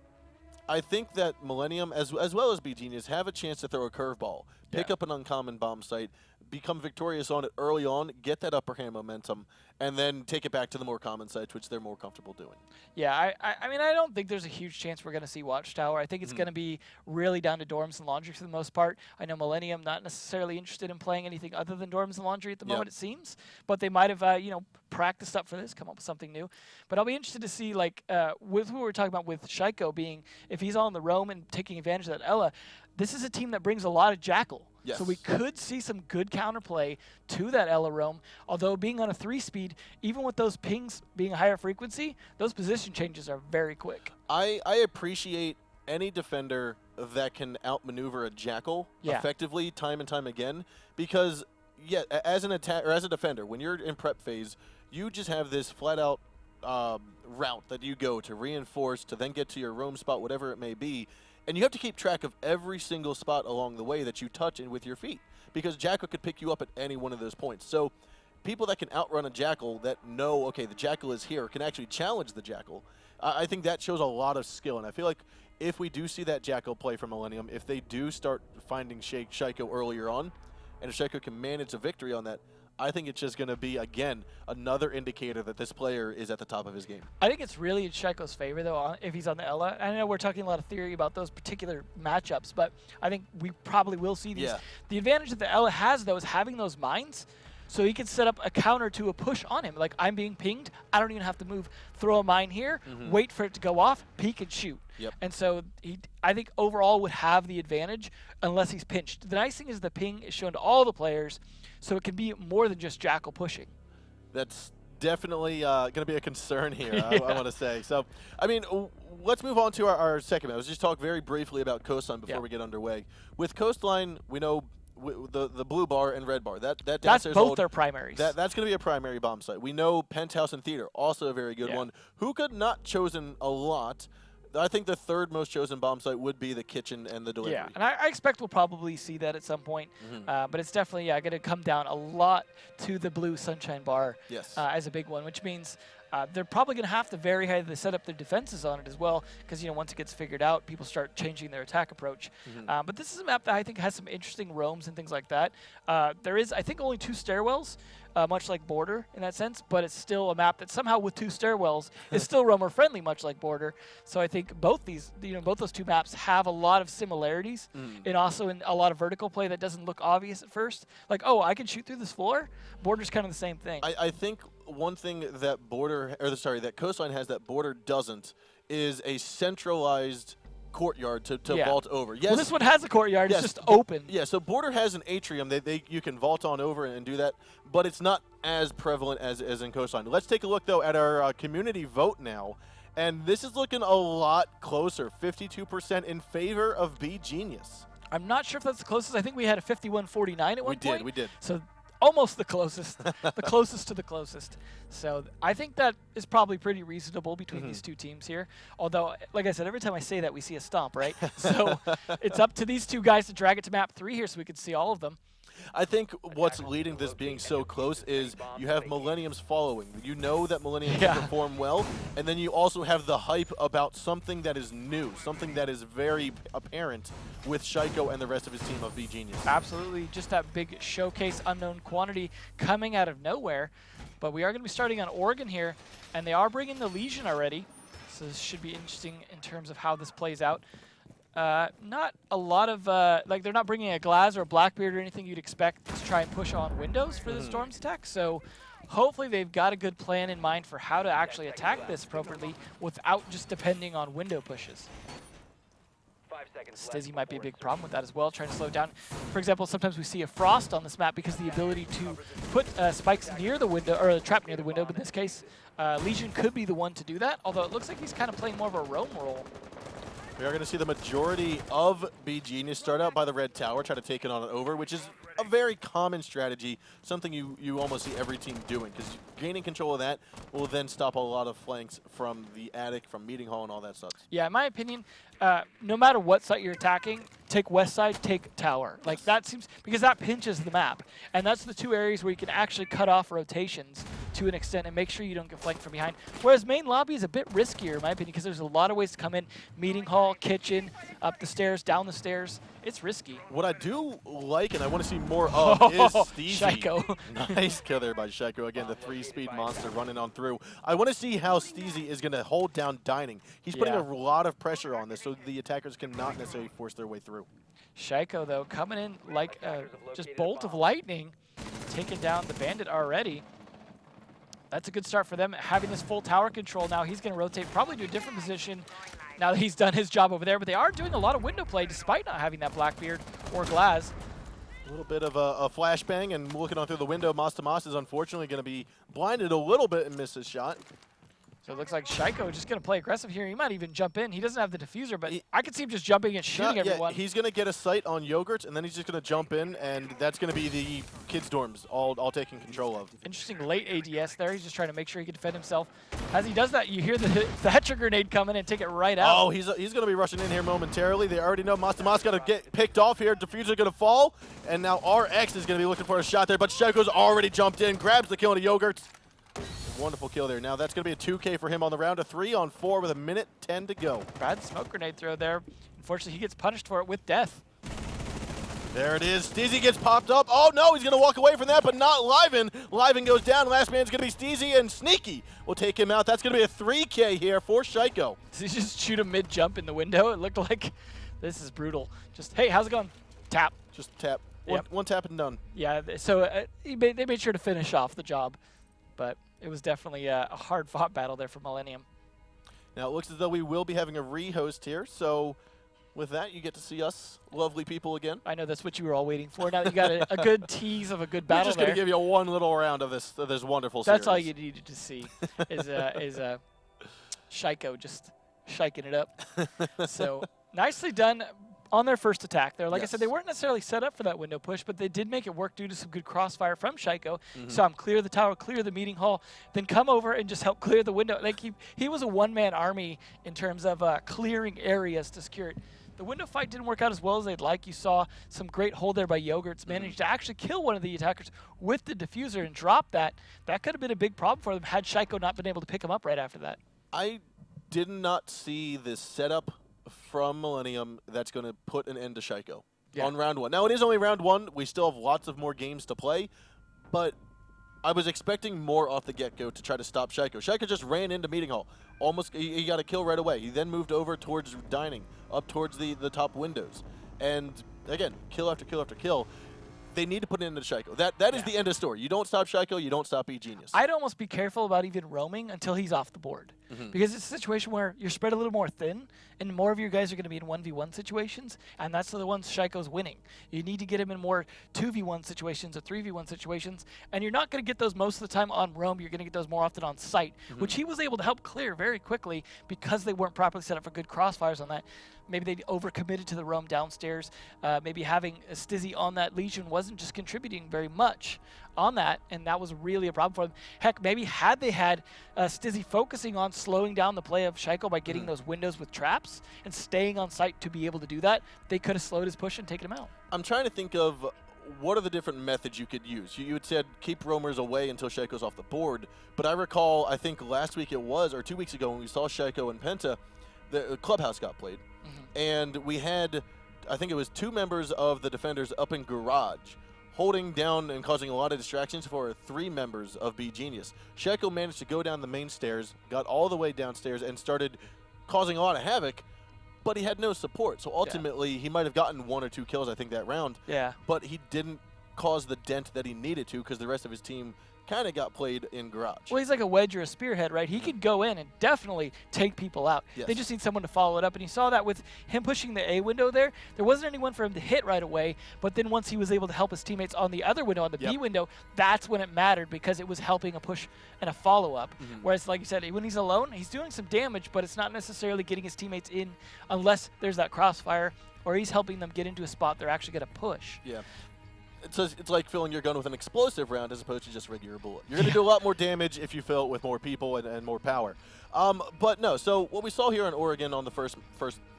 I think that Millennium, as well as BGenius, have a chance to throw a curveball, pick up an uncommon bomb site, become victorious on it early on, get that upper hand momentum, and then take it back to the more common sites, which they're more comfortable doing. Yeah, I mean, I don't think there's a huge chance we're going to see Watchtower. I think it's going to be really down to Dorms and Laundry for the most part. I know Millennium not necessarily interested in playing anything other than Dorms and Laundry at the moment, it seems. But they might have, practiced up for this, come up with something new. But I'll be interested to see, like, with who we were talking about with Shaiko being, if he's on the roam and taking advantage of that Ella, this is a team that brings a lot of Jackal. Yes. So we could see some good counterplay to that Ella roam, although being on a 3-speed, even with those pings being a higher frequency, those position changes are very quick. I appreciate any defender that can outmaneuver a Jackal effectively time and time again, because as an attack or as a defender, when you're in prep phase, you just have this flat out route that you go to reinforce to then get to your roam spot, whatever it may be. And you have to keep track of every single spot along the way that you touch in with your feet, because Jackal could pick you up at any one of those points. So people that can outrun a Jackal, that know, okay, the Jackal is here, can actually challenge the Jackal, I think that shows a lot of skill. And I feel like if we do see that Jackal play from Millennium, if they do start finding Shaiko earlier on, and if Shaiko can manage a victory on that, I think it's just going to be, again, another indicator that this player is at the top of his game. I think it's really in Shaiko's favor, though, if he's on the Ella. I know we're talking a lot of theory about those particular matchups, but I think we probably will see these. The advantage that the Ella has, though, is having those mines, so he can set up a counter to a push on him. Like, I'm being pinged, I don't even have to move. Throw a mine here, wait for it to go off, peek and shoot. And so I think overall would have the advantage unless he's pinched. The nice thing is the ping is shown to all the players, so it can be more than just Jackal pushing. That's definitely going to be a concern here, I want to say. So, I mean, let's move on to our second match. Let's just talk very briefly about Coastline before we get underway. With Coastline, we know the blue bar and red bar. That's both their primaries. That's going to be a primary bomb site. We know Penthouse and Theater, also a very good one. Who could not chosen a lot. I think the third most chosen bomb site would be the kitchen and the delivery. Yeah, and I expect we'll probably see that at some point. But it's definitely going to come down a lot to the blue Sunshine Bar as a big one, which means they're probably going to have to vary how they set up their defenses on it as well, because once it gets figured out, people start changing their attack approach. But this is a map that I think has some interesting roams and things like that. There is, I think, only 2 stairwells. Much like Border in that sense, but it's still a map that somehow with 2 stairwells is still roamer friendly, much like Border. So I think both those 2 maps have a lot of similarities, and also in a lot of vertical play that doesn't look obvious at first. Like, oh, I can shoot through this floor. Border's kind of the same thing. I think one thing that that Coastline has that Border doesn't is a centralized courtyard to vault over. Yes. Well, this one has a courtyard. It's just open. Yeah, so Border has an atrium. You can vault on over and do that, but it's not as prevalent as in Coastline. Let's take a look, though, at our community vote now, and this is looking a lot closer, 52% in favor of BGenius. I'm not sure if that's the closest. I think we had a 51-49 at one point. We did. So almost the closest, the closest to the closest. So I think that is probably pretty reasonable between these 2 teams here. Although, like I said, every time I say that, we see a stomp, right? So it's up to these 2 guys to drag it to map 3 here so we can see all of them. I think what's leading this being so close is you have Millennium's following. You know that Millennium can perform well, and then you also have the hype about something that is new, something that is very apparent with Shaiko and the rest of his team of BGenius. Absolutely, just that big showcase unknown quantity coming out of nowhere. But we are going to be starting on Oregon here, and they are bringing the Legion already, so this should be interesting in terms of how this plays out. Not a lot of, like, they're not bringing a Glaz or a Blackbeard or anything you'd expect to try and push on windows for the Storm's attack, so hopefully they've got a good plan in mind for how to actually attack this appropriately without just depending on window pushes. Stizzy might be a big problem with that as well, trying to slow it down. For example, sometimes we see a Frost on this map because the ability to put spikes near the window, or a trap near the window, but in this case, Legion could be the one to do that, although it looks like he's kind of playing more of a roam role. We are going to see the majority of B Genius start out by the red tower, try to take it on over, which is a very common strategy, something you almost see every team doing, because gaining control of that will then stop a lot of flanks from the attic, from meeting hall, and all that stuff. Yeah, in my opinion, no matter what site you're attacking, take west side, take tower. Like that seems, because that pinches the map, and that's the two areas where you can actually cut off rotations to an extent and make sure you don't get flanked from behind. Whereas main lobby is a bit riskier, in my opinion, because there's a lot of ways to come in: meeting hall, kitchen, up the stairs, down the stairs. It's risky. What I do like, and I want to see more of, is Steezy. Shaiko. Nice kill there by Shaiko. Again, the 3-speed monster running on through. I want to see how Steezy is going to hold down Dining. He's putting a lot of pressure on this, so the attackers cannot necessarily force their way through. Shaiko, though, coming in like just bolt of lightning, taking down the bandit already. That's a good start for them. Having this full tower control now, he's going to rotate probably to a different position now that he's done his job over there. But they are doing a lot of window play despite not having that Blackbeard or Glaz. A little bit of a flashbang, and looking on through the window, Mas is unfortunately going to be blinded a little bit and miss his shot. So it looks like Shaiko is just going to play aggressive here. He might even jump in. He doesn't have the diffuser, but I could see him just jumping and shooting everyone. Yeah, he's going to get a sight on Yogurt, and then he's just going to jump in, and that's going to be the kids' dorms all taking control of. Interesting late ADS there. He's just trying to make sure he can defend himself. As he does that, you hear the Thatcher grenade come in and take it right out. Oh, he's going to be rushing in here momentarily. They already know Mas got to get picked off here. Diffuser going to fall, and now RX is going to be looking for a shot there, but Shaiko's already jumped in, grabs the kill on Yogurt. Wonderful kill there. Now that's going to be a 2K for him on the round, a 3-on-4 with a minute 10 to go. Bad smoke grenade throw there. Unfortunately, he gets punished for it with death. There it is. Steezy gets popped up. Oh no, he's going to walk away from that, but not Liven. Liven goes down. Last man's going to be Steezy, and Sneaky will take him out. That's going to be a 3K here for Shaiko. Does he just shoot a mid-jump in the window? It looked like this is brutal. Just, hey, how's it going? Tap. Just tap. Yep. One tap and done. Yeah, so they made sure to finish off the job, but it was definitely a hard-fought battle there for Millennium. Now it looks as though we will be having a re-host here, so with that you get to see us lovely people again. I know that's what you were all waiting for. Now that you got a good tease of a good battle. We're just going to give you one little round of this wonderful That's series. all you needed to see is Shaiko just shiking it up. So nicely done on their first attack there. Like I said, they weren't necessarily set up for that window push, but they did make it work due to some good crossfire from Shaiko. Saw him clear the tower, clear the meeting hall, then come over and just help clear the window. Like he was a one-man army in terms of clearing areas to secure it. The window fight didn't work out as well as they'd like. You saw some great hold there by Yogurts, managed to actually kill one of the attackers with the diffuser and drop that. That could have been a big problem for them had Shaiko not been able to pick him up right after that. I did not see this setup from Millennium that's going to put an end to Shaiko on round one. Now, it is only round one. We still have lots of more games to play, but I was expecting more off the get-go to try to stop Shaiko. Shaiko just ran into Meeting Hall. Almost, he got a kill right away. He then moved over towards Dining, up towards the top windows. And, again, kill after kill after kill. They need to put an end to Shaiko. That is the end of the story. You don't stop Shaiko, you don't stop E-Genius. I'd almost be careful about even roaming until he's off the board. Because it's a situation where you're spread a little more thin, and more of your guys are going to be in 1v1 situations, and that's the ones Shaiko's winning. You need to get him in more 2v1 situations or 3v1 situations, and you're not going to get those most of the time on roam. You're going to get those more often on site, which he was able to help clear very quickly because they weren't properly set up for good crossfires on that. Maybe they overcommitted to the roam downstairs. Maybe having a Stizzy on that Legion wasn't just contributing very much on that, and that was really a problem for them. Heck, maybe had they had Stizzy focusing on slowing down the play of Shaiko by getting those windows with traps and staying on site to be able to do that, they could have slowed his push and taken him out. I'm trying to think of what are the different methods you could use. You had said keep roamers away until Shaiko's off the board, but I recall, I think last week it was, or 2 weeks ago when we saw Shaiko and Penta, the clubhouse got played. And we had, I think it was 2 members of the defenders up in garage, holding down and causing a lot of distractions for 3 members of B-Genius. Shaiko managed to go down the main stairs, got all the way downstairs, and started causing a lot of havoc, but he had no support. So ultimately, he might have gotten 1 or 2 kills, I think, that round. Yeah. But he didn't cause the dent that he needed to because the rest of his team kind of got played in garage. Well, he's like a wedge or a spearhead, right? He could go in and definitely take people out. Yes. They just need someone to follow it up. And you saw that with him pushing the A window there. There wasn't anyone for him to hit right away. But then once he was able to help his teammates on the other window, on the B window, that's when it mattered because it was helping a push and a follow-up. Whereas, like you said, when he's alone, he's doing some damage, but it's not necessarily getting his teammates in unless there's that crossfire or he's helping them get into a spot they're actually going to push. Yeah. It's like filling your gun with an explosive round as opposed to just regular bullet. You're going to do a lot more damage if you fill it with more people and more power. But no, so what we saw here in Oregon on the first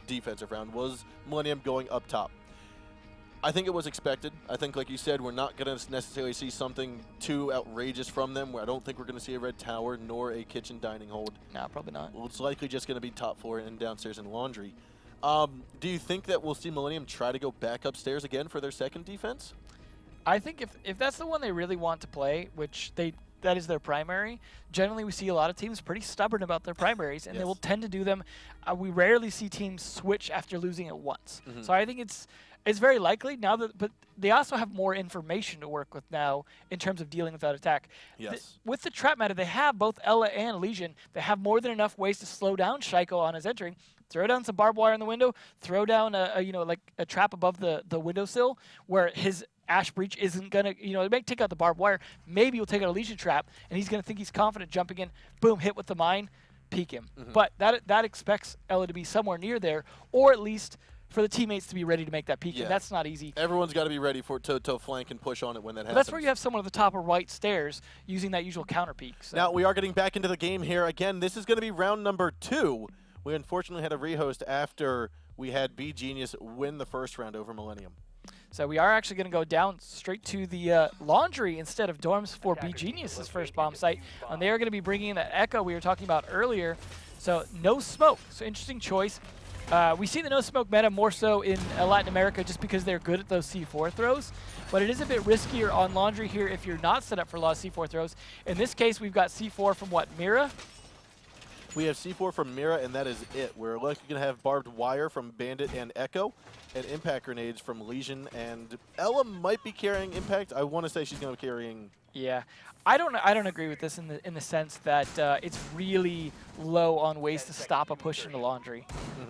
defensive round was Millennium going up top. I think it was expected. I think, like you said, we're not going to necessarily see something too outrageous from them. I don't think we're going to see a red tower nor a kitchen dining hold. No, probably not. Well, it's likely just going to be top floor and downstairs and laundry. Do you think that we'll see Millennium try to go back upstairs again for their second defense? I think if that's the one they really want to play, which that is their primary, generally we see a lot of teams pretty stubborn about their primaries, and they will tend to do them. We rarely see teams switch after losing it once. So I think it's very likely now but they also have more information to work with now in terms of dealing with that attack. Yes. With the trap meta, they have both Ella and Legion. They have more than enough ways to slow down Shaiko on his entering. Throw down some barbed wire in the window. Throw down like a trap above the windowsill where his Ash Breach isn't going to, it may take out the barbed wire. Maybe he'll take out a Legion trap, and he's going to think he's confident jumping in. Boom, hit with the mine, peek him. But that expects Ella to be somewhere near there, or at least for the teammates to be ready to make that peek. And that's not easy. Everyone's got to be ready to flank and push on it when that happens. That's where you have someone at the top of right stairs using that usual counter peek. So. Now, we are getting back into the game here. Again, this is going to be round number 2. We unfortunately had a rehost after we had B Genius win the first round over Millennium. So we are actually going to go down straight to the laundry instead of dorms for B Genius's first bomb site. And they are going to be bringing in that Echo we were talking about earlier. So no smoke. So interesting choice. We see the no smoke meta more so in Latin America just because they're good at those C4 throws. But it is a bit riskier on laundry here if you're not set up for a lot of C4 throws. In this case, we've got C4 from what, Mira? We have C4 from Mira, and that is it. We're likely going to have barbed wire from Bandit and Echo, and impact grenades from Legion, and Ella might be carrying impact. I want to say she's going to be carrying. Yeah, I don't agree with this in the sense that it's really low on ways to stop a push into laundry.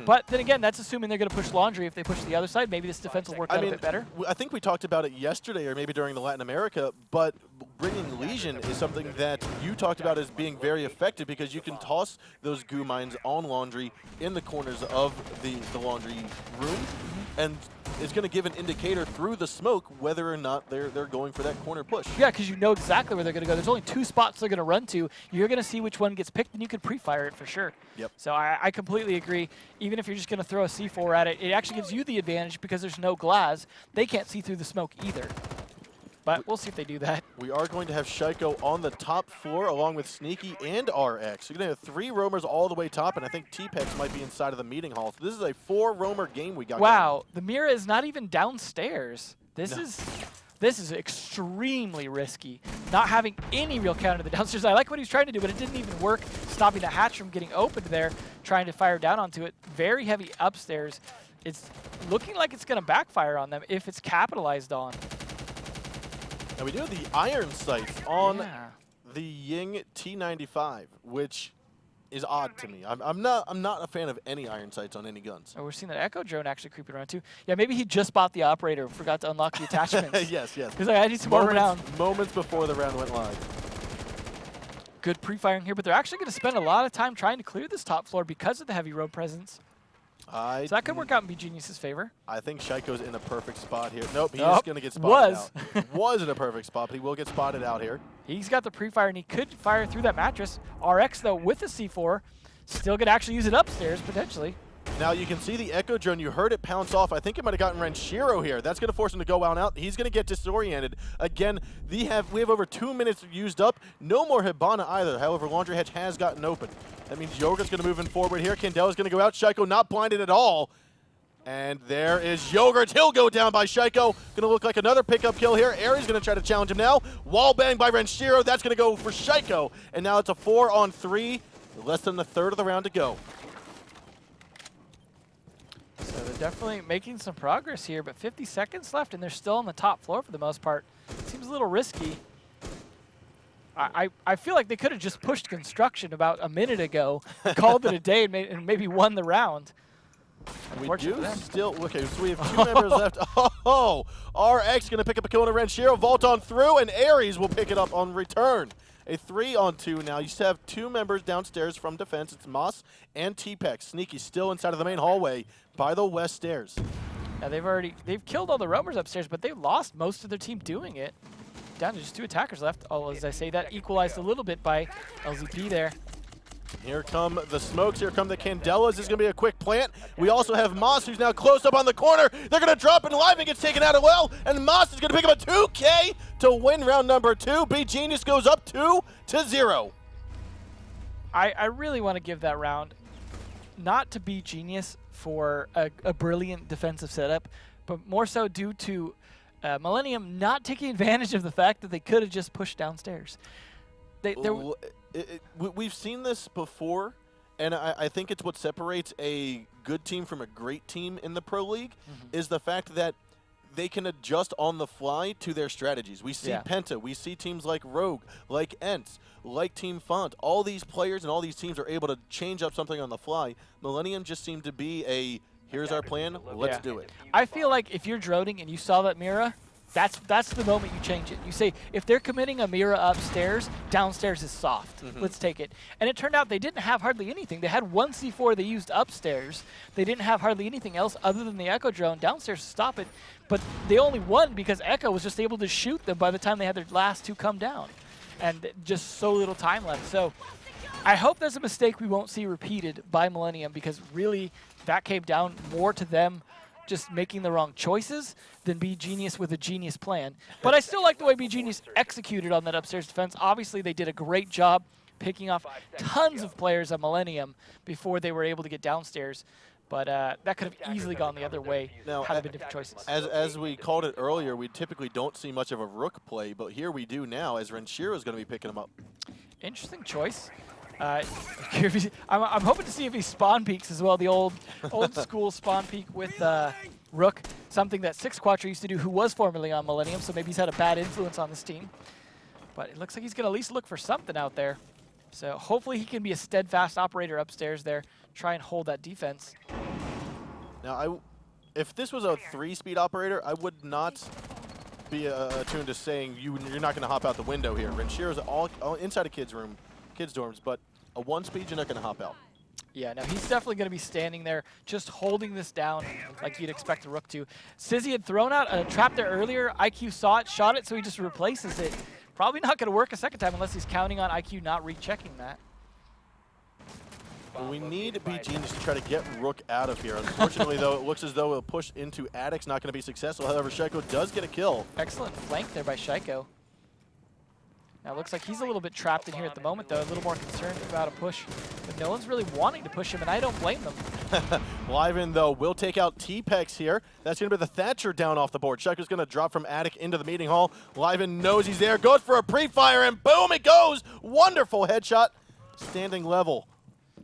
But then again, that's assuming they're going to push laundry. If they push the other side, maybe this defense will work out a bit better. I think we talked about it yesterday or maybe during the Latin America, but bringing Legion is something that you talked about as being very effective because you can toss those goo mines on laundry in the corners of the laundry room, and it's going to give an indicator through the smoke whether or not they're going for that corner push. Yeah, because you know exactly where they're going to go. There's only 2 spots they're going to run to. You're going to see which one gets picked, and you can pre-fire it for sure. Yep. So I completely agree. Even if you're just going to throw a C4 at it, it actually gives you the advantage because there's no glass. They can't see through the smoke either. But we'll see if they do that. We are going to have Shaiko on the top floor along with Sneaky and RX. You're going to have 3 roamers all the way top, and I think T-Pex might be inside of the meeting hall. So this is a 4-roamer game we got. Wow, the Mira is not even downstairs. This is extremely risky. Not having any real counter to the downstairs. I like what he's trying to do, but it didn't even work. Stopping the hatch from getting opened there, trying to fire down onto it. Very heavy upstairs. It's looking like it's going to backfire on them if it's capitalized on. And we do have the iron sights on the Ying T95, which is odd to me. I'm not a fan of any iron sights on any guns. Oh, we're seeing that Echo drone actually creeping around too. Yeah, maybe he just bought the operator, forgot to unlock the attachments. Yes. Because I need some more round. Moments before the round went live. Good pre-firing here, but they're actually going to spend a lot of time trying to clear this top floor because of the heavy road presence. So that could work out in B Genius's favor. I think Shaiko's in a perfect spot here. Nope, he's going to get spotted out. Was in a perfect spot, but he will get spotted out here. He's got the pre-fire, and he could fire through that mattress. RX, though, with the C4, still going to actually use it upstairs, potentially. Now you can see the Echo drone. You heard it pounce off. I think it might have gotten Renshiro here. That's going to force him to go out. He's going to get disoriented. Again, we have over 2 minutes used up. No more Hibana either. However, Laundry Hedge has gotten open. That means Yogurt's going to move in forward here. Candela's going to go out. Shaiko not blinded at all. And there is Yogurt. He'll go down by Shaiko. Going to look like another pickup kill here. Aries going to try to challenge him now. Wall bang by Renshiro. That's going to go for Shaiko. And now it's a 4-on-3. Less than a third of the round to go. So they're definitely making some progress here, but 50 seconds left, and they're still on the top floor for the most part. Seems a little risky. I feel like they could have just pushed construction about a minute ago, called it a day, and maybe won the round. We do still, okay, so we have 2 members left. Oh, RX going to pick up a kill on Ranchero, vault on through, and Aries will pick it up on return. A 3-on-2 now. You still have 2 members downstairs from defense. It's Moss and T-Pex. Sneaky still inside of the main hallway by the west stairs. Yeah, they've killed all the roamers upstairs, but they lost most of their team doing it. Down to just 2 attackers left. Oh, as I say, that equalized a little bit by LZP there. Here come the smokes, here come the Candelas. This is going to be a quick plant. We also have Moss, who's now close up on the corner. They're going to drop, and Liven gets taken out as well. And Moss is going to pick up a 2K to win round number 2. B-Genius goes up 2-0. I really want to give that round, not to B-Genius for a brilliant defensive setup, but more so due to Millennium not taking advantage of the fact that they could have just pushed downstairs. We've seen this before, and I think it's what separates a good team from a great team in the Pro League is the fact that they can adjust on the fly to their strategies. We see Penta, we see teams like Rogue, like Ents, like Team Font. All these players and all these teams are able to change up something on the fly. Millennium just seemed to be a, here's our plan, let's do it. I feel like if you're droning and you saw that Mira, that's the moment you change it. You say, if they're committing a Mira upstairs, downstairs is soft. Let's take it. And it turned out they didn't have hardly anything. They had 1 C4 they used upstairs. They didn't have hardly anything else other than the Echo drone downstairs to stop it. But they only won because Echo was just able to shoot them by the time they had their last 2 come down. And just so little time left. So I hope there's a mistake we won't see repeated by Millennium, because really that came down more to them just making the wrong choices than B-Genius with a genius plan. But I still like the way B-Genius executed on that upstairs defense. Obviously, they did a great job picking off tons of players at Millennium before they were able to get downstairs. But that could have easily gone the other way. Now, had been different choices. As we called it earlier, we typically don't see much of a Rook play, but here we do now, as Renshiro is going to be picking him up. Interesting choice. I'm hoping to see if he spawn peeks as well, the old school spawn peek with Rook, something that Six Quattro used to do, who was formerly on Millennium, so maybe he's had a bad influence on this team. But it looks like he's going to at least look for something out there. So hopefully he can be a steadfast operator upstairs there, try and hold that defense. Now, if this was a 3-speed operator, I would not be attuned to saying you're not going to hop out the window here. Renshiro's all inside a kid's dorms, but a 1-speed, you're not going to hop out. Yeah, no, he's definitely going to be standing there just holding this down like you'd expect a Rook to. Sizzy had thrown out a trap there earlier. IQ saw it, shot it, so he just replaces it. Probably not going to work a second time unless he's counting on IQ not rechecking that. Well, we need B-Genius to try to get Rook out of here. Unfortunately, though, it looks as though it'll push into Addicts, not going to be successful. However, Shaiko does get a kill. Excellent flank there by Shaiko. Now it looks like he's a little bit trapped in here at the moment, though, a little more concerned about a push. But no one's really wanting to push him, and I don't blame them. Liven, though, will take out T-Pex here. That's going to be the Thatcher down off the board. Shaiko's going to drop from Attic into the meeting hall. Liven knows he's there, goes for a pre-fire, and boom, it goes! Wonderful headshot, standing level.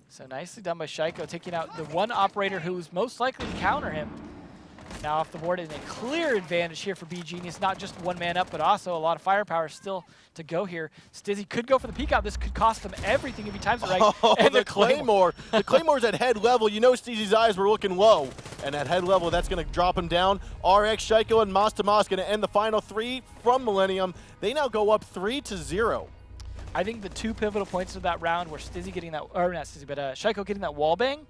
So nicely done by Shaiko, taking out the one operator who's most likely to counter him. Now off the board, and a clear advantage here for B-Genius. Not just one man up, but also a lot of firepower still to go here. Stizzy could go for the peek out. This could cost them everything if he times it right. Oh, and the Claymore. The Claymore's at head level. You know Stizzy's eyes were looking low. And at head level, that's going to drop him down. RX, Shaiko, and Mas going to end the final 3 from Millennium. They now go up 3-0. I think the 2 pivotal points of that round were Stizzy getting that, or not Stizzy, but Shaiko getting that wall bang,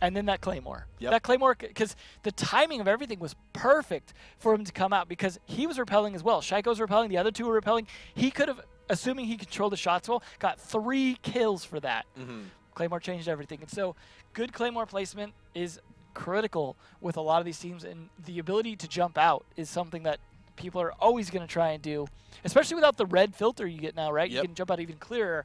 and then that Claymore. Yep. That Claymore, because the timing of everything was perfect for him to come out, because he was repelling as well. Shaiko's repelling, the other 2 were repelling. He could have, assuming he controlled the shots well, got 3 kills for that. Claymore changed everything. And so good Claymore placement is critical with a lot of these teams, and the ability to jump out is something that people are always going to try and do, especially without the red filter you get now, right? Yep. You can jump out even clearer.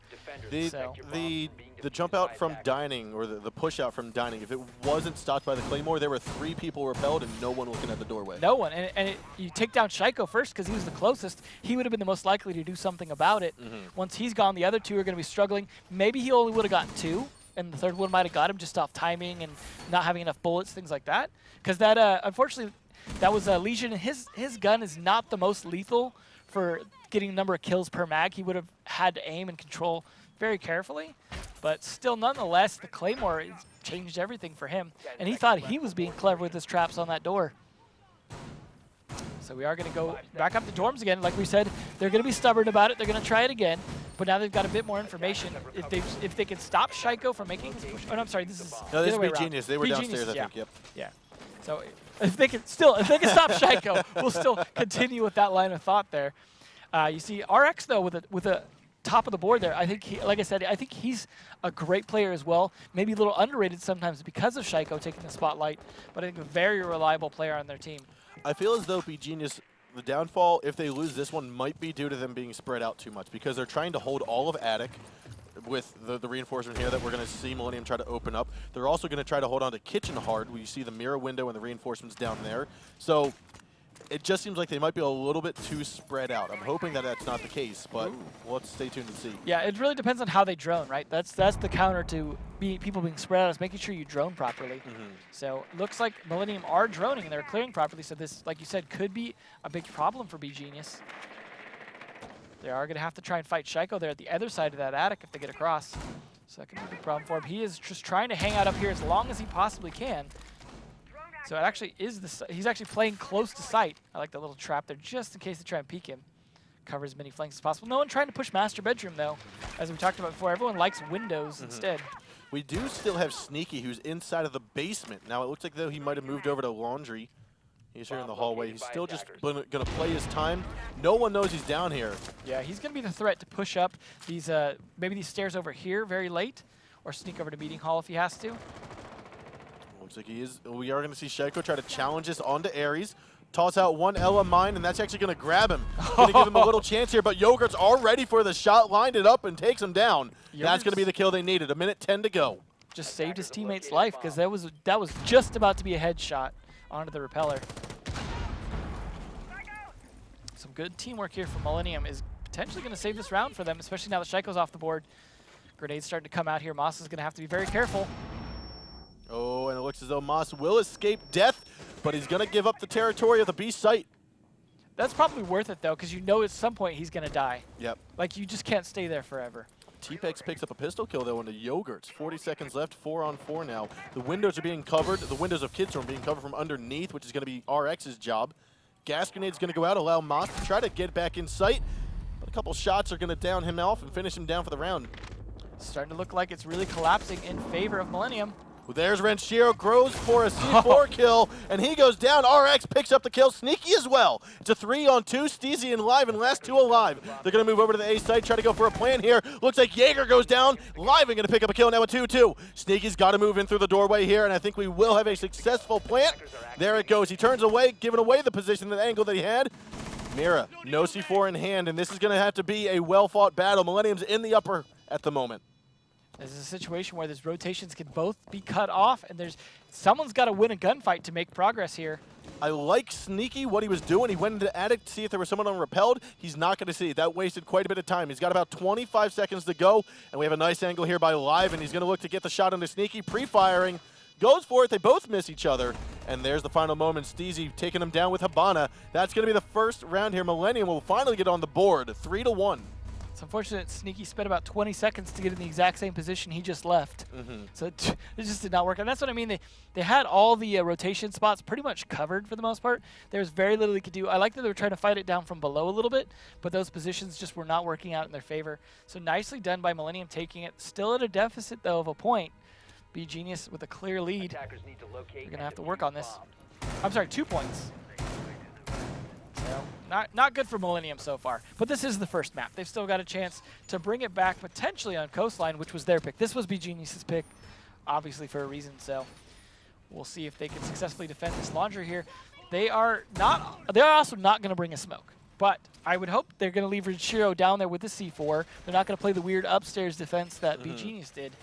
The jump out from Dining, or the push out from Dining, if it wasn't stopped by the Claymore, there were 3 people repelled and no one looking at the doorway. No one. And you take down Shaiko first because he was the closest. He would have been the most likely to do something about it. Once he's gone, the other 2 are going to be struggling. Maybe he only would have gotten 2, and the third one might have got him just off timing and not having enough bullets, things like that. Because that, unfortunately, that was Legion, and his gun is not the most lethal for getting a number of kills per mag. He would have had to aim and control very carefully. But still, nonetheless, the Claymore changed everything for him. And he thought he was being clever with his traps on that door. So we are going to go back up the dorms again. Like we said, they're going to be stubborn about it. They're going to try it again. But now they've got a bit more information. If they can stop Shaiko from making his push. Oh, no, I'm sorry. This is no, this the other way is around. Genius. They were downstairs, I think. Yep. Yeah. So if they can stop Shaiko, we'll still continue with that line of thought there. You see RX though with a top of the board there. I think like I said, I think he's a great player as well. Maybe a little underrated sometimes because of Shaiko taking the spotlight, but I think a very reliable player on their team. I feel as though BGenius, the downfall, if they lose this one, might be due to them being spread out too much because they're trying to hold all of Attic with the reinforcement here that we're going to see Millennium try to open up. They're also going to try to hold on to Kitchen hard, where you see the mirror window and the reinforcements down there. So it just seems like they might be a little bit too spread out. I'm hoping that that's not the case, but let's stay tuned and see. Yeah, it really depends on how they drone, right? That's the counter to people being spread out, is making sure you drone properly. So it looks like Millennium are droning and they're clearing properly, so this, like you said, could be a big problem for BGenius. They are going to have to try and fight Shaiko there at the other side of that attic if they get across. So that could be a big problem for him. He is just trying to hang out up here as long as he possibly can. So it actually is he's actually playing close to sight. I like that little trap there just in case they try and peek him. Cover as many flanks as possible. No one trying to push master bedroom though. As we talked about before, everyone likes windows instead. We do still have Sneaky, who's inside of the basement. Now it looks like though he might have moved over to laundry. He's here in the hallway. He's still just going to play his time. No one knows he's down here. Yeah, he's going to be the threat to push up these maybe these stairs over here very late, or sneak over to meeting hall if he has to. Looks like he is. We are going to see Shaiko try to challenge this onto Aries. Toss out one Ella mine, and that's actually going to grab him. Going to give him a little chance here, but Yogurt's all ready for the shot, lined it up, and takes him down. That's going to be the kill they needed. 1:10 to go. Just saved his teammate's life because that was just about to be a headshot onto the repeller. Some good teamwork here from Millennium is potentially going to save this round for them, especially now that Shaiko's off the board. Grenades starting to come out here. Moss is going to have to be very careful. Oh, and it looks as though Moss will escape death, but he's going to give up the territory of the B site. That's probably worth it, though, because you know at some point he's going to die. Yep. Like, you just can't stay there forever. T-Pex picks up a pistol kill, though, into Yogurts. 40 seconds left, 4-on-4 now. The windows are being covered. The windows of Kids are being covered from underneath, which is going to be RX's job. Gas grenade's going to go out, allow Moss to try to get back in sight. But a couple shots are going to down him off and finish him down for the round. Starting to look like it's really collapsing in favor of Millennium. Well, there's Renshiro, grows for a C4 kill, and he goes down. RX picks up the kill, Sneaky as well. It's a 3-on-2, Steezy and Live, and last two alive. They're going to move over to the A site, try to go for a plan here. Looks like Jaeger goes down. Live going to pick up a kill now with 2-2. Sneaky's got to move in through the doorway here, and I think we will have a successful plant. There it goes. He turns away, giving away the position, the angle that he had. Mira, no C4 in hand, and this is going to have to be a well-fought battle. Millennium's in the upper at the moment. This is a situation where these rotations can both be cut off, and someone's got to win a gunfight to make progress here. I like Sneaky, what he was doing. He went into Attic to see if there was someone on Repelled. He's not going to see it. That wasted quite a bit of time. He's got about 25 seconds to go, and we have a nice angle here by Live, and he's going to look to get the shot into Sneaky. Pre-firing, goes for it. They both miss each other, and there's the final moment. Steezy taking him down with Habana. That's going to be the first round here. Millennium will finally get on the board, 3-1. It's unfortunate Sneaky spent about 20 seconds to get in the exact same position he just left. So it just did not work. And that's what I mean. They had all the rotation spots pretty much covered for the most part. There was very little they could do. I like that they were trying to fight it down from below a little bit, but those positions just were not working out in their favor. So nicely done by Millennium taking it. Still at a deficit, though, of a point. BGenius with a clear lead. They're going to have to work on this. I'm sorry, 2 points. So not good for Millennium so far. But this is the first map. They've still got a chance to bring it back potentially on Coastline, which was their pick. This was BGenius's pick, obviously for a reason. So we'll see if they can successfully defend this laundry here. They are also not going to bring a smoke. But I would hope they're going to leave Renshiro down there with the C4. They're not going to play the weird upstairs defense that BGenius did.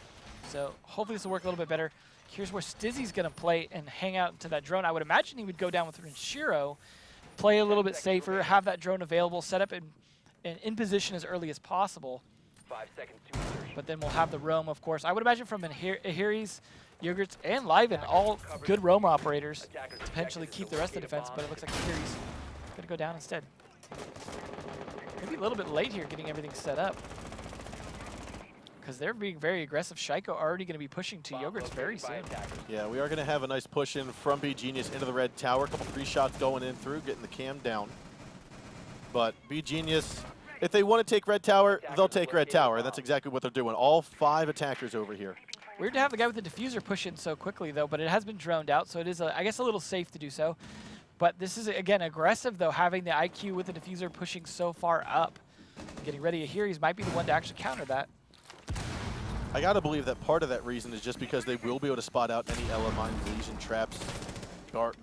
So hopefully this will work a little bit better. Here's where Stizzy's going to play and hang out into that drone. I would imagine he would go down with Renshiro, play a little bit safer, have that drone available, set up in position as early as possible. 5 seconds to insertion. But then we'll have the roam, of course. I would imagine from Ahiri's, Yogurts, and Liven, all good roam operators to potentially keep the rest of the defense, but it looks like Ahiri's going to go down instead. Maybe a little bit late here getting everything set up. Because they're being very aggressive. Shaiko already going to be pushing to Yogurts very soon. Yeah, we are going to have a nice push in from B Genius into the red tower. A couple 3 shots going in through, getting the cam down. But B Genius, if they want to take red tower, they'll take red tower. That's exactly what they're doing. All 5 attackers over here. Weird to have the guy with the diffuser push in so quickly, though, but it has been droned out, so it is, I guess, a little safe to do so. But this is, again, aggressive, though, having the IQ with the diffuser pushing so far up. Getting ready here, he might be the one to actually counter that. I got to believe that part of that reason is just because they will be able to spot out any LMI, Legion, traps,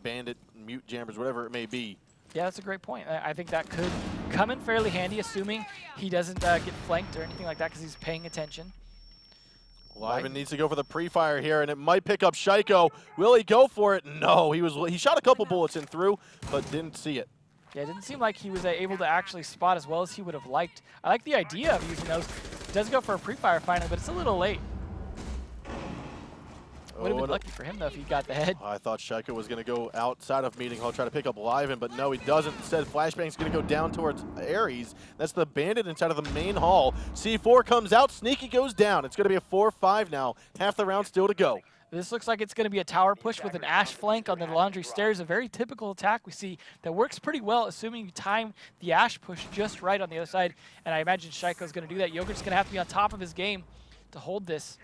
bandit, mute jammers, whatever it may be. Yeah, that's a great point. I think that could come in fairly handy, assuming he doesn't get flanked or anything like that because he's paying attention. Liven needs to go for the pre-fire here, and it might pick up Shaiko. Will he go for it? No, he shot a couple bullets in through, but didn't see it. Yeah, it didn't seem like he was able to actually spot as well as he would have liked. I like the idea of using those. Does go for a pre-fire finally, but it's a little late. Would have been lucky for him, though, if he got the head. I thought Shaiko was going to go outside of meeting hall, try to pick up Liven, but no, he doesn't. Instead, Flashbang's going to go down towards Ares. That's the bandit inside of the main hall. C4 comes out, Sneaky goes down. It's going to be a 4-5 now. Half the round still to go. This looks like it's going to be a tower push with an Ash flank on the laundry stairs. A very typical attack we see that works pretty well, assuming you time the Ash push just right on the other side. And I imagine Shaiko's going to do that. Yogurt's going to have to be on top of his game to hold this.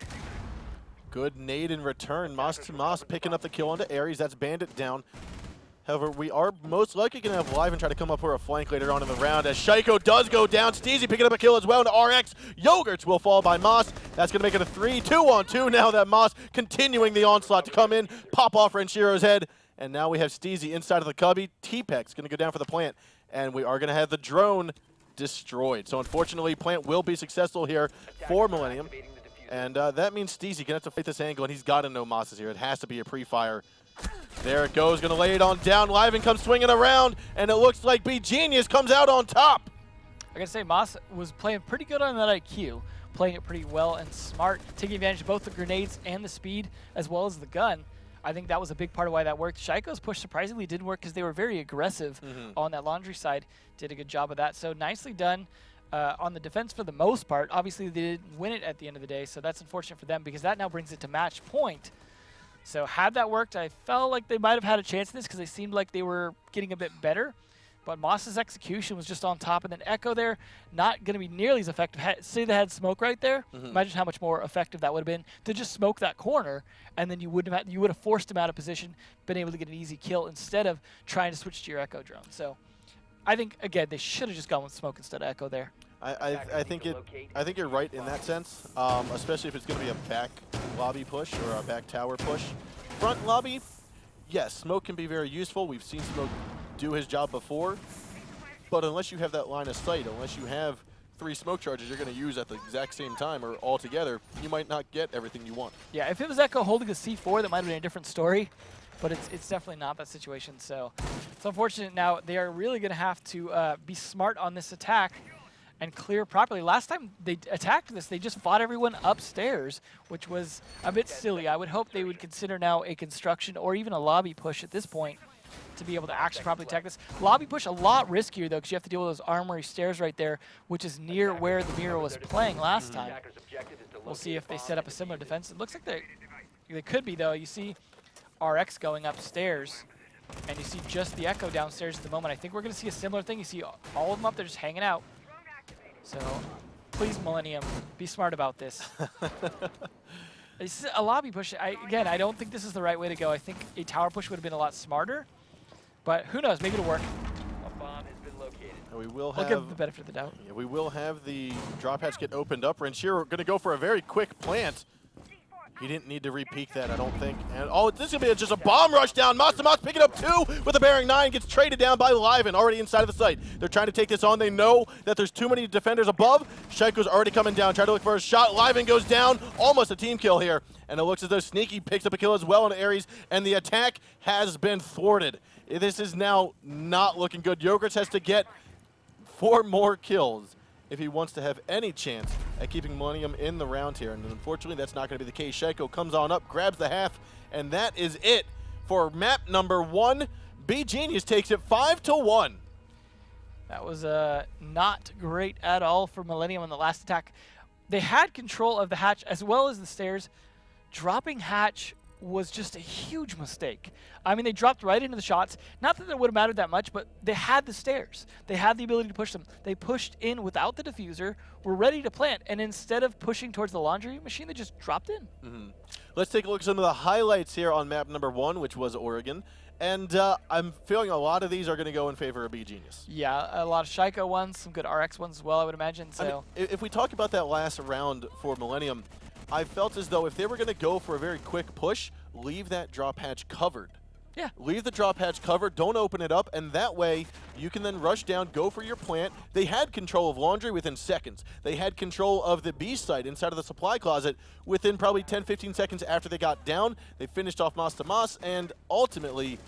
Good nade in return. Moss to Moss picking up the kill onto Ares. That's bandit down. However, we are most likely going to have Liven try to come up for a flank later on in the round as Shaiko does go down. Steezy picking up a kill as well into RX. Yogurts will fall by Moss. That's going to make it a 3-2-on-2 now that Moss continuing the onslaught to come in, pop off Renshiro's head. And now we have Steezy inside of the cubby. T-Peck's going to go down for the plant. And we are going to have the drone destroyed. So unfortunately, plant will be successful here for Millennium. And that means Steezy going to have to fight this angle, and he's got to know Moss is here. It has to be a pre-fire. There it goes, going to lay it on down. Liven comes swinging around, and it looks like B Genius comes out on top. I gotta say, Moss was playing pretty good on that IQ, playing it pretty well and smart, taking advantage of both the grenades and the speed, as well as the gun. I think that was a big part of why that worked. Shaiko's push surprisingly didn't work because they were very aggressive on that laundry side. Did a good job of that, so nicely done. On the defense for the most part. Obviously, they didn't win it at the end of the day, so that's unfortunate for them because that now brings it to match point. So had that worked, I felt like they might have had a chance in this because they seemed like they were getting a bit better. But Moss's execution was just on top, and then Echo there, not going to be nearly as effective. Say they had smoke right there, imagine how much more effective that would have been to just smoke that corner, and then you would have forced him out of position, been able to get an easy kill instead of trying to switch to your Echo drone. So I think, again, they should have just gone with smoke instead of Echo there. I think you're right in that sense, especially if it's going to be a back lobby push or a back tower push. Front lobby, yes, smoke can be very useful. We've seen smoke do his job before, but unless you have that line of sight, unless you have 3 smoke charges you're going to use at the exact same time or all together, you might not get everything you want. Yeah, if it was Echo holding a C4, that might have been a different story, but it's definitely not that situation. So it's unfortunate. Now they are really going to have to be smart on this attack and clear properly. Last time they attacked this, they just fought everyone upstairs, which was a bit silly. I would hope they would consider now a construction or even a lobby push at this point to be able to actually properly attack this. Lobby push a lot riskier, though, because you have to deal with those armory stairs right there, which is near where the mirror was playing last time. We'll see if they set up a similar defense. It looks like they could be, though. You see RX going upstairs, and you see just the Echo downstairs at the moment. I think we're going to see a similar thing. You see all of them up there just hanging out. So please, Millennium, be smart about this. This is a lobby push. Again, I don't think this is the right way to go. I think a tower push would have been a lot smarter. But who knows? Maybe it'll work. A bomb has been located. We will I'll give them the benefit of the doubt. Yeah, we will have the drop hatch get opened up. Renshiro going to go for a very quick plant. He didn't need to re-peek that, I don't think. And oh, this is going to be just a bomb rush down. Moss picking up 2 with a bearing 9. Gets traded down by Liven, already inside of the site. They're trying to take this on. They know that there's too many defenders above. Shaiko's already coming down, trying to look for a shot. Liven goes down. Almost a team kill here. And it looks as though Sneaky picks up a kill as well on Ares. And the attack has been thwarted. This is now not looking good. Yogurts has to get 4 more kills if he wants to have any chance at keeping Millennium in the round here. And unfortunately, that's not going to be the case. Shaiko comes on up, grabs the half, and that is it for map number 1. B Genius takes it 5-1. That was not great at all for Millennium on the last attack. They had control of the hatch as well as the stairs. Dropping hatch was just a huge mistake. I mean, they dropped right into the shots. Not that it would have mattered that much, but they had the stairs. They had the ability to push them. They pushed in without the diffuser, were ready to plant, and instead of pushing towards the laundry machine, they just dropped in. Let's take a look at some of the highlights here on map number 1, which was Oregon. And I'm feeling a lot of these are going to go in favor of B-Genius. Yeah, a lot of Shaiko ones, some good RX ones as well, I would imagine. So I mean, if we talk about that last round for Millennium, I felt as though if they were going to go for a very quick push, leave that drop hatch covered. Yeah. Leave the drop hatch covered, don't open it up, and that way you can then rush down, go for your plant. They had control of laundry within seconds. They had control of the B site inside of the supply closet within probably 10-15 seconds after they got down. They finished off Mas to Mas, and ultimately,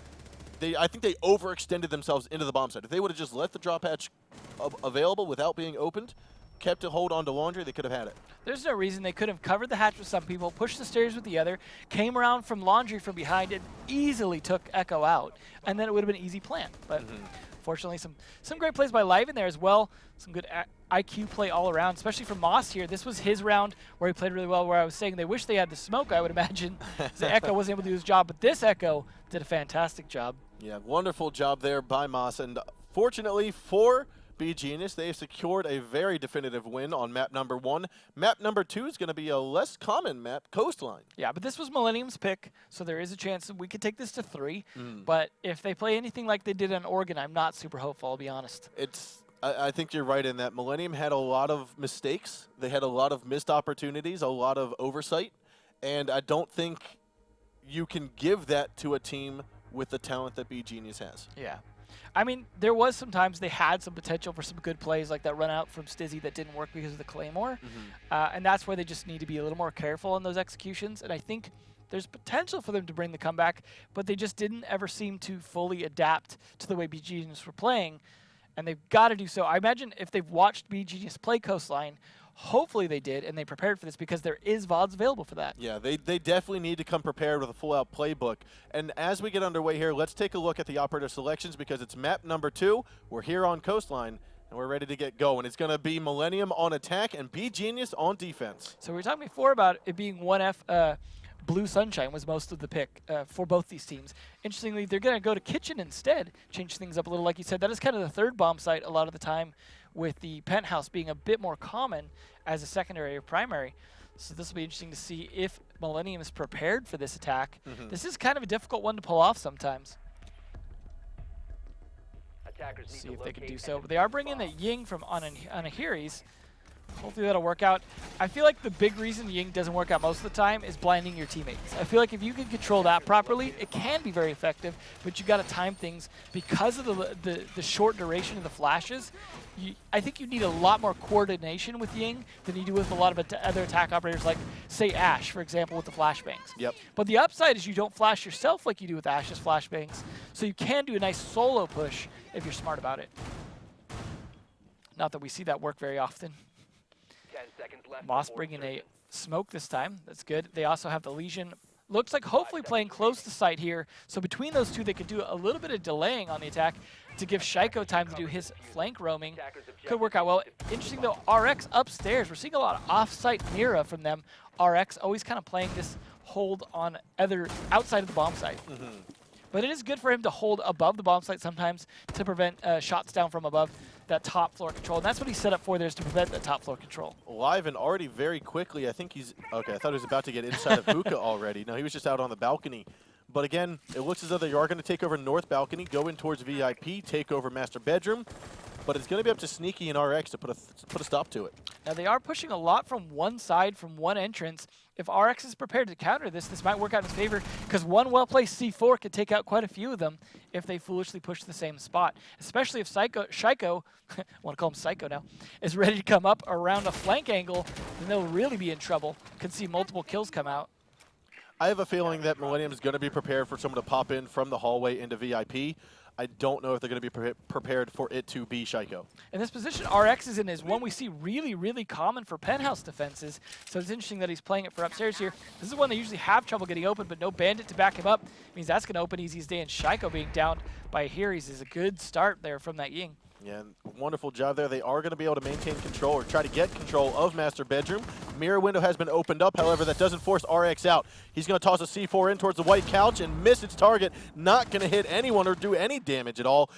I think they overextended themselves into the bomb site. If they would have just let the drop hatch available without being opened, kept a hold onto laundry, they could have had it. there's no reason they could have covered the hatch with some people, pushed the stairs with the other, came around from laundry from behind, and easily took Echo out, and then it would have been an easy plant. But fortunately, some great plays by Live in there as well. Some good IQ play all around, especially for Moss here. This was his round where he played really well, where I was saying they wish they had the smoke, I would imagine. The Echo wasn't able to do his job, but this Echo did a fantastic job. Yeah, wonderful job there by Moss, and fortunately for B-Genius, they have secured a very definitive win on map number 1. Map number 2 is going to be a less common map, Coastline. Yeah, but this was Millennium's pick, so there is a chance that we could take this to 3. But if they play anything like they did on Oregon, I'm not super hopeful, I'll be honest. I think you're right in that Millennium had a lot of mistakes. They had a lot of missed opportunities, a lot of oversight, and I don't think you can give that to a team with the talent that B-Genius has. Yeah. I mean, there was some times they had some potential for some good plays, like that run out from Stizzy that didn't work because of the Claymore. And that's where they just need to be a little more careful in those executions. And I think there's potential for them to bring the comeback, but they just didn't ever seem to fully adapt to the way B-Genius were playing. And they've got to do so. I imagine if they've watched B-Genius play Coastline, hopefully they did, and they prepared for this because there is VODs available for that. Yeah, they definitely need to come prepared with a full-out playbook. And as we get underway here, let's take a look at the operator selections because it's map number 2. We're here on Coastline, and we're ready to get going. It's going to be Millennium on attack and B-Genius on defense. So we were talking before about it being 1F. Blue Sunshine was most of the pick for both these teams. Interestingly, they're going to go to Kitchen instead, change things up a little. Like you said, that is kind of the third bomb site a lot of the time, with the penthouse being a bit more common as a secondary or primary. So this will be interesting to see if Millennium is prepared for this attack. This is kind of a difficult one to pull off sometimes. Attackers need See to if they can locate do and so. But defuse they are bringing the bombs. Ying from Anahiris. Hopefully that'll work out. I feel like the big reason Ying doesn't work out most of the time is blinding your teammates. I feel like if you can control that properly, it can be very effective, but you got to time things because of the short duration of the flashes. I think you need a lot more coordination with Ying than you do with a lot of other attack operators, like, say, Ashe, for example, with the flashbangs. Yep. But the upside is you don't flash yourself like you do with Ashe's flashbangs, so you can do a nice solo push if you're smart about it. Not that we see that work very often. 10 seconds left Moss before bringing a insertion. smoke this time. That's good. They also have the Legion. Looks like hopefully playing close to site here. So between those two, they could do a little bit of delaying on the attack to give Shaiko time to do his flank roaming. Could work out well. Interesting though, RX upstairs. We're seeing a lot of off-site Mira from them. RX always kind of playing this hold on outside of the bomb site. But it is good for him to hold above the bomb site sometimes to prevent shots down from above that top floor control. And that's what he's set up for there, is to prevent that top floor control. Live and already very quickly, I think he's... Okay, I thought he was about to get inside of Hookah already. No, he was just out on the balcony. But again, it looks as though they are going to take over North Balcony, go in towards VIP, take over Master Bedroom. But it's going to be up to Sneaky and RX to put a stop to it. Now they are pushing a lot from one side, from one entrance. If RX is prepared to counter this, this might work out in his favor, because one well-placed C4 could take out quite a few of them if they foolishly push the same spot. Especially if Shaiko, I want to call him Psycho now, is ready to come up around a flank angle, then they'll really be in trouble. Could see multiple kills come out. I have a feeling that Millennium is going to be prepared for someone to pop in from the hallway into VIP. I don't know if they're going to be prepared for it to be Shaiko. And this position RX is in is one we see really, really common for penthouse defenses. So it's interesting that he's playing it for upstairs here. This is one they usually have trouble getting open, but no bandit to back him up. It means that's going to open easy as day, and Shaiko being downed by Heries is a good start there from that Ying. Yeah, wonderful job there. They are going to be able to maintain control or try to get control of Master Bedroom. Mirror window has been opened up, however, that doesn't force RX out. He's going to toss a C4 in towards the white couch and miss its target. Not going to hit anyone or do any damage at all.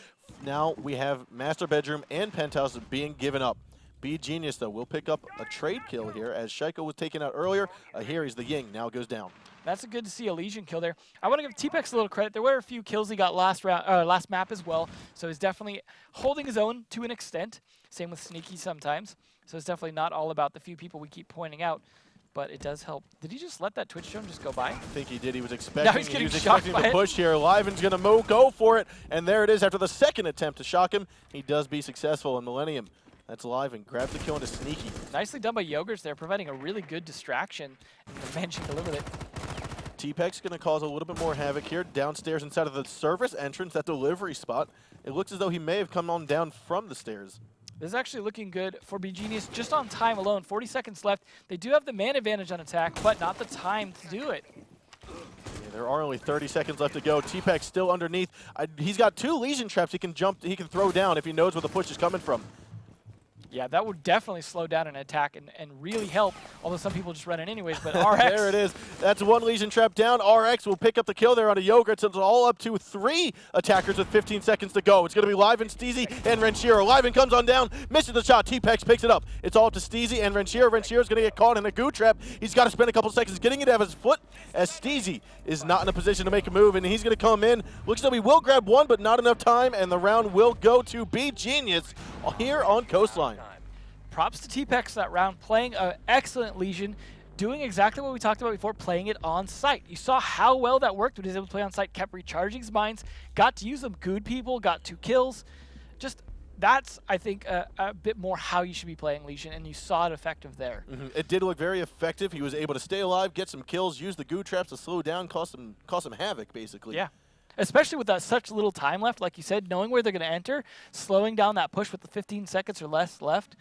Now we have Master Bedroom and Penthouse being given up. Be Genius, though, will pick up a trade kill here as Shaiko was taken out earlier. Here he's the Ying, now goes down. That's good to see a Legion kill there. I want to give T-Pex a little credit. There were a few kills he got last map as well, so he's definitely holding his own to an extent. Same with Sneaky sometimes. So it's definitely not all about the few people we keep pointing out, but it does help. Did he just let that Twitch drone just go by? I think he did. He was expecting, Now he's getting the push here. Liven's going to go for it, and there it is after the second attempt to shock him. He does be successful in Millennium. That's Liven. Grabs the kill into Sneaky. Nicely done by Yogurts there, providing a really good distraction and managing to deliver it. T-Pex going to cause a little bit more havoc here downstairs inside of the service entrance, that delivery spot. It looks as though he may have come on down from the stairs. This is actually looking good for Be Genius just on time alone. 40 seconds left. They do have the man advantage on attack, but not the time to do it. Yeah, there are only 30 seconds left to go. T-Pex still underneath. He's got 2 Legion traps he can throw down if he knows where the push is coming from. Yeah, that would definitely slow down an attack and really help, although some people just run it anyways, but RX... There it is. That's 1 Legion trap down. RX will pick up the kill there on a Yogurt, so it's all up to 3 attackers with 15 seconds to go. It's going to be Liven, Steezy, and Renshiro. Liven comes on down, misses the shot. T-Pex picks it up. It's all up to Steezy and Renshiro. Renshiro's going to get caught in a goo trap. He's got to spend a couple seconds getting it out of his foot as Steezy is not in a position to make a move, and he's going to come in. Looks like we will grab 1, but not enough time, and the round will go to Be Genius here on Coastline. Props to T-Pex that round, playing an excellent Legion, doing exactly what we talked about before, playing it on site. You saw how well that worked when he was able to play on site, kept recharging his mines, got to use them, gooed people, got 2 kills. Just, that's, I think, a bit more how you should be playing Legion, and you saw it effective there. It did look very effective. He was able to stay alive, get some kills, use the goo traps to slow down, cause some havoc, basically. Yeah. Especially with such little time left, like you said, knowing where they're going to enter, slowing down that push with the 15 seconds or less left.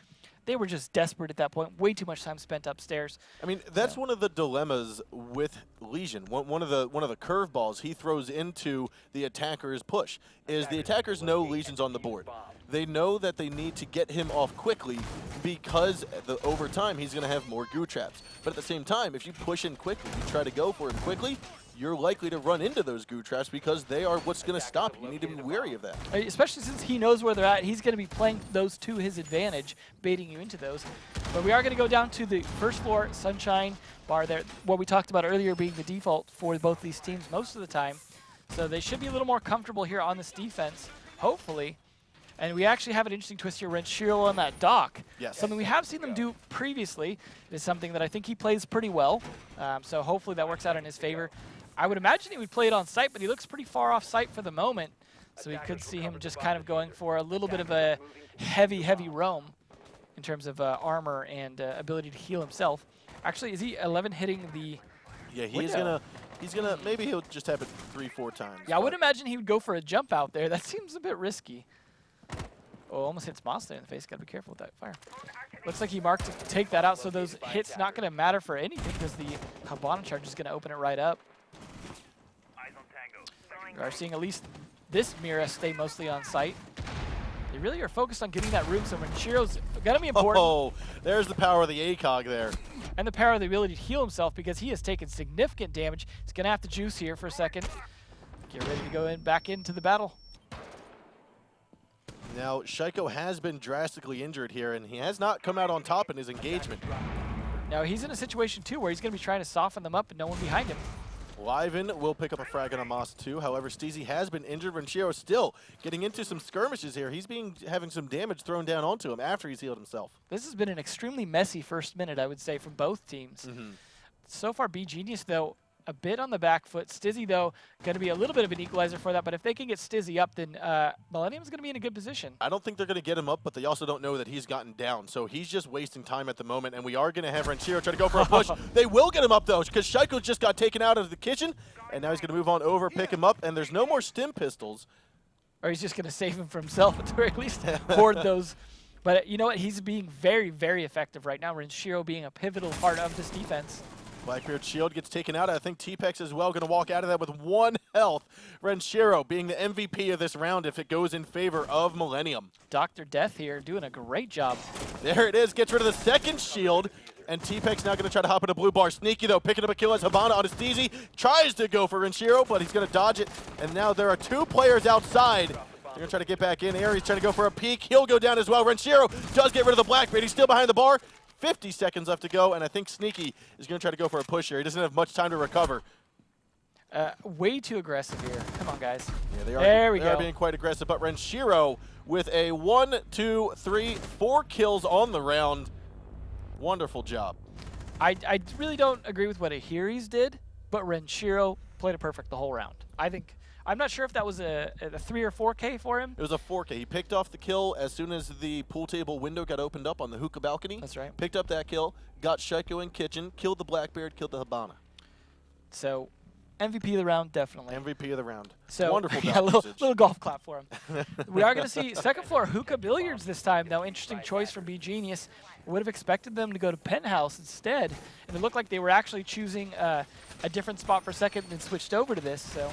They were just desperate at that point. Way too much time spent upstairs. I mean, that's one of the dilemmas with Legion. One of the curveballs he throws into the attacker's push is the attackers know Legion's on the board. They know that they need to get him off quickly because over time he's going to have more goo traps. But at the same time, if you push in quickly, you try to go for him quickly, you're likely to run into those goo traps because they are what's going to stop you. You need to be wary of that. Especially since he knows where they're at. He's going to be playing those to his advantage, baiting you into those. But we are going to go down to the first floor Sunshine bar there, what we talked about earlier being the default for both these teams most of the time. So they should be a little more comfortable here on this defense, hopefully. And we actually have an interesting twist here, Renshiro on that dock. Yes. Something we have seen them do previously. It is something that I think he plays pretty well. So hopefully that works out in his favor. I would imagine he would play it on site, but he looks pretty far off site for the moment. So we could see him just kind of going for a little bit of a heavy roam in terms of armor and ability to heal himself. Actually, is he 11 hitting the Yeah, window? he's gonna, maybe he'll just have it 3-4 times. Yeah, I would imagine he would go for a jump out there. That seems a bit risky. Oh, almost hits Moss there in the face. Gotta be careful with that fire. Looks like he marked to take that out, so those hits not gonna matter for anything because the Habana charge is gonna open it right up. We are seeing at least this Mira stay mostly on site. They really are focused on getting that room, so Renshiro's gonna be important. Oh, there's the power of the ACOG there. And the power of the ability to heal himself because he has taken significant damage. He's gonna have to juice here for a second. Get ready to go back into the battle. Now, Shaiko has been drastically injured here, and he has not come out on top in his engagement. Now he's in a situation too where he's gonna be trying to soften them up and no one behind him. Liven will pick up a frag on Moss too. However, Steezy has been injured. Renshiro still getting into some skirmishes here. He's having some damage thrown down onto him after he's healed himself. This has been an extremely messy first minute, I would say, from both teams. So far, Be Genius, though, a bit on the back foot. Stizzy, though, going to be a little bit of an equalizer for that. But if they can get Stizzy up, then Millennium's going to be in a good position. I don't think they're going to get him up, but they also don't know that he's gotten down. So he's just wasting time at the moment, and we are going to have Renshiro try to go for a push. They will get him up, though, because Shaiko just got taken out of the kitchen, and now he's going to move on over, pick him up, and there's no more stim pistols. Or he's just going to save him for himself at the very least, hoard those. But you know what? He's being very, very effective right now. Renshiro being a pivotal part of this defense. Blackbeard's shield gets taken out. I think T-Pex as well going to walk out of that with 1 health. Renshiro being the MVP of this round if it goes in favor of Millennium. Dr. Death here doing a great job. There it is, gets rid of the second shield. And T-Pex now going to try to hop into blue bar. Sneaky though, picking up a kill as Habana on his DZ. Tries to go for Renshiro, but he's going to dodge it. And now there are 2 players outside. They're going to try to get back in. Aries trying to go for a peek. He'll go down as well. Renshiro does get rid of the Blackbeard. He's still behind the bar. 50 seconds left to go, and I think Sneaky is going to try to go for a push here. He doesn't have much time to recover. Way too aggressive here. Come on, guys. Yeah, they are being quite aggressive, but Renshiro with a 1, 2, 3, 4 kills on the round. Wonderful job. I really don't agree with what Ahiris did, but Renshiro played it perfect the whole round. I'm not sure if that was a 3 or 4K for him. It was a 4K. He picked off the kill as soon as the pool table window got opened up on the hookah balcony. That's right. Picked up that kill, got Shaiko in kitchen, killed the Blackbeard, killed the Habana. So, MVP of the round, definitely. MVP of the round. So, wonderful yeah, usage. little golf clap for him. We are going to see second floor hookah billiards this time. Now, interesting choice from B Genius. Would have expected them to go to penthouse instead, and it looked like they were actually choosing a different spot for second and switched over to this. So,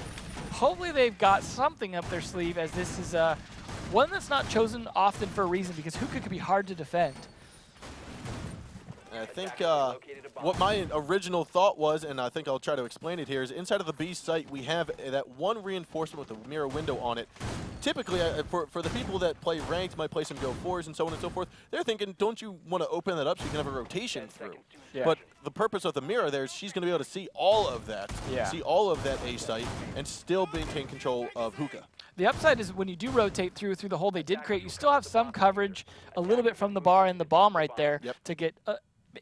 hopefully they've got something up their sleeve, as this is one that's not chosen often for a reason, because hookah could be hard to defend. I think what my original thought was, and I think I'll try to explain it here, is inside of the B site we have that one reinforcement with a mirror window on it. Typically, for the people that play ranked, might play some Go 4s and so on and so forth, they're thinking, don't you want to open that up so you can have a rotation through? Yeah. But the purpose of the mirror there is she's going to be able to see all of that, Yeah. see all of that A site, and still maintain control of hookah. The upside is when you do rotate through the hole they did create, you still have some coverage, a little bit from the bar and the bomb right there to get,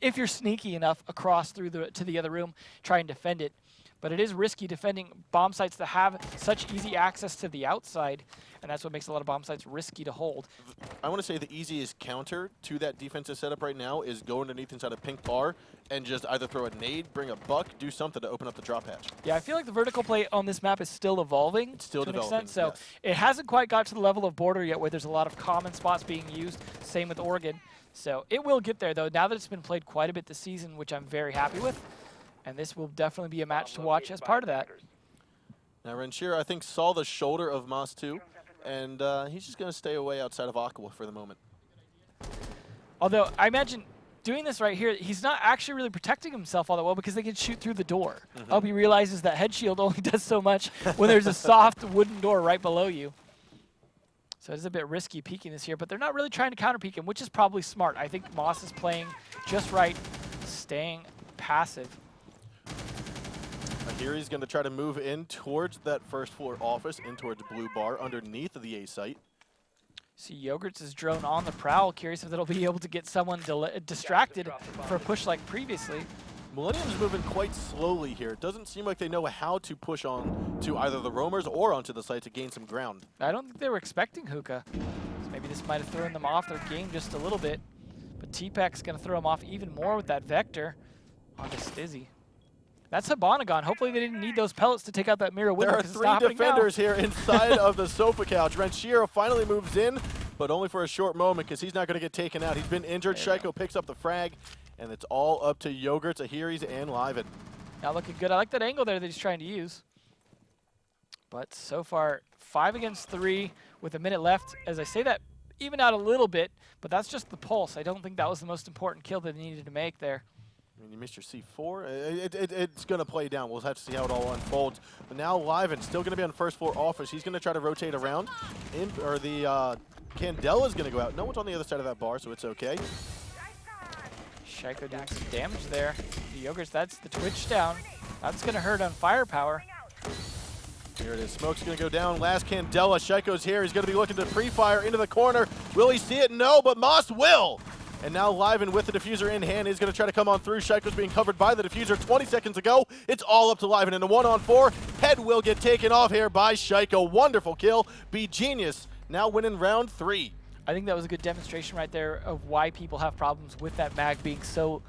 if you're sneaky enough, across through to the other room, try and defend it. But it is risky defending bomb sites that have such easy access to the outside, and that's what makes a lot of bomb sites risky to hold. I want to say the easiest counter to that defensive setup right now is go underneath inside a pink bar and just either throw a nade, bring a buck, do something to open up the drop hatch. Yeah, I feel like the vertical play on this map is still evolving. It's still to an developing, extent, so yes. it hasn't quite got to the level of Border yet where there's a lot of common spots being used. Same with Oregon. So it will get there, though, now that it's been played quite a bit this season, which I'm very happy with. And this will definitely be a match to watch as part of that. Now Renshiro, I think, saw the shoulder of Moss 2, and he's just going to stay away outside of Aqua for the moment. Although, I imagine doing this right here, he's not actually really protecting himself all that well because they can shoot through the door. I hope he realizes that head shield only does so much when there's a soft wooden door right below you. So it's a bit risky peeking this here, but they're not really trying to counter peek him, which is probably smart. I think Moss is playing just right, staying passive. Here he's going to try to move in towards that first floor office, in towards blue bar, underneath the A site. See Yogurt's drone on the prowl. Curious if it'll be able to get someone distracted for a push like previously. Millennium's moving quite slowly here. It doesn't seem like they know how to push on to either the roamers or onto the site to gain some ground. I don't think they were expecting hookah. So maybe this might have thrown them off their game just a little bit. But T-Pac's going to throw them off even more with that Vector onto Stizzy. That's Habana gone. Hopefully they didn't need those pellets to take out that mirror window. There are 3 defenders here inside of the sofa couch. Renshiro finally moves in, but only for a short moment because he's not going to get taken out. He's been injured. Shaiko picks up the frag, and it's all up to Yogurts, Ahiris, and Liven. Not looking good. I like that angle there that he's trying to use. But so far, 5 against 3 with a minute left. As I say that, even out a little bit, but that's just the pulse. I don't think that was the most important kill that they needed to make there. I mean, you missed your C4. It's going to play down. We'll have to see how it all unfolds. But now Liven still going to be on first floor office. He's going to try to rotate around. The Candela's going to go out. No one's on the other side of that bar, so it's okay. Shaiko doing some damage there. The Yogurts, that's the Twitch down. That's going to hurt on firepower. Here it is. Smoke's going to go down. Last Candela. Shaiko's here. He's going to be looking to pre-fire into the corner. Will he see it? No, but Moss will. And now Liven with the diffuser in hand is going to try to come on through. Shaiko's being covered by the diffuser 20 seconds ago. It's all up to Liven in a 1-on-4. Head will get taken off here by Shaiko. Wonderful kill. Be Genius now winning round 3. I think that was a good demonstration right there of why people have problems with that mag being so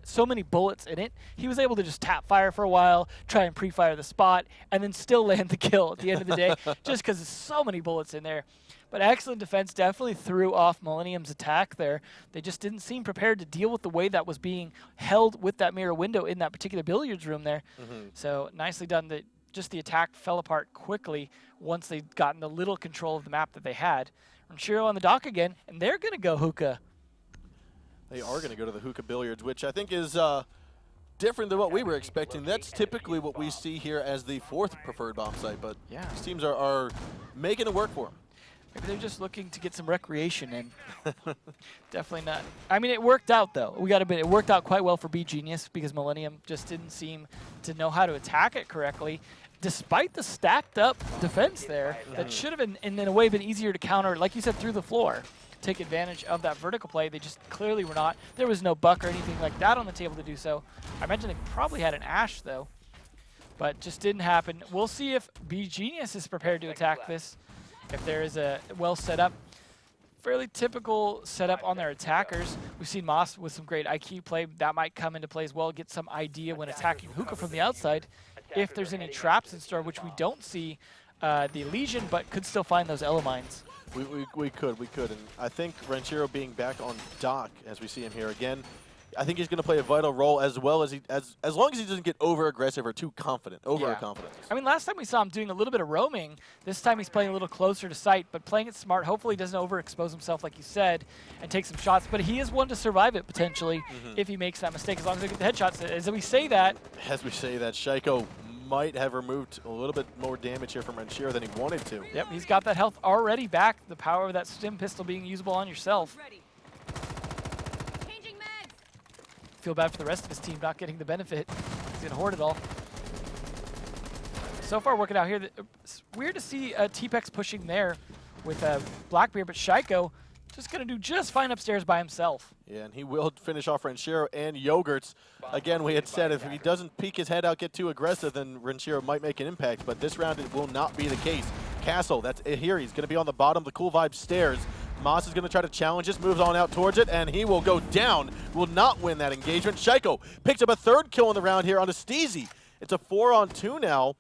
so many bullets in it, he was able to just tap fire for a while, try and pre-fire the spot, and then still land the kill at the end of the day, just because there's so many bullets in there. But excellent defense, definitely threw off Millennium's attack there. They just didn't seem prepared to deal with the way that was being held with that mirror window in that particular billiards room there. So nicely done. Just the attack fell apart quickly once they'd gotten the little control of the map that they had. Ranchero on the dock again, and they're going to go hookah. They are going to go to the hookah billiards, which I think is different than what we were expecting. That's typically what we see here as the 4th preferred bomb site, but these teams are making it work for them. Maybe they're just looking to get some recreation in. Definitely not. I mean, it worked out, though. We got to admit, it worked out quite well for B Genius because Millennium just didn't seem to know how to attack it correctly. Despite the stacked up defense there, that should have been, in a way, been easier to counter, like you said, through the floor. Take advantage of that vertical play. They just clearly were not. There was no buck or anything like that on the table to do so. I imagine they probably had an Ash, though, but just didn't happen. We'll see if B Genius is prepared to attack this. If there is a well set up, fairly typical setup on their attackers. We've seen Moss with some great IQ play. That might come into play as well. Get some idea when attacking hookah from the outside. If there's any traps in store, which we don't see the Legion, but could still find those Elemines. We could, and I think Ranchero being back on dock, as we see him here again, I think he's going to play a vital role as well as as long as he doesn't get over aggressive or too confident, overconfident. I mean, last time we saw him doing a little bit of roaming. This time he's playing a little closer to sight, but playing it smart. Hopefully he doesn't overexpose himself, like you said, and take some shots. But he is one to survive it potentially if he makes that mistake, as long as they get the headshots. As we say that, Shaiko might have removed a little bit more damage here from Ranchero than he wanted to. Yep, he's got that health already back. The power of that stim pistol being usable on yourself. Feel bad for the rest of his team not getting the benefit. He's going to hoard it all. So far working out here. It's weird to see T-Pex pushing there with Blackbeard, but Shaiko just going to do just fine upstairs by himself. Yeah, and he will finish off Ranchero and Yogurts. Again, we had said if he doesn't peek his head out, get too aggressive, then Ranchero might make an impact, but this round it will not be the case. Castle, that's here. He's going to be on the bottom of the Cool Vibe stairs. Moss is going to try to challenge this, moves on out towards it, and he will go down. Will not win that engagement. Shaiko picks up a 3rd kill in the round here on a Steezy. It's a 4-on-2 now,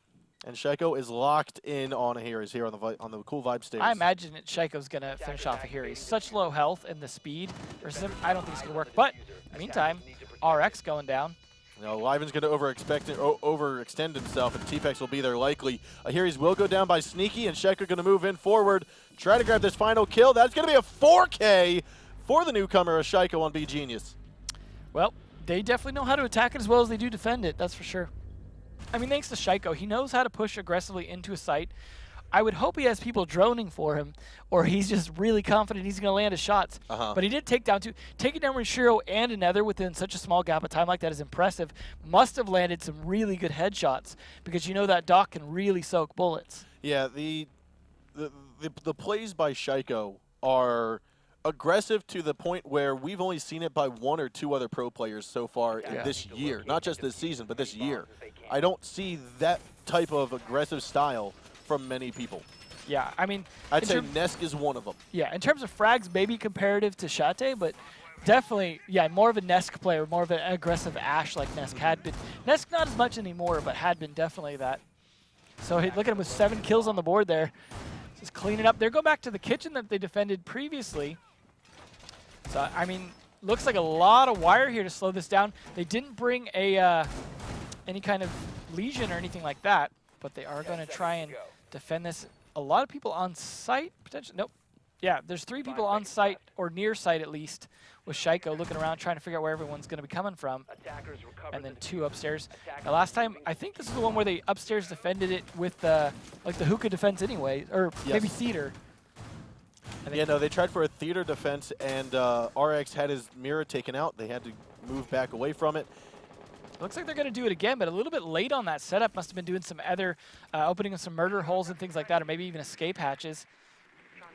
and Shaiko is locked in on here. He's here on the Cool Vibe stairs. I imagine that Shaiko's going to finish off of here. He's such low health, and the speed versus him, I don't think it's going to work. But in the meantime, RX going down. No, Liven's going to overextend himself, and T-Pex will be there likely. Here will go down by Sneaky, and Shaiko going to move in forward, try to grab this final kill. That's going to be a 4K for the newcomer, Shaiko on B Genius. Well, they definitely know how to attack it as well as they do defend it, that's for sure. I mean, thanks to Shaiko, he knows how to push aggressively into a site. I would hope he has people droning for him, or he's just really confident he's going to land his shots. But he did take down two. Taking down Ranchero and another within such a small gap of time like that is impressive. Must have landed some really good headshots, because you know that dock can really soak bullets. Yeah, the plays by Shaiko are aggressive to the point where we've only seen it by 1 or 2 other pro players so far in this year. Not just this season, but this year. I don't see that type of aggressive style from many people. Yeah, I mean, I'd say Nesk is one of them. Yeah, in terms of frags, maybe comparative to Shate, but definitely, yeah, more of a Nesk player, more of an aggressive Ash like Nesk had been. Nesk not as much anymore, but had been definitely that. So look at him with 7 kills on the board there. Just cleaning up. They're going back to the kitchen that they defended previously. So, I mean, looks like a lot of wire here to slow this down. They didn't bring any kind of Legion or anything like that, but they are going to try and defend this. A lot of people on site, potentially. Nope. Yeah, there's 3 people on site, or near site at least, with Shaiko looking around trying to figure out where everyone's going to be coming from. And then 2 upstairs. Now last time, I think this is the one where they upstairs defended it with like the hookah defense anyway, or maybe theater. Yeah, no, they tried for a theater defense, and RX had his mirror taken out. They had to move back away from it. Looks like they're going to do it again, but a little bit late on that setup. Must have been doing some other, opening of some murder holes and things like that, or maybe even escape hatches.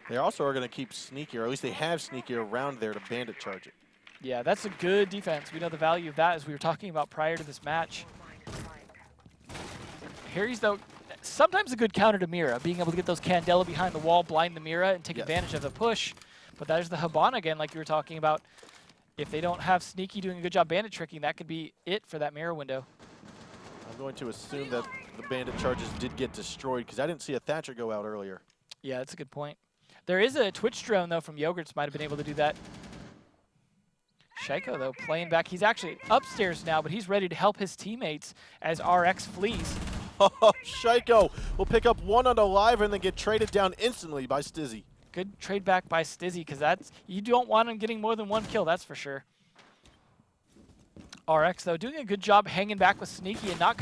They also are going to keep Sneaky, or at least they have Sneaky around there to bandit charge it. Yeah, that's a good defense. We know the value of that, as we were talking about prior to this match. Harry's, though, sometimes a good counter to Mira, being able to get those Candela behind the wall, blind the Mira, and take advantage of the push. But that is the Habana again, like you were talking about. If they don't have Sneaky doing a good job bandit tricking, that could be it for that mirror window. I'm going to assume that the bandit charges did get destroyed because I didn't see a Thatcher go out earlier. Yeah, that's a good point. There is a Twitch drone, though, from Yogurts. Might have been able to do that. Shaiko, though, playing back. He's actually upstairs now, but he's ready to help his teammates as RX flees. Oh, Shaiko will pick up one on Alive and then get traded down instantly by Stizzy. Good trade back by Stizzy, because that's you don't want him getting more than one kill, that's for sure. RX, though, doing a good job hanging back with Sneaky and not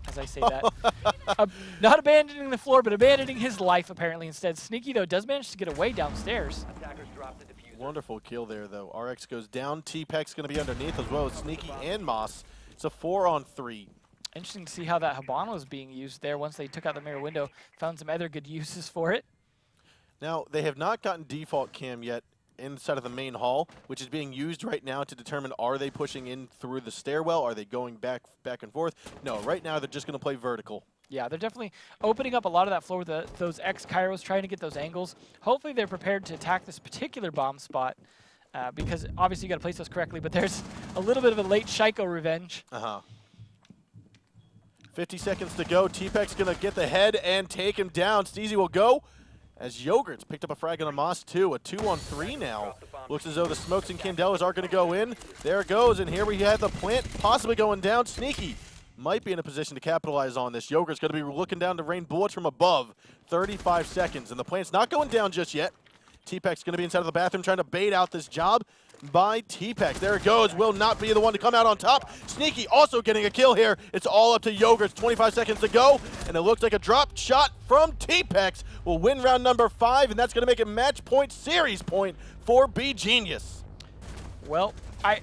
as I say that. Not abandoning the floor, but abandoning his life, apparently, instead. Sneaky, though, does manage to get away downstairs. Attackers drop the diffuser. Wonderful kill there, though. RX goes down. T-Pek's going to be underneath as well as Sneaky and Moss. It's a 4-on-3. Interesting to see how that Habano is being used there once they took out the mirror window. Found some other good uses for it. Now, they have not gotten default cam yet inside of the main hall, which is being used right now to determine are they pushing in through the stairwell, are they going back and forth? No, right now they're just going to play vertical. Yeah, they're definitely opening up a lot of that floor with those X-Kairos, trying to get those angles. Hopefully they're prepared to attack this particular bomb spot, because obviously you got to place those correctly, but there's a little bit of a late Shaiko revenge. 50 seconds to go. T-Pek's going to get the head and take him down. Steezy will go as Yogurts picked up a frag on a Moss too. A 2-on-3 now. Looks as though the smokes and Candelas are going to go in. There it goes, and here we have the plant possibly going down. Sneaky might be in a position to capitalize on this. Yogurt's going to be looking down to rain bullets from above. 35 seconds, and the plant's not going down just yet. T-Pek's going to be inside of the bathroom trying to bait out this job by T-Pek. There it goes. Will not be the one to come out on top. Sneaky also getting a kill here. It's all up to Yogurts. 25 seconds to go, and it looks like a drop shot from T-Pek will win round number 5, and that's going to make it match point, series point for B Genius. Well, I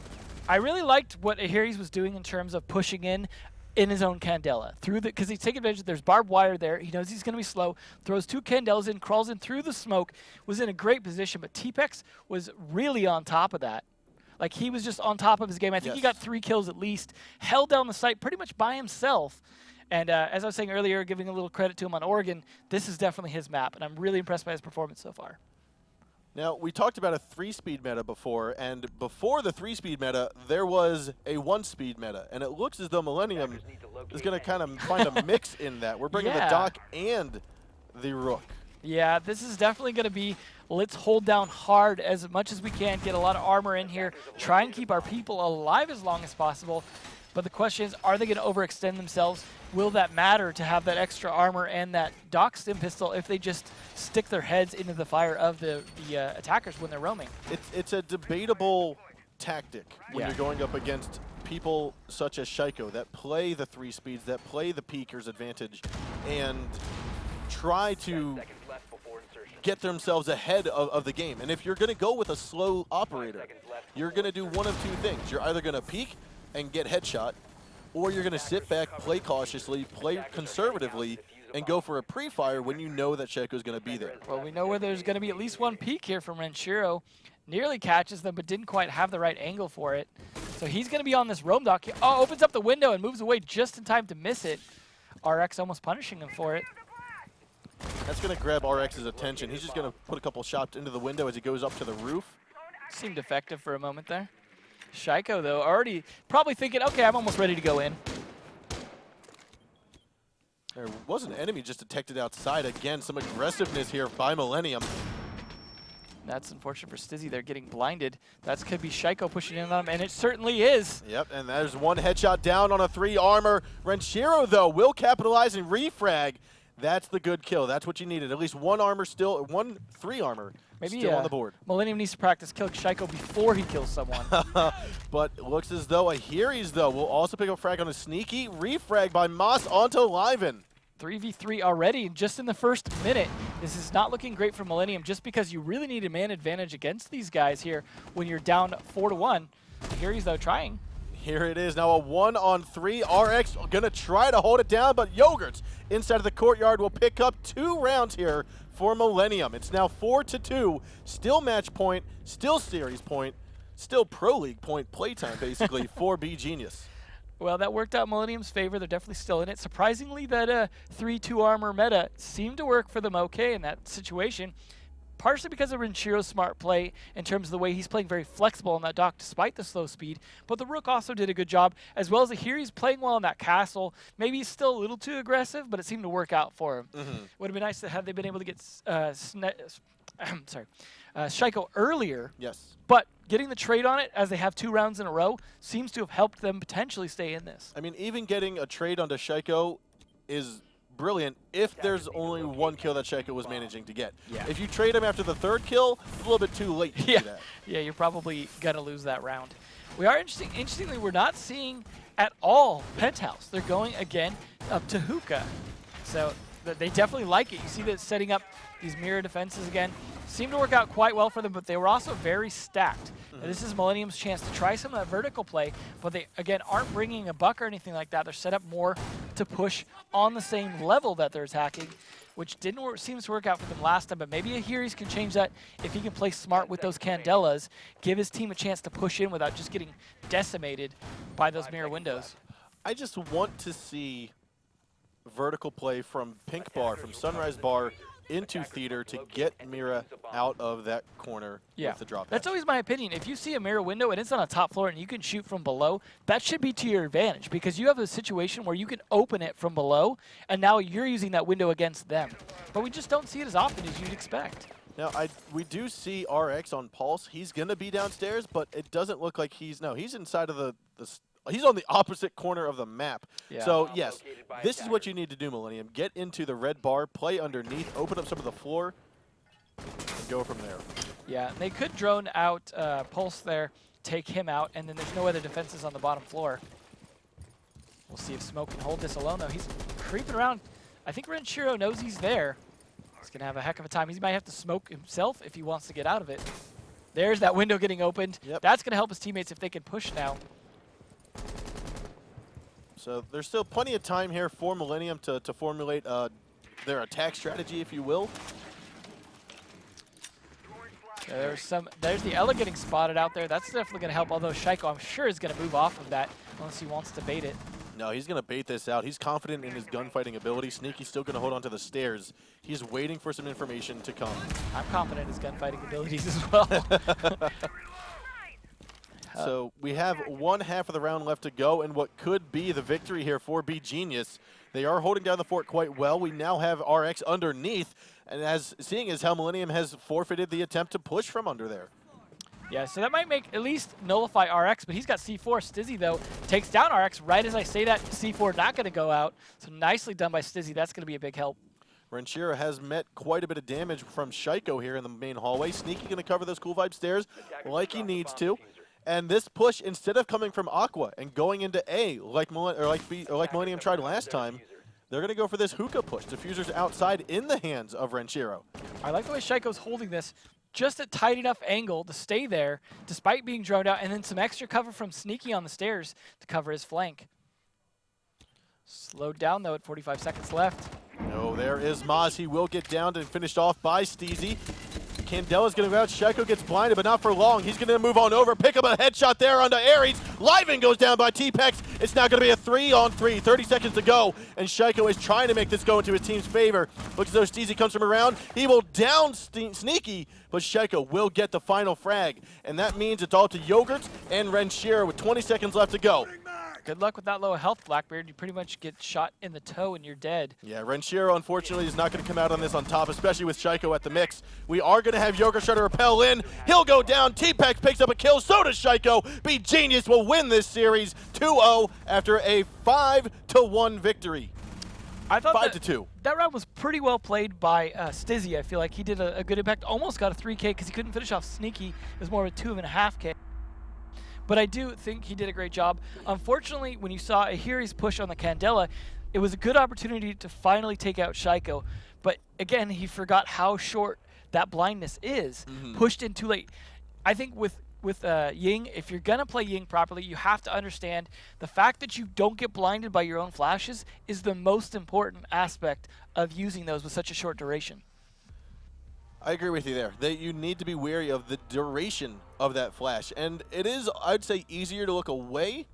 really liked what Ahiris was doing in terms of pushing in his own Candela through because he's taking advantage. There's barbed wire there. He knows he's going to be slow. Throws 2 Candelas in, crawls in through the smoke. Was in a great position, but T-Pek was really on top of that. Like, he was just on top of his game. I think he got 3 kills at least. Held down the site pretty much by himself. And as I was saying earlier, giving a little credit to him on Oregon, this is definitely his map, and I'm really impressed by his performance so far. Now, we talked about a 3-speed meta before, and before the 3-speed meta, there was a 1-speed meta, and it looks as though Millennium is going to kind of find a mix in that. We're bringing the Doc and the Rook. Yeah, this is definitely going to be, let's hold down hard as much as we can, get a lot of armor in here, try and keep our people alive as long as possible. But the question is, are they going to overextend themselves? Will that matter to have that extra armor and that Doc Stim pistol if they just stick their heads into the fire of the attackers when they're roaming? It's a debatable tactic when you're going up against people such as Shaiko that play the 3 speeds, that play the peeker's advantage, and try to get themselves ahead of the game. And if you're going to go with a slow operator, you're going to do one of 2 things. You're either going to peek and get headshot, or you're going to sit back, play cautiously, play conservatively, and go for a pre-fire when you know that Shaiko's going to be there. Well, we know where there's going to be at least 1 peek here from Renshiro. Nearly catches them, but didn't quite have the right angle for it. So he's going to be on this roam dock. Oh, opens up the window and moves away just in time to miss it. RX almost punishing him for it. That's going to grab RX's attention. He's just going to put a couple shots into the window as he goes up to the roof. Seemed effective for a moment there. Shaiko, though, already probably thinking, okay, I'm almost ready to go in. There was an enemy just detected outside. Again, some aggressiveness here by Millennium. That's unfortunate for Stizzy. They're getting blinded. That could be Shaiko pushing in on him, and it certainly is. Yep, and there's 1 headshot down on a 3 armor. Renshiro, though, will capitalize and refrag. That's the good kill. That's what you needed. At least 1 armor still, 1 3 armor still on the board. Millennium needs to practice killing Shaiko before he kills someone. But looks as though Ahiris, though, will also pick up a frag on a Sneaky. Refrag by Moss onto Liven. 3v3 already, just in the first minute. This is not looking great for Millennium, just because you really need a man advantage against these guys here when you're down 4-1. Ahiris, though, trying. Here it is now, a 1-on-3. RX gonna try to hold it down, but Yogurts inside of the courtyard will pick up 2 rounds here for Millennium. It's now 4-2, still match point, still series point, still Pro League point playtime basically for B Genius. Well, that worked out Millennium's favor. They're definitely still in it. Surprisingly, that 3-2 armor meta seemed to work for them okay in that situation. partially because of Renshiro's smart play in terms of the way he's playing very flexible on that dock despite the slow speed. But the Rook also did a good job, as well as here he's playing well on that castle. Maybe he's still a little too aggressive, but it seemed to work out for him. Would have been nice to have they been able to get Shaiko earlier. Yes. But getting the trade on it as they have 2 rounds in a row seems to have helped them potentially stay in this. I mean, even getting a trade onto Shaiko is brilliant if there's only 1 kill that Shaiko was managing to get. Yeah. If you trade him after the 3rd kill, it's a little bit too late to do that. Yeah, you're probably going to lose that round. We are interestingly, we're not seeing at all Penthouse. They're going again up to Hookah. So they definitely like it. You see that setting up these mirror defenses again. Seemed to work out quite well for them, but they were also very stacked. And this is Millennium's chance to try some of that vertical play, but they, again, aren't bringing a buck or anything like that. They're set up more to push on the same level that they're attacking, which didn't work, seems to work out for them last time, but maybe Ahiris can change that if he can play smart with those Candelas, give his team a chance to push in without just getting decimated by those mirror windows. I just want to see vertical play from Pink Bar, from Sunrise Bar, into Theater to get Mira out of that corner with the drop. That's always my opinion. If you see a mirror window and it's on a top floor and you can shoot from below, that should be to your advantage because you have a situation where you can open it from below and now you're using that window against them. But we just don't see it as often as you'd expect. Now, we do see RX on Pulse. He's going to be downstairs, but it doesn't look like he's inside of the he's on the opposite corner of the map. Yeah. So, yes, this is what you need to do, Millennium. Get into the red bar, play underneath, open up some of the floor, and go from there. Yeah, they could drone out Pulse there, take him out, and then there's no other defenses on the bottom floor. We'll see if Smoke can hold this alone, though. He's creeping around. I think Renshiro knows he's there. He's going to have a heck of a time. He might have to smoke himself if he wants to get out of it. There's that window getting opened. Yep. That's going to help his teammates if they can push now. So there's still plenty of time here for Millennium to formulate their attack strategy, if you will. There's the Ella getting spotted out there. That's definitely going to help, although Shaiko, I'm sure, is going to move off of that unless he wants to bait it. No, he's going to bait this out. He's confident in his gunfighting ability. Sneaky's still going to hold on to the stairs. He's waiting for some information to come. I'm confident in his gunfighting abilities as well. So we have 1/2 of the round left to go, and what could be the victory here for B Genius. They are holding down the fort quite well. We now have RX underneath, and seeing as how Millennium has forfeited the attempt to push from under there. Yeah, so that might at least nullify RX, but he's got C4. Stizzy, though, takes down RX right as I say that. C4 not going to go out. So nicely done by Stizzy. That's going to be a big help. Renshiro has met quite a bit of damage from Shaiko here in the main hallway. Sneaky going to cover those cool vibe stairs like he needs to. And this push, instead of coming from Aqua and going into A like Millennium tried last time, they're going to go for this hookah push. Diffuser's outside in the hands of Renshiro. I like the way Shaiko's holding this. Just a tight enough angle to stay there despite being droned out, and then some extra cover from Sneaky on the stairs to cover his flank. Slowed down, though, at 45 seconds left. No, there is Maz. He will get downed and finished off by Steezy. Candela's going to go out. Shaiko gets blinded, but not for long. He's going to move on over, pick up a headshot there onto Aries. Liven goes down by T-Pex. It's now going to be a 3-on-3. 30 seconds to go, and Shaiko is trying to make this go into his team's favor. Looks as though Steezy comes from around. He will down Sneaky, but Shaiko will get the final frag. And that means it's all to Yogurt and Renshiro with 20 seconds left to go. Good luck with that low health, Blackbeard. You pretty much get shot in the toe and you're dead. Yeah, Renshiro, unfortunately, is not going to come out on this on top, especially with Shaiko at the mix. We are going to have Yogurt try to repel in. He'll go down. T-Pex picks up a kill. So does Shaiko. Be Genius will win this series 2-0 after a 5-1 victory. I thought 5-2. That round was pretty well played by Stizzy. I feel like he did a good impact. Almost got a 3K because he couldn't finish off Sneaky. It was more of a 2.5K. But I do think he did a great job. Unfortunately, when you saw Ahiri's push on the Candela, it was a good opportunity to finally take out Shaiko. But again, he forgot how short that blindness is. Pushed in too late. I think with Ying, if you're going to play Ying properly, you have to understand the fact that you don't get blinded by your own flashes is the most important aspect of using those with such a short duration. I agree with you there. That you need to be wary of the duration of that flash. And it is, I'd say, easier to look away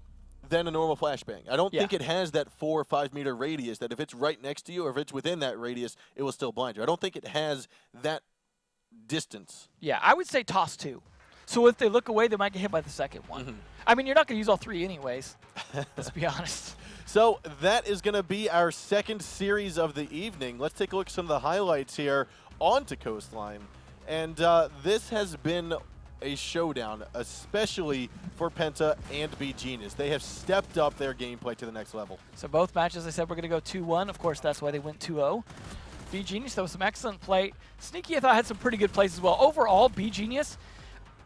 than a normal flashbang. I don't think it has that 4 or 5 meter radius that if it's right next to you or if it's within that radius, it will still blind you. I don't think it has that distance. Yeah, I would say toss 2. So if they look away, they might get hit by the second one. I mean, you're not going to use all 3 anyways. Let's be honest. So that is going to be our second series of the evening. Let's take a look at some of the highlights here onto Coastline. And this has been a showdown, especially for Penta and B Genius. They have stepped up their gameplay to the next level. So both matches, I said, we're going to go 2-1. Of course, that's why they went 2-0. B Genius, though, some excellent play. Sneaky, I thought, had some pretty good plays as well. Overall, B Genius,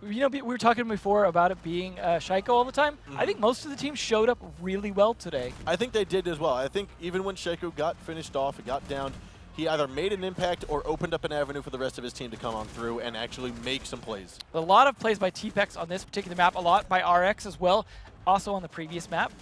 you know, we were talking before about it being Shaiko all the time. I think most of the teams showed up really well today. I think they did as well. I think even when Shaiko got finished off and got down, he either made an impact or opened up an avenue for the rest of his team to come on through and actually make some plays. A lot of plays by T-Pex on this particular map, a lot by RX as well, also on the previous map.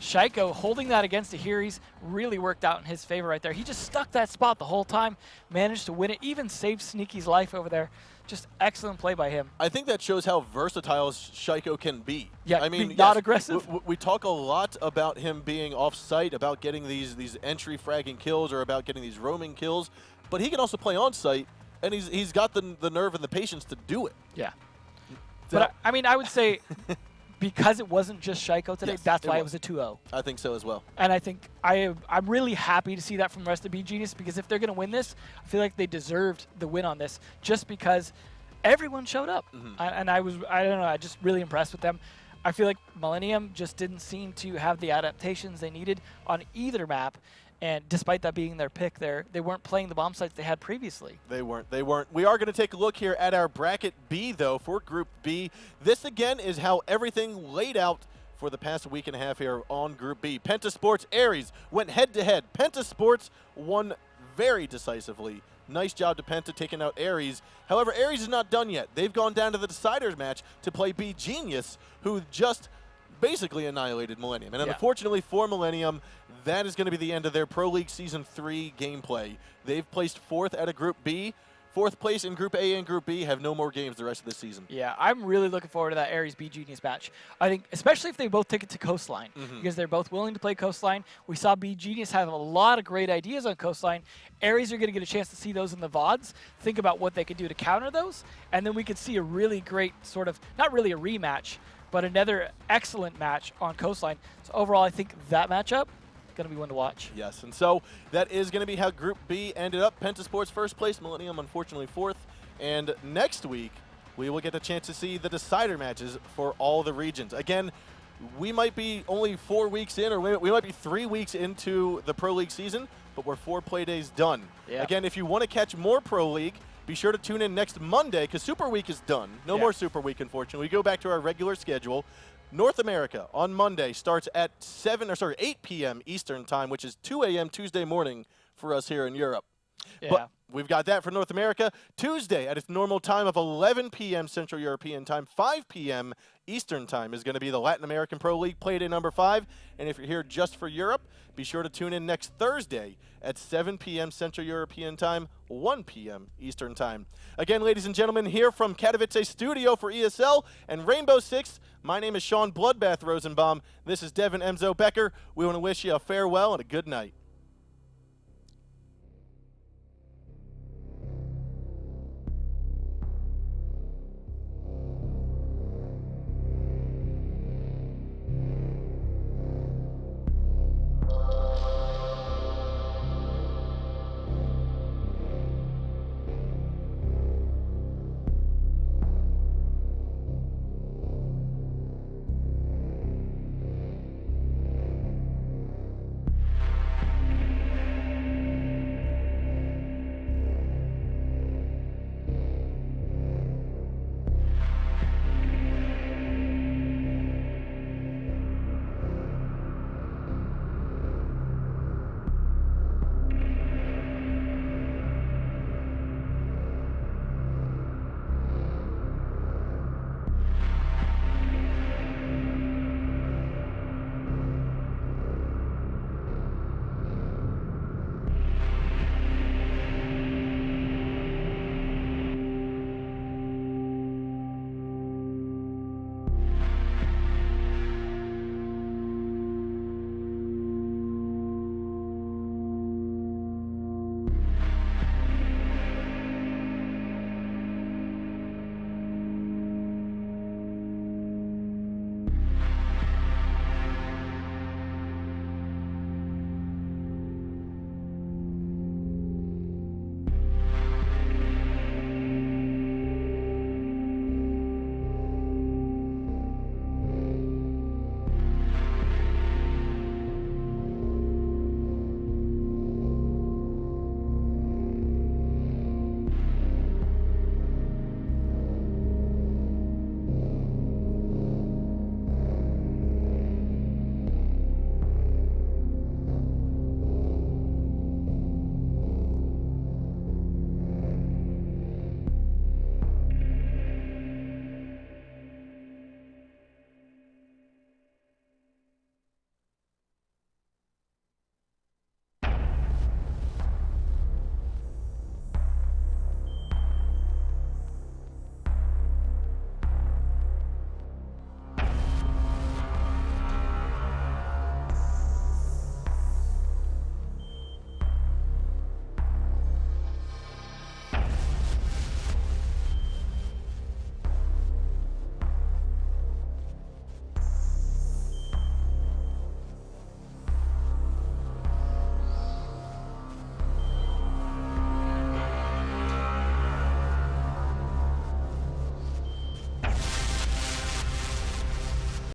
Shaiko holding that against the Ahiris really worked out in his favor right there. He just stuck that spot the whole time, managed to win it, even saved Sneaky's life over there. Just excellent play by him. I think that shows how versatile Shaiko can be. Yeah, I mean, not yes, aggressive. We talk a lot about him being off-site, about getting these entry fragging kills or about getting these roaming kills, but he can also play on-site, and he's got the nerve and the patience to do it. Yeah. So, But I mean, I would say because it wasn't just Shaiko today, Yes, that's it why was. it was a 2-0. I think so as well. And I think I'm really happy to see that from the rest of B Genius, because if they're going to win this, I feel like they deserved the win on this just because everyone showed up. And I don't know, I just really impressed with them. I feel like Millennium just didn't seem to have the adaptations they needed on either map. And despite that being their pick there, they weren't playing the bomb sites they had previously. They weren't. We are going to take a look here at our bracket B, though, for Group B. This, again, is how everything laid out for the past week and a half here on Group B. Penta Sports Aries went head-to-head. Penta Sports won very decisively. Nice job to Penta taking out Aries. However, Aries is not done yet. They've gone down to the deciders match to play B Genius, who just basically annihilated Millennium. And unfortunately for Millennium, that is going to be the end of their Pro League Season 3 gameplay. They've placed 4th out of Group B. 4th place in Group A and Group B, have no more games the rest of the season. Yeah, I'm really looking forward to that Aries B Genius match. I think, especially if they both take it to Coastline, because they're both willing to play Coastline. We saw B Genius have a lot of great ideas on Coastline. Aries are going to get a chance to see those in the VODs, think about what they could do to counter those, and then we could see a really great sort of, not really a rematch, but another excellent match on Coastline. So overall, I think that matchup going to be one to watch. Yes, and so that is going to be how Group B ended up. Penta Sports first place, Millennium unfortunately 4th. And next week, we will get the chance to see the decider matches for all the regions. Again, we might be only 4 weeks in, or we might be 3 weeks into the Pro League season, but we're 4 play days done. Yeah. Again, if you want to catch more Pro League, be sure to tune in next Monday, because Super Week is done. No more Super Week, unfortunately. We go back to our regular schedule. North America on Monday starts at 8 p.m. Eastern Time, which is 2 a.m. Tuesday morning for us here in Europe. Yeah. But we've got that for North America. Tuesday at its normal time of 11 p.m. Central European Time, 5 p.m. Eastern Time is going to be the Latin American Pro League Playday number 5. And if you're here just for Europe, be sure to tune in next Thursday at 7 p.m. Central European Time, 1 p.m. Eastern Time. Again, ladies and gentlemen, here from Katowice Studio for ESL and Rainbow Six, my name is Sean Bloodbath Rosenbaum. This is Devin Emzo Becker. We want to wish you a farewell and a good night.